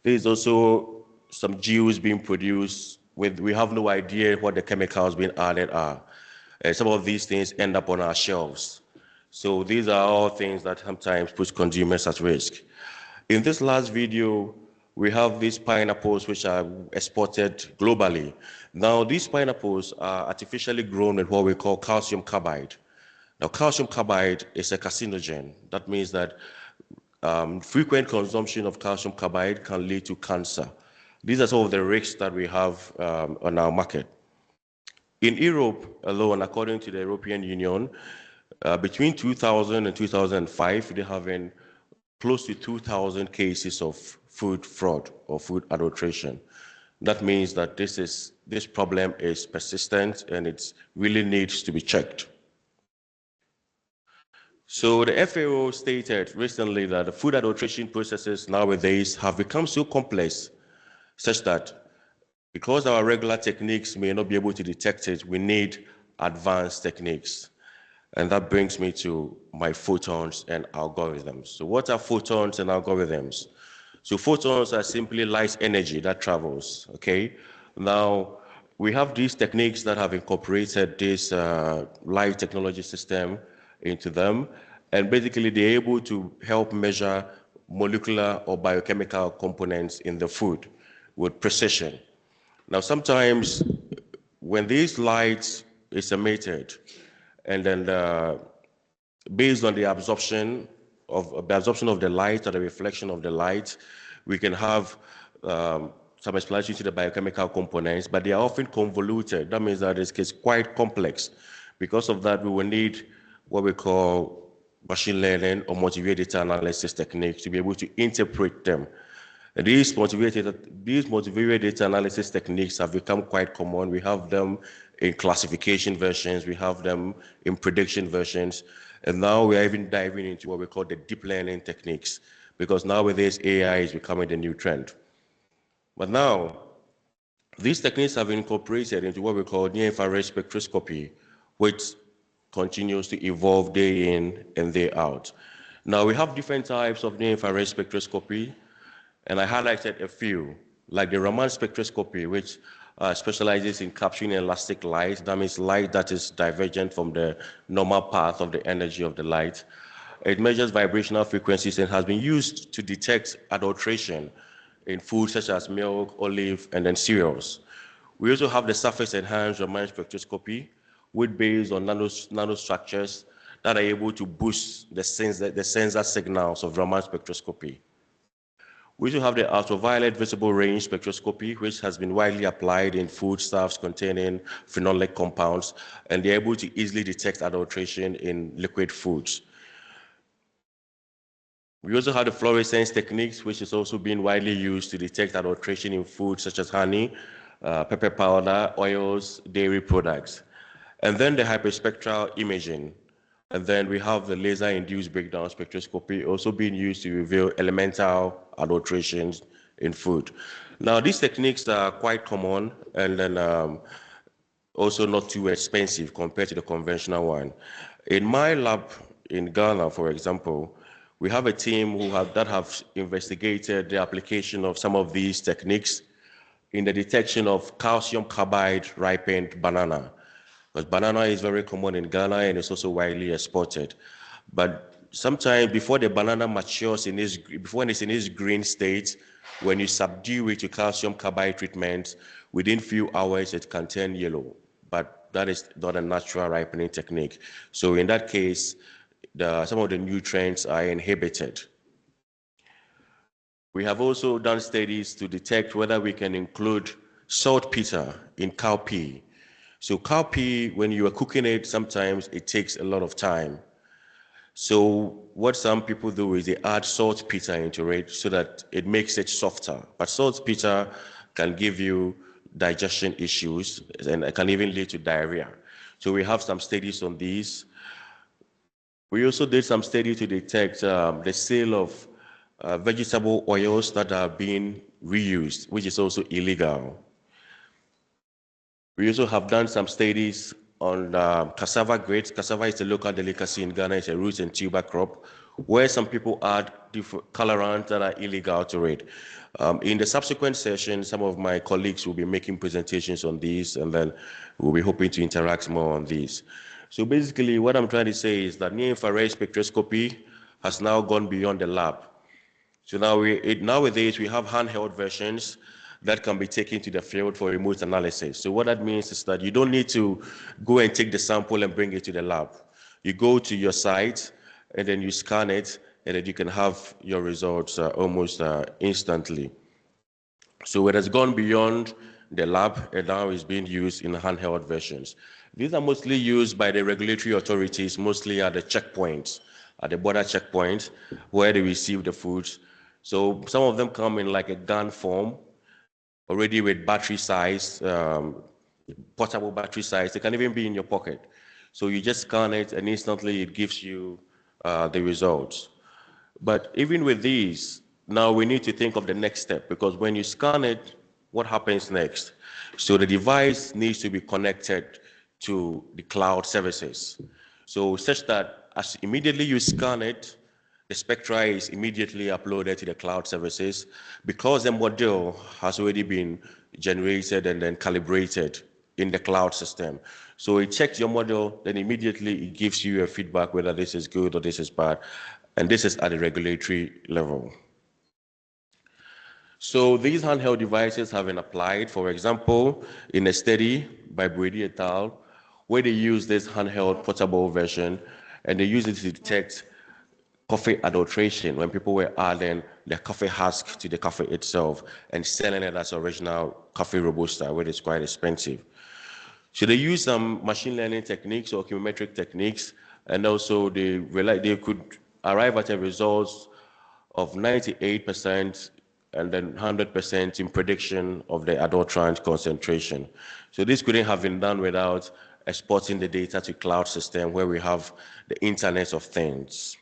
There's also some juice being produced with, we have no idea what the chemicals being added are. And some of these things end up on our shelves. So these are all things that sometimes put consumers at risk. In this last video, we have these pineapples which are exported globally. Now, these pineapples are artificially grown with what we call calcium carbide. Now, calcium carbide is a carcinogen. That means that frequent consumption of calcium carbide can lead to cancer. These are some of the risks that we have on our market. In Europe alone, according to the European Union, between 2000 and 2005, they're having close to 2,000 cases of food fraud or food adulteration. That means that this problem is persistent and it really needs to be checked. So the FAO stated recently that the food adulteration processes nowadays have become so complex such that because our regular techniques may not be able to detect it, we need advanced techniques. And that brings me to my photons and algorithms. So what are photons and algorithms? So photons are simply light energy that travels, okay? Now, we have these techniques that have incorporated this light technology system into them, and basically they're able to help measure molecular or biochemical components in the food with precision. Now, sometimes when these lights is emitted, and then based on the absorption of the light or the reflection of the light, we can have some explanation to the biochemical components, but they are often convoluted. That means that it's quite complex. Because of that, we will need what we call machine learning or motivated data analysis techniques to be able to interpret them. And these motivated data analysis techniques have become quite common. We have them in classification versions, we have them in prediction versions, and now we are even diving into what we call the deep learning techniques, because nowadays AI is becoming the new trend. But now, these techniques have been incorporated into what we call near-infrared spectroscopy, which continues to evolve day in and day out. Now, we have different types of near-infrared spectroscopy, and I highlighted a few, like the Raman spectroscopy, which specializes in capturing elastic light. That means light that is divergent from the normal path of the energy of the light. It measures vibrational frequencies and has been used to detect adulteration in foods such as milk, olive, and then cereals. We also have the surface-enhanced Raman spectroscopy, which based on nanostructures that are able to boost the sensor signals of Raman spectroscopy. We also have the ultraviolet visible range spectroscopy, which has been widely applied in foodstuffs containing phenolic compounds, and they're able to easily detect adulteration in liquid foods. We also have the fluorescence techniques, which is also being widely used to detect adulteration in foods such as honey, pepper powder, oils, dairy products. And then the hyperspectral imaging. And then we have the laser-induced breakdown spectroscopy also being used to reveal elemental adulterations in food. Now, these techniques are quite common and then also not too expensive compared to the conventional one. In my lab in Ghana, for example, we have a team that have investigated the application of some of these techniques in the detection of calcium carbide ripened banana. Because banana is very common in Ghana and it's also widely exported. But sometimes before the banana matures before it's in its green state, when you subdue it to calcium carbide treatment, within few hours it can turn yellow. But that is not a natural ripening technique. So in that case, some of the nutrients are inhibited. We have also done studies to detect whether we can include saltpeter in cowpea. So cowpea, when you are cooking it, sometimes it takes a lot of time. So what some people do is they add saltpeter into it so that it makes it softer. But saltpeter can give you digestion issues and it can even lead to diarrhea. So we have some studies on these. We also did some studies to detect the sale of vegetable oils that are being reused, which is also illegal. We also have done some studies on cassava grades. Cassava is a local delicacy in Ghana. It's a root and tuber crop, where some people add different colorants that are illegal to it. In the subsequent session, some of my colleagues will be making presentations on these, and then we'll be hoping to interact more on these. So basically, what I'm trying to say is that near-infrared spectroscopy has now gone beyond the lab. So now nowadays we have handheld versions that can be taken to the field for remote analysis. So what that means is that you don't need to go and take the sample and bring it to the lab. You go to your site and then you scan it, and then you can have your results almost instantly. So it has gone beyond the lab and now is being used in handheld versions. These are mostly used by the regulatory authorities, mostly at the checkpoints, at the border checkpoints, where they receive the foods. So some of them come in like a gun form, already with battery size, portable battery size. They can even be in your pocket. So you just scan it and instantly it gives you the results. But even with these, now we need to think of the next step, because when you scan it, what happens next? So the device needs to be connected to the cloud services. So such that as immediately you scan it, the spectra is immediately uploaded to the cloud services, because the model has already been generated and then calibrated in the cloud system. So it checks your model, then immediately it gives you a feedback whether this is good or this is bad. And this is at the regulatory level. So these handheld devices have been applied, for example, in a study by Brady et al., where they use this handheld portable version, and they use it to detect coffee adulteration, when people were adding the coffee husk to the coffee itself and selling it as original coffee Robusta, which is quite expensive. So they use some machine learning techniques or chemometric techniques, and also they could arrive at a result of 98% and then 100% in prediction of the adulterant concentration. So this couldn't have been done without exporting the data to cloud system, where we have the Internet of Things.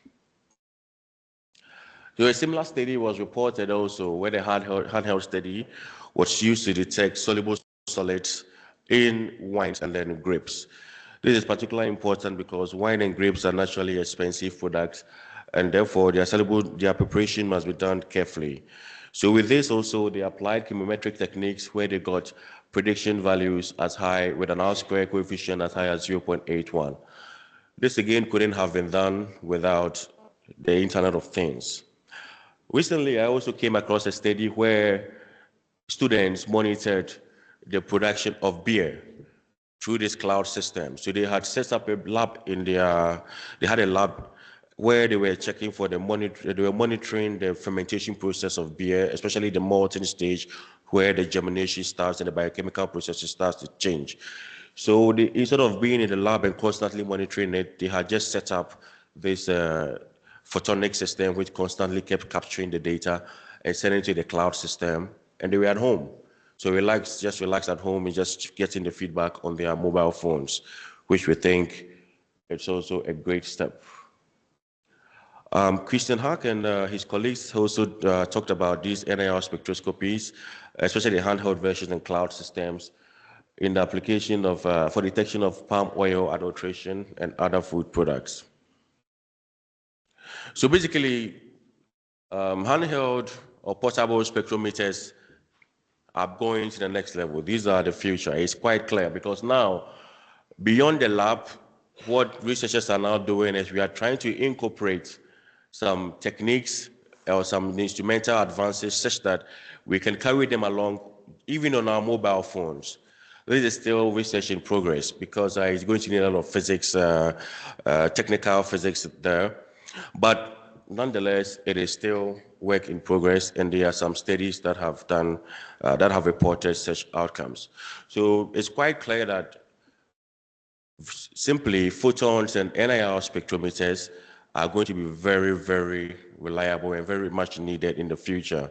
So a similar study was reported also, where the handheld study was used to detect soluble solids in wines and then grapes. This is particularly important because wine and grapes are naturally expensive products, and therefore their preparation must be done carefully. So with this also, they applied chemometric techniques where they got prediction values as high, with an R-square coefficient as high as 0.81. This again couldn't have been done without the Internet of Things. Recently, I also came across a study where students monitored the production of beer through this cloud system. So they had set up a lab they had a lab where they were checking for they were monitoring the fermentation process of beer, especially the malting stage, where the germination starts and the biochemical process starts to change. So instead of being in the lab and constantly monitoring it, they had just set up this photonic system which constantly kept capturing the data and sending it to the cloud system, and they were at home. So just relax at home and just getting the feedback on their mobile phones, which we think it's also a great step. Christian Hack and his colleagues also talked about these NIR spectroscopies, especially the handheld versions and cloud systems, in the application of for detection of palm oil adulteration and other food products. So basically, handheld or portable spectrometers are going to the next level. These are the future. It's quite clear because now, beyond the lab, what researchers are now doing is we are trying to incorporate some techniques or some instrumental advances such that we can carry them along even on our mobile phones. This is still research in progress because it's going to need a lot of physics, technical physics there. But nonetheless, it is still work in progress, and there are some studies that have done, that have reported such outcomes. So it's quite clear that simply photons and NIR spectrometers are going to be very, very reliable and very much needed in the future.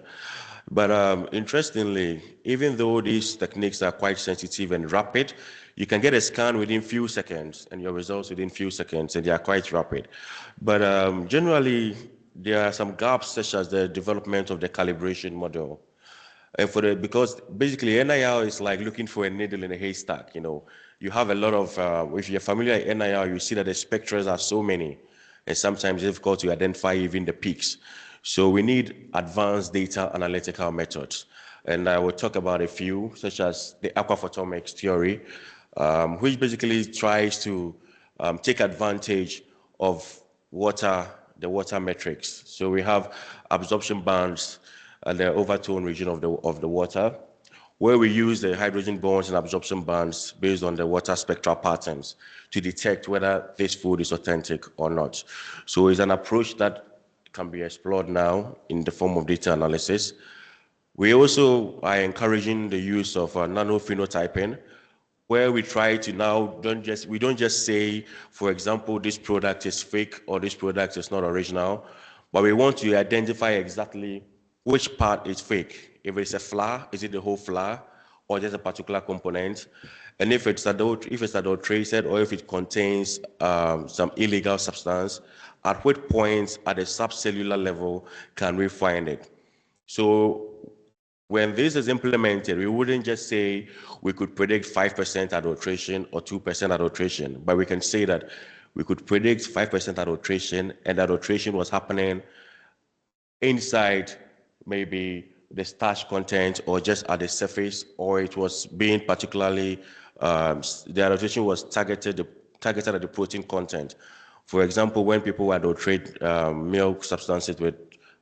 But interestingly, even though these techniques are quite sensitive and rapid, you can get a scan within few seconds and your results within few seconds, and they are quite rapid. But generally, there are some gaps such as the development of the calibration model. And because basically NIR is like looking for a needle in a haystack, you know. You have a lot of, if you're familiar with NIR, you see that the spectra are so many, and sometimes it's difficult to identify even the peaks. So we need advanced data analytical methods. And I will talk about a few, such as the aquaphotomics theory, which basically tries to take advantage of the water metrics. So we have absorption bands and the overtone region of the water, where we use the hydrogen bonds and absorption bands based on the water spectral patterns to detect whether this food is authentic or not. So it's an approach that can be explored now in the form of data analysis. We also are encouraging the use of nanophenotyping, where we try to now we don't just say, for example, this product is fake or this product is not original, but we want to identify exactly which part is fake. If it's a flour, is it the whole flour or just a particular component? And if it's adulterated or if it contains some illegal substance, at what point at the subcellular level can we find it? So when this is implemented, we wouldn't just say we could predict 5% adulteration or 2% adulteration, but we can say that we could predict 5% adulteration, and adulteration was happening inside maybe the starch content or just at the surface, or it was being particularly, the adulteration was targeted at the protein content. For example, when people adulterate milk substances with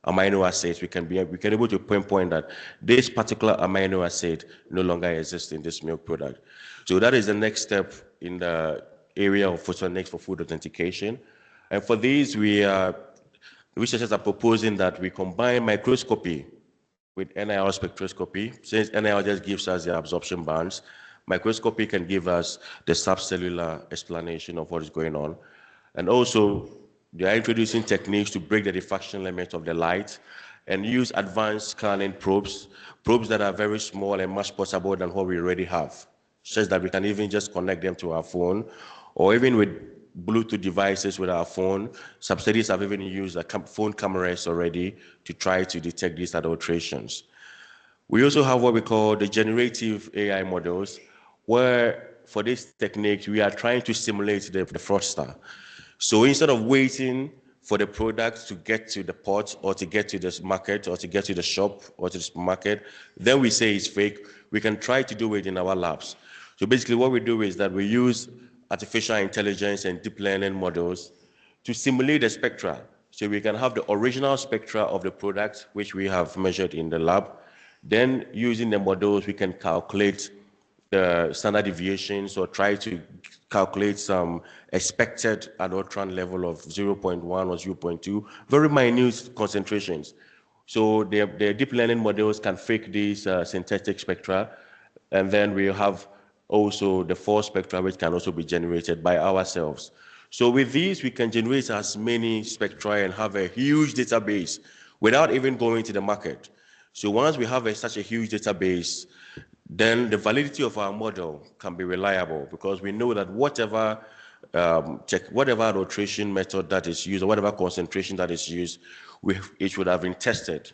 amino acids, we can be able to pinpoint that this particular amino acid no longer exists in this milk product. So that is the next step in the area of photonics for food authentication. And for these, researchers are proposing that we combine microscopy with NIR spectroscopy. Since NIR just gives us the absorption bands, microscopy can give us the subcellular explanation of what is going on. And also, they are introducing techniques to break the diffraction limit of the light and use advanced scanning probes that are very small and much portable than what we already have, such that we can even just connect them to our phone, or even with Bluetooth devices with our phone. Some studies have even used phone cameras already to try to detect these adulterations. We also have what we call the generative AI models, where for this technique, we are trying to simulate the fraudster. So instead of waiting for the product to get to the port or to get to this market or to get to the shop or to the market, then we say it's fake, we can try to do it in our labs. So basically what we do is that we use artificial intelligence and deep learning models to simulate the spectra. So we can have the original spectra of the product, which we have measured in the lab. Then using the models, we can calculate the standard deviations or try to calculate some expected adulterant level of 0.1 or 0.2, very minute concentrations. So the deep learning models can fake these synthetic spectra, and then we have also the false spectra, which can also be generated by ourselves. So with these, we can generate as many spectra and have a huge database without even going to the market. So once we have such a huge database, then the validity of our model can be reliable, because we know that whatever adulteration method that is used or whatever concentration that is used, it should have been tested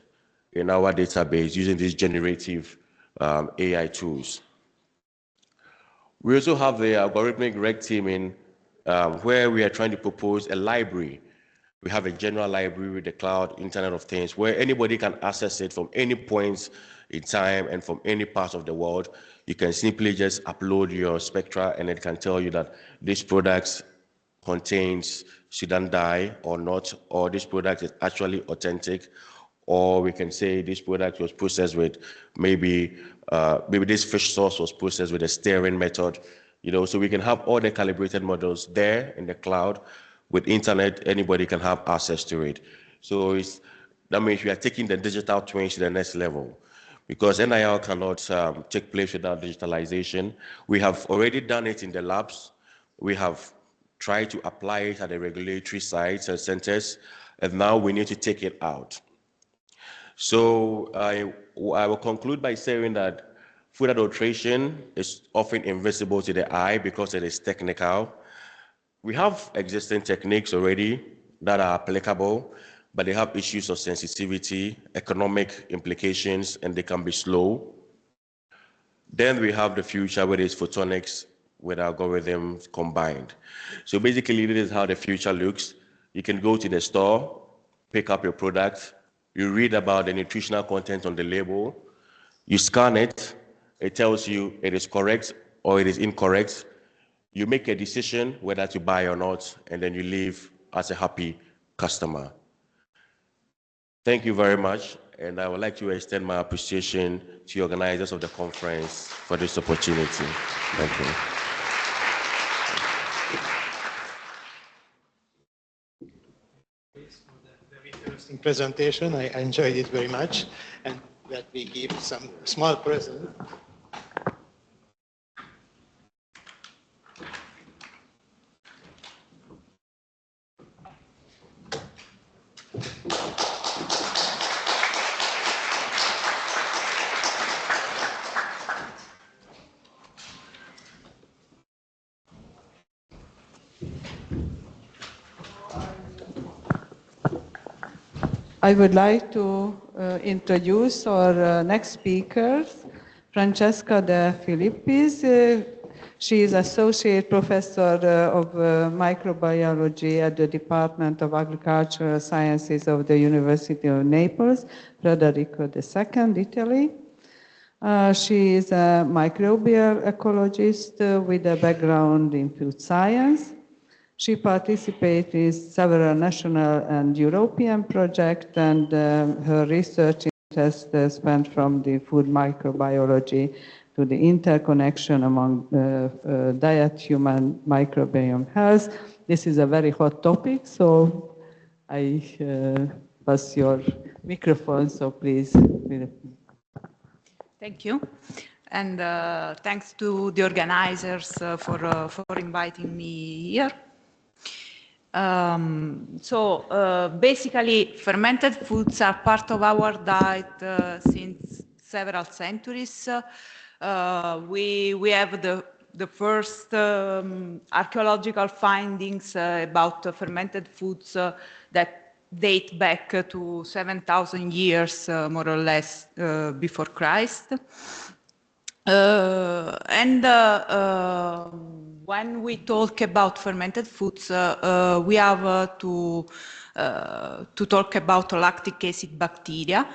in our database using these generative AI tools. We also have the algorithmic reg teaming, where we are trying to propose a library We have a general library with the cloud, Internet of Things, where anybody can access it from any point in time and from any part of the world. You can simply just upload your spectra and it can tell you that this product contains Sudan dye or not, or this product is actually authentic, or we can say this product was processed with maybe this fish sauce was processed with a stirring method, so we can have all the calibrated models there in the cloud. With internet, anybody can have access to it. So that means we are taking the digital twins to the next level, because NIL cannot take place without digitalization. We have already done it in the labs. We have tried to apply it at the regulatory sites and centers, and now we need to take it out. So I will conclude by saying that food adulteration is often invisible to the eye because it is technical. We have existing techniques already that are applicable, but they have issues of sensitivity, economic implications, and they can be slow. Then we have the future, where it's photonics with algorithms combined. So basically, this is how the future looks. You can go to the store, pick up your product, you read about the nutritional content on the label, you scan it, it tells you it is correct or it is incorrect. You make a decision whether to buy or not, and then you leave as a happy customer. Thank you very much, and I would like to extend my appreciation to the organizers of the conference for this opportunity. Thank you. Very interesting presentation. I enjoyed it very much, and that we give some small present. I would like to introduce our next speaker, Francesca De Filippis. She is Associate Professor of Microbiology at the Department of Agricultural Sciences of the University of Naples, Federico II, Italy. She is a microbial ecologist with a background in food science. She participated in several national and European projects, and her research interest spanned from the food microbiology to the interconnection among diet, human microbiome health. This is a very hot topic, so I pass your microphone, so please. Thank you. And thanks to the organizers for inviting me here. Basically, fermented foods are part of our diet since several centuries. We have the first archaeological findings about fermented foods that date back to 7,000 years, more or less, before Christ. When we talk about fermented foods, we have to talk about lactic acid bacteria.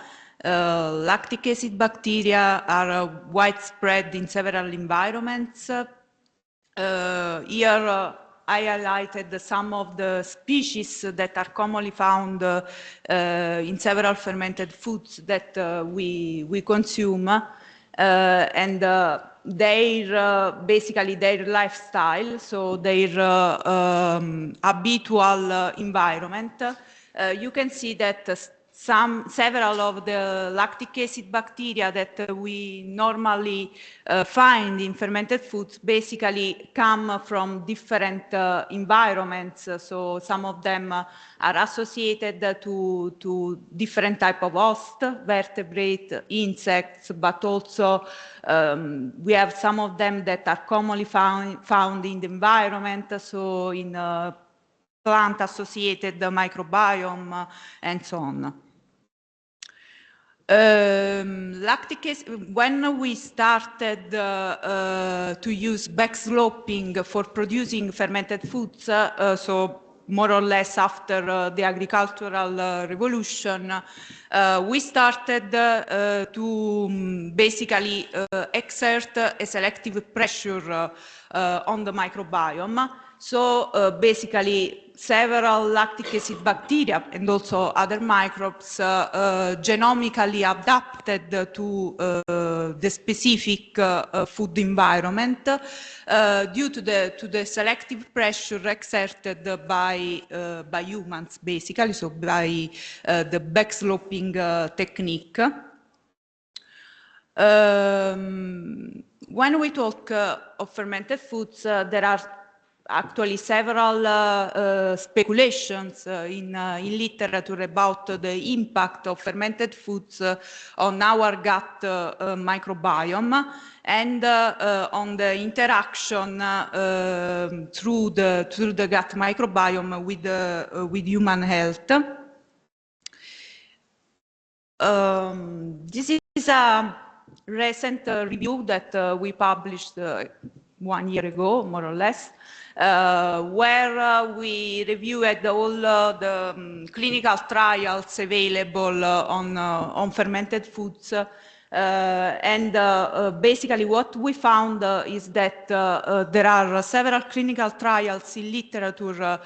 Lactic acid bacteria are widespread in several environments. Here I highlighted some of the species that are commonly found in several fermented foods that we consume. And basically their lifestyle, so their habitual environment. You can see that several of the lactic acid bacteria that we normally find in fermented foods basically come from different environments. So some of them are associated to different type of host, vertebrate, insects, but also we have some of them that are commonly found in the environment, so in plant-associated microbiome and so on. Lactic acid, when we started to use backsloping for producing fermented foods, so more or less after the agricultural revolution, we started to basically exert a selective pressure on the microbiome. So basically several lactic acid bacteria and also other microbes genomically adapted to the specific food environment due to the selective pressure exerted by humans, basically, so by the backsloping technique. When we talk of fermented foods, there are actually several speculations in literature about the impact of fermented foods on our gut microbiome and on the interaction through the gut microbiome with human health. This is a recent review that we published 1 year ago, more or less, where we reviewed all the clinical trials available on fermented foods. And basically what we found is that there are several clinical trials in literature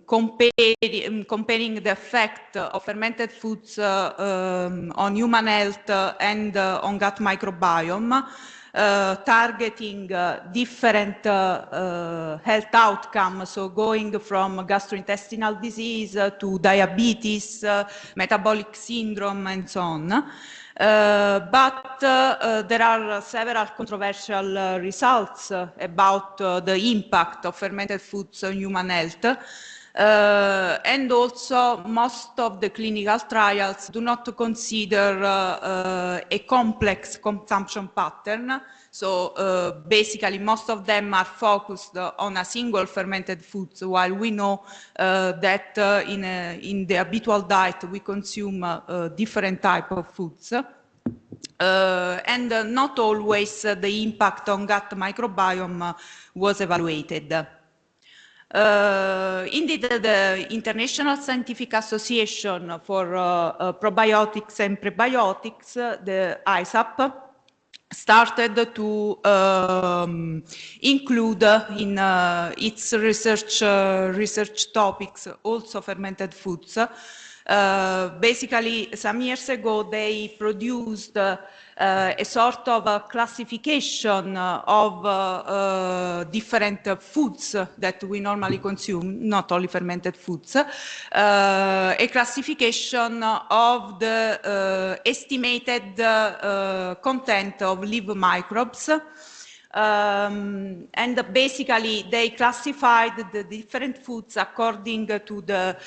comparing the effect of fermented foods on human health and on gut microbiome. Targeting different health outcomes, so going from gastrointestinal disease to diabetes, metabolic syndrome, and so on. But there are several controversial results about the impact of fermented foods on human health. And also most of the clinical trials do not consider a complex consumption pattern. So basically most of them are focused on a single fermented food, while we know that in the habitual diet we consume different type of foods. And not always the impact on gut microbiome was evaluated. Indeed, the International Scientific Association for Probiotics and Prebiotics, the ISAP, started to include in its research topics also fermented foods. Basically, some years ago, they produced a sort of a classification of different foods that we normally consume, not only fermented foods, a classification of the estimated content of live microbes. And basically they classified the different foods according to the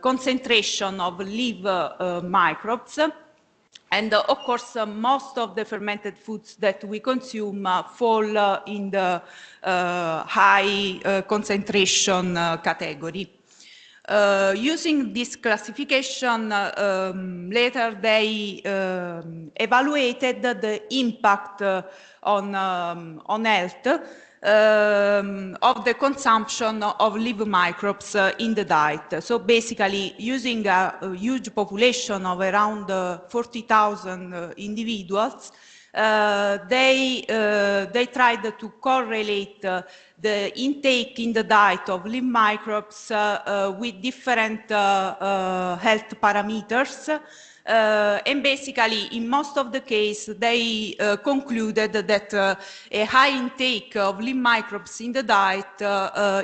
concentration of live microbes. And of course, most of the fermented foods that we consume fall in the high concentration category. Using this classification, later they evaluated the impact on health of the consumption of live microbes in the diet. So basically, using a huge population of around 40,000 individuals, they tried to correlate the intake in the diet of live microbes with different health parameters. And basically, in most of the case, they concluded that a high intake of live microbes in the diet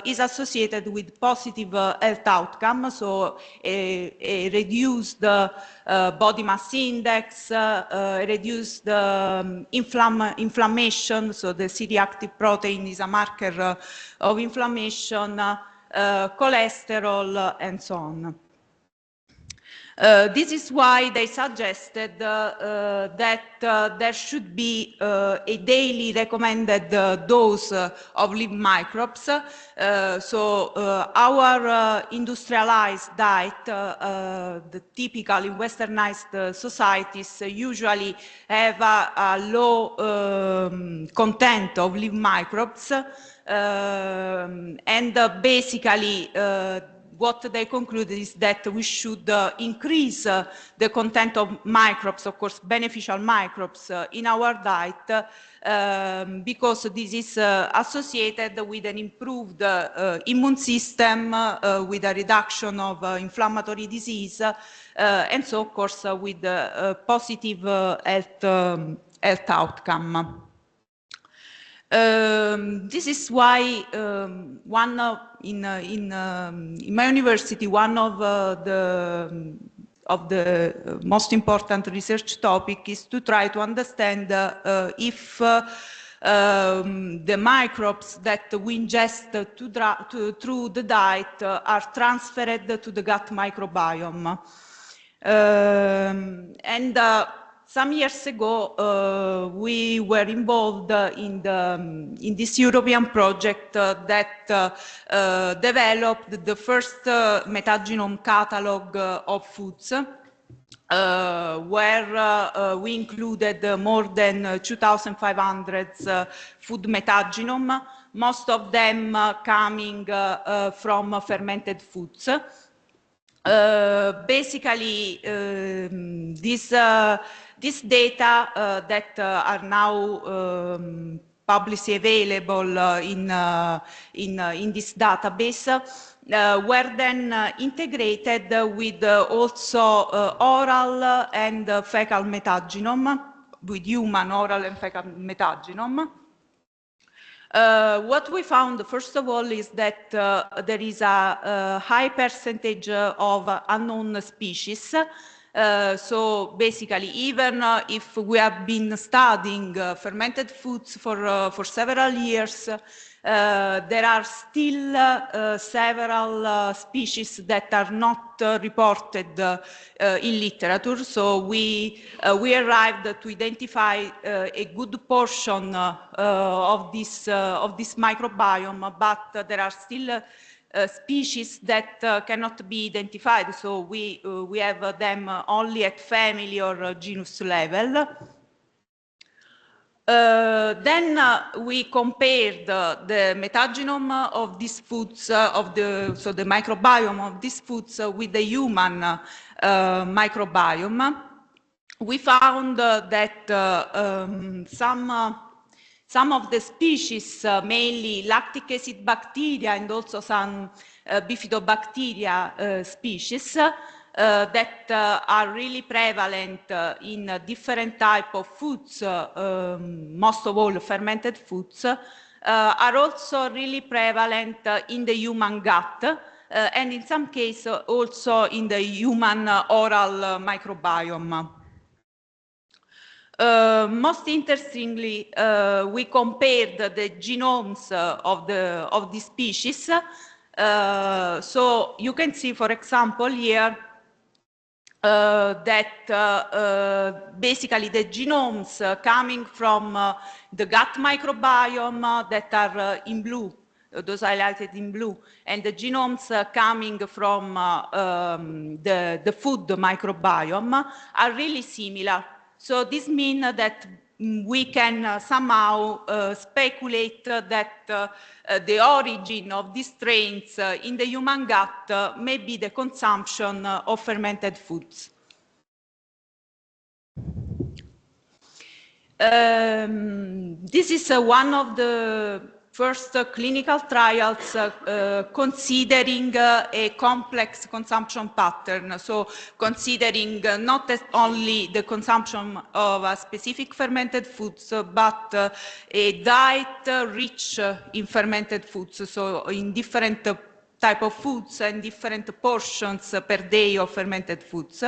is associated with positive health outcomes, so a reduced body mass index, reduced inflammation, so the C-reactive protein is a marker of inflammation, cholesterol, and so on. This is why they suggested that there should be a daily recommended dose of live microbes. Our industrialized diet, the typical in westernized societies, usually have a low content of live microbes, and basically what they concluded is that we should increase the content of microbes, of course, beneficial microbes in our diet, because this is associated with an improved immune system, with a reduction of inflammatory disease, and so, of course, with a positive health outcome. This is why in my university, one of the most important research topic is to try to understand if the microbes that we ingest through the diet are transferred to the gut microbiome. Some years ago, we were involved in this European project that developed the first metagenome catalog of foods, where we included more than 2,500 food metagenome, most of them coming from fermented foods. Basically, these data that are now publicly available in this database were then integrated with also oral and fecal metagenome, with human oral and fecal metagenome. What we found, first of all, is that there is a high percentage of unknown species. So basically, even if we have been studying fermented foods for several years, there are still several species that are not reported in literature. So we arrived to identify a good portion of this microbiome, but there are still species that cannot be identified. So we have them only at family or genus level. Then we compared the metagenome of these foods, so the microbiome of these foods with the human microbiome. We found that some of the species, mainly lactic acid bacteria and also some bifidobacteria species, that are really prevalent in different type of foods, most of all fermented foods, are also really prevalent in the human gut, and in some cases also in the human oral microbiome. Most interestingly, we compared the genomes of the species. So you can see, for example, here that basically the genomes coming from the gut microbiome that are in blue, those highlighted in blue, and the genomes coming from the food microbiome are really similar. So this means that we can somehow speculate that the origin of these strains in the human gut may be the consumption of fermented foods. This is one of the first clinical trials considering a complex consumption pattern, so considering not only the consumption of a specific fermented foods, but a diet rich in fermented foods, so in different type of foods and different portions per day of fermented foods.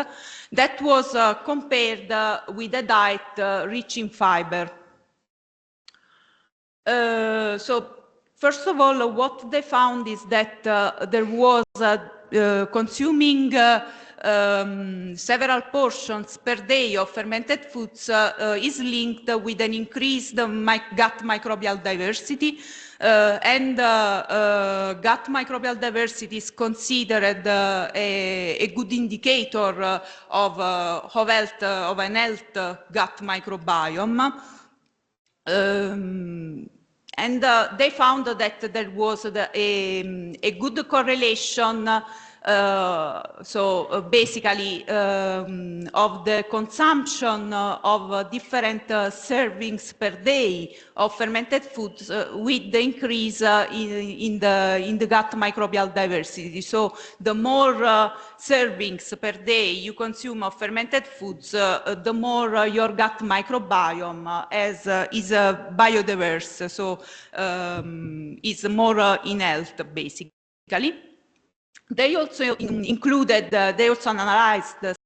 That was compared with a diet rich in fiber. So first of all, what they found is that there was consuming several portions per day of fermented foods is linked with an increased gut microbial diversity, and gut microbial diversity is considered a good indicator of health, of an health gut microbiome. And they found that there was a good correlation, basically of the consumption of different servings per day of fermented foods with the increase in the gut microbial diversity. So the more servings per day you consume of fermented foods, the more your gut microbiome is biodiverse, so is more in health, basically. They also included, they also analyzed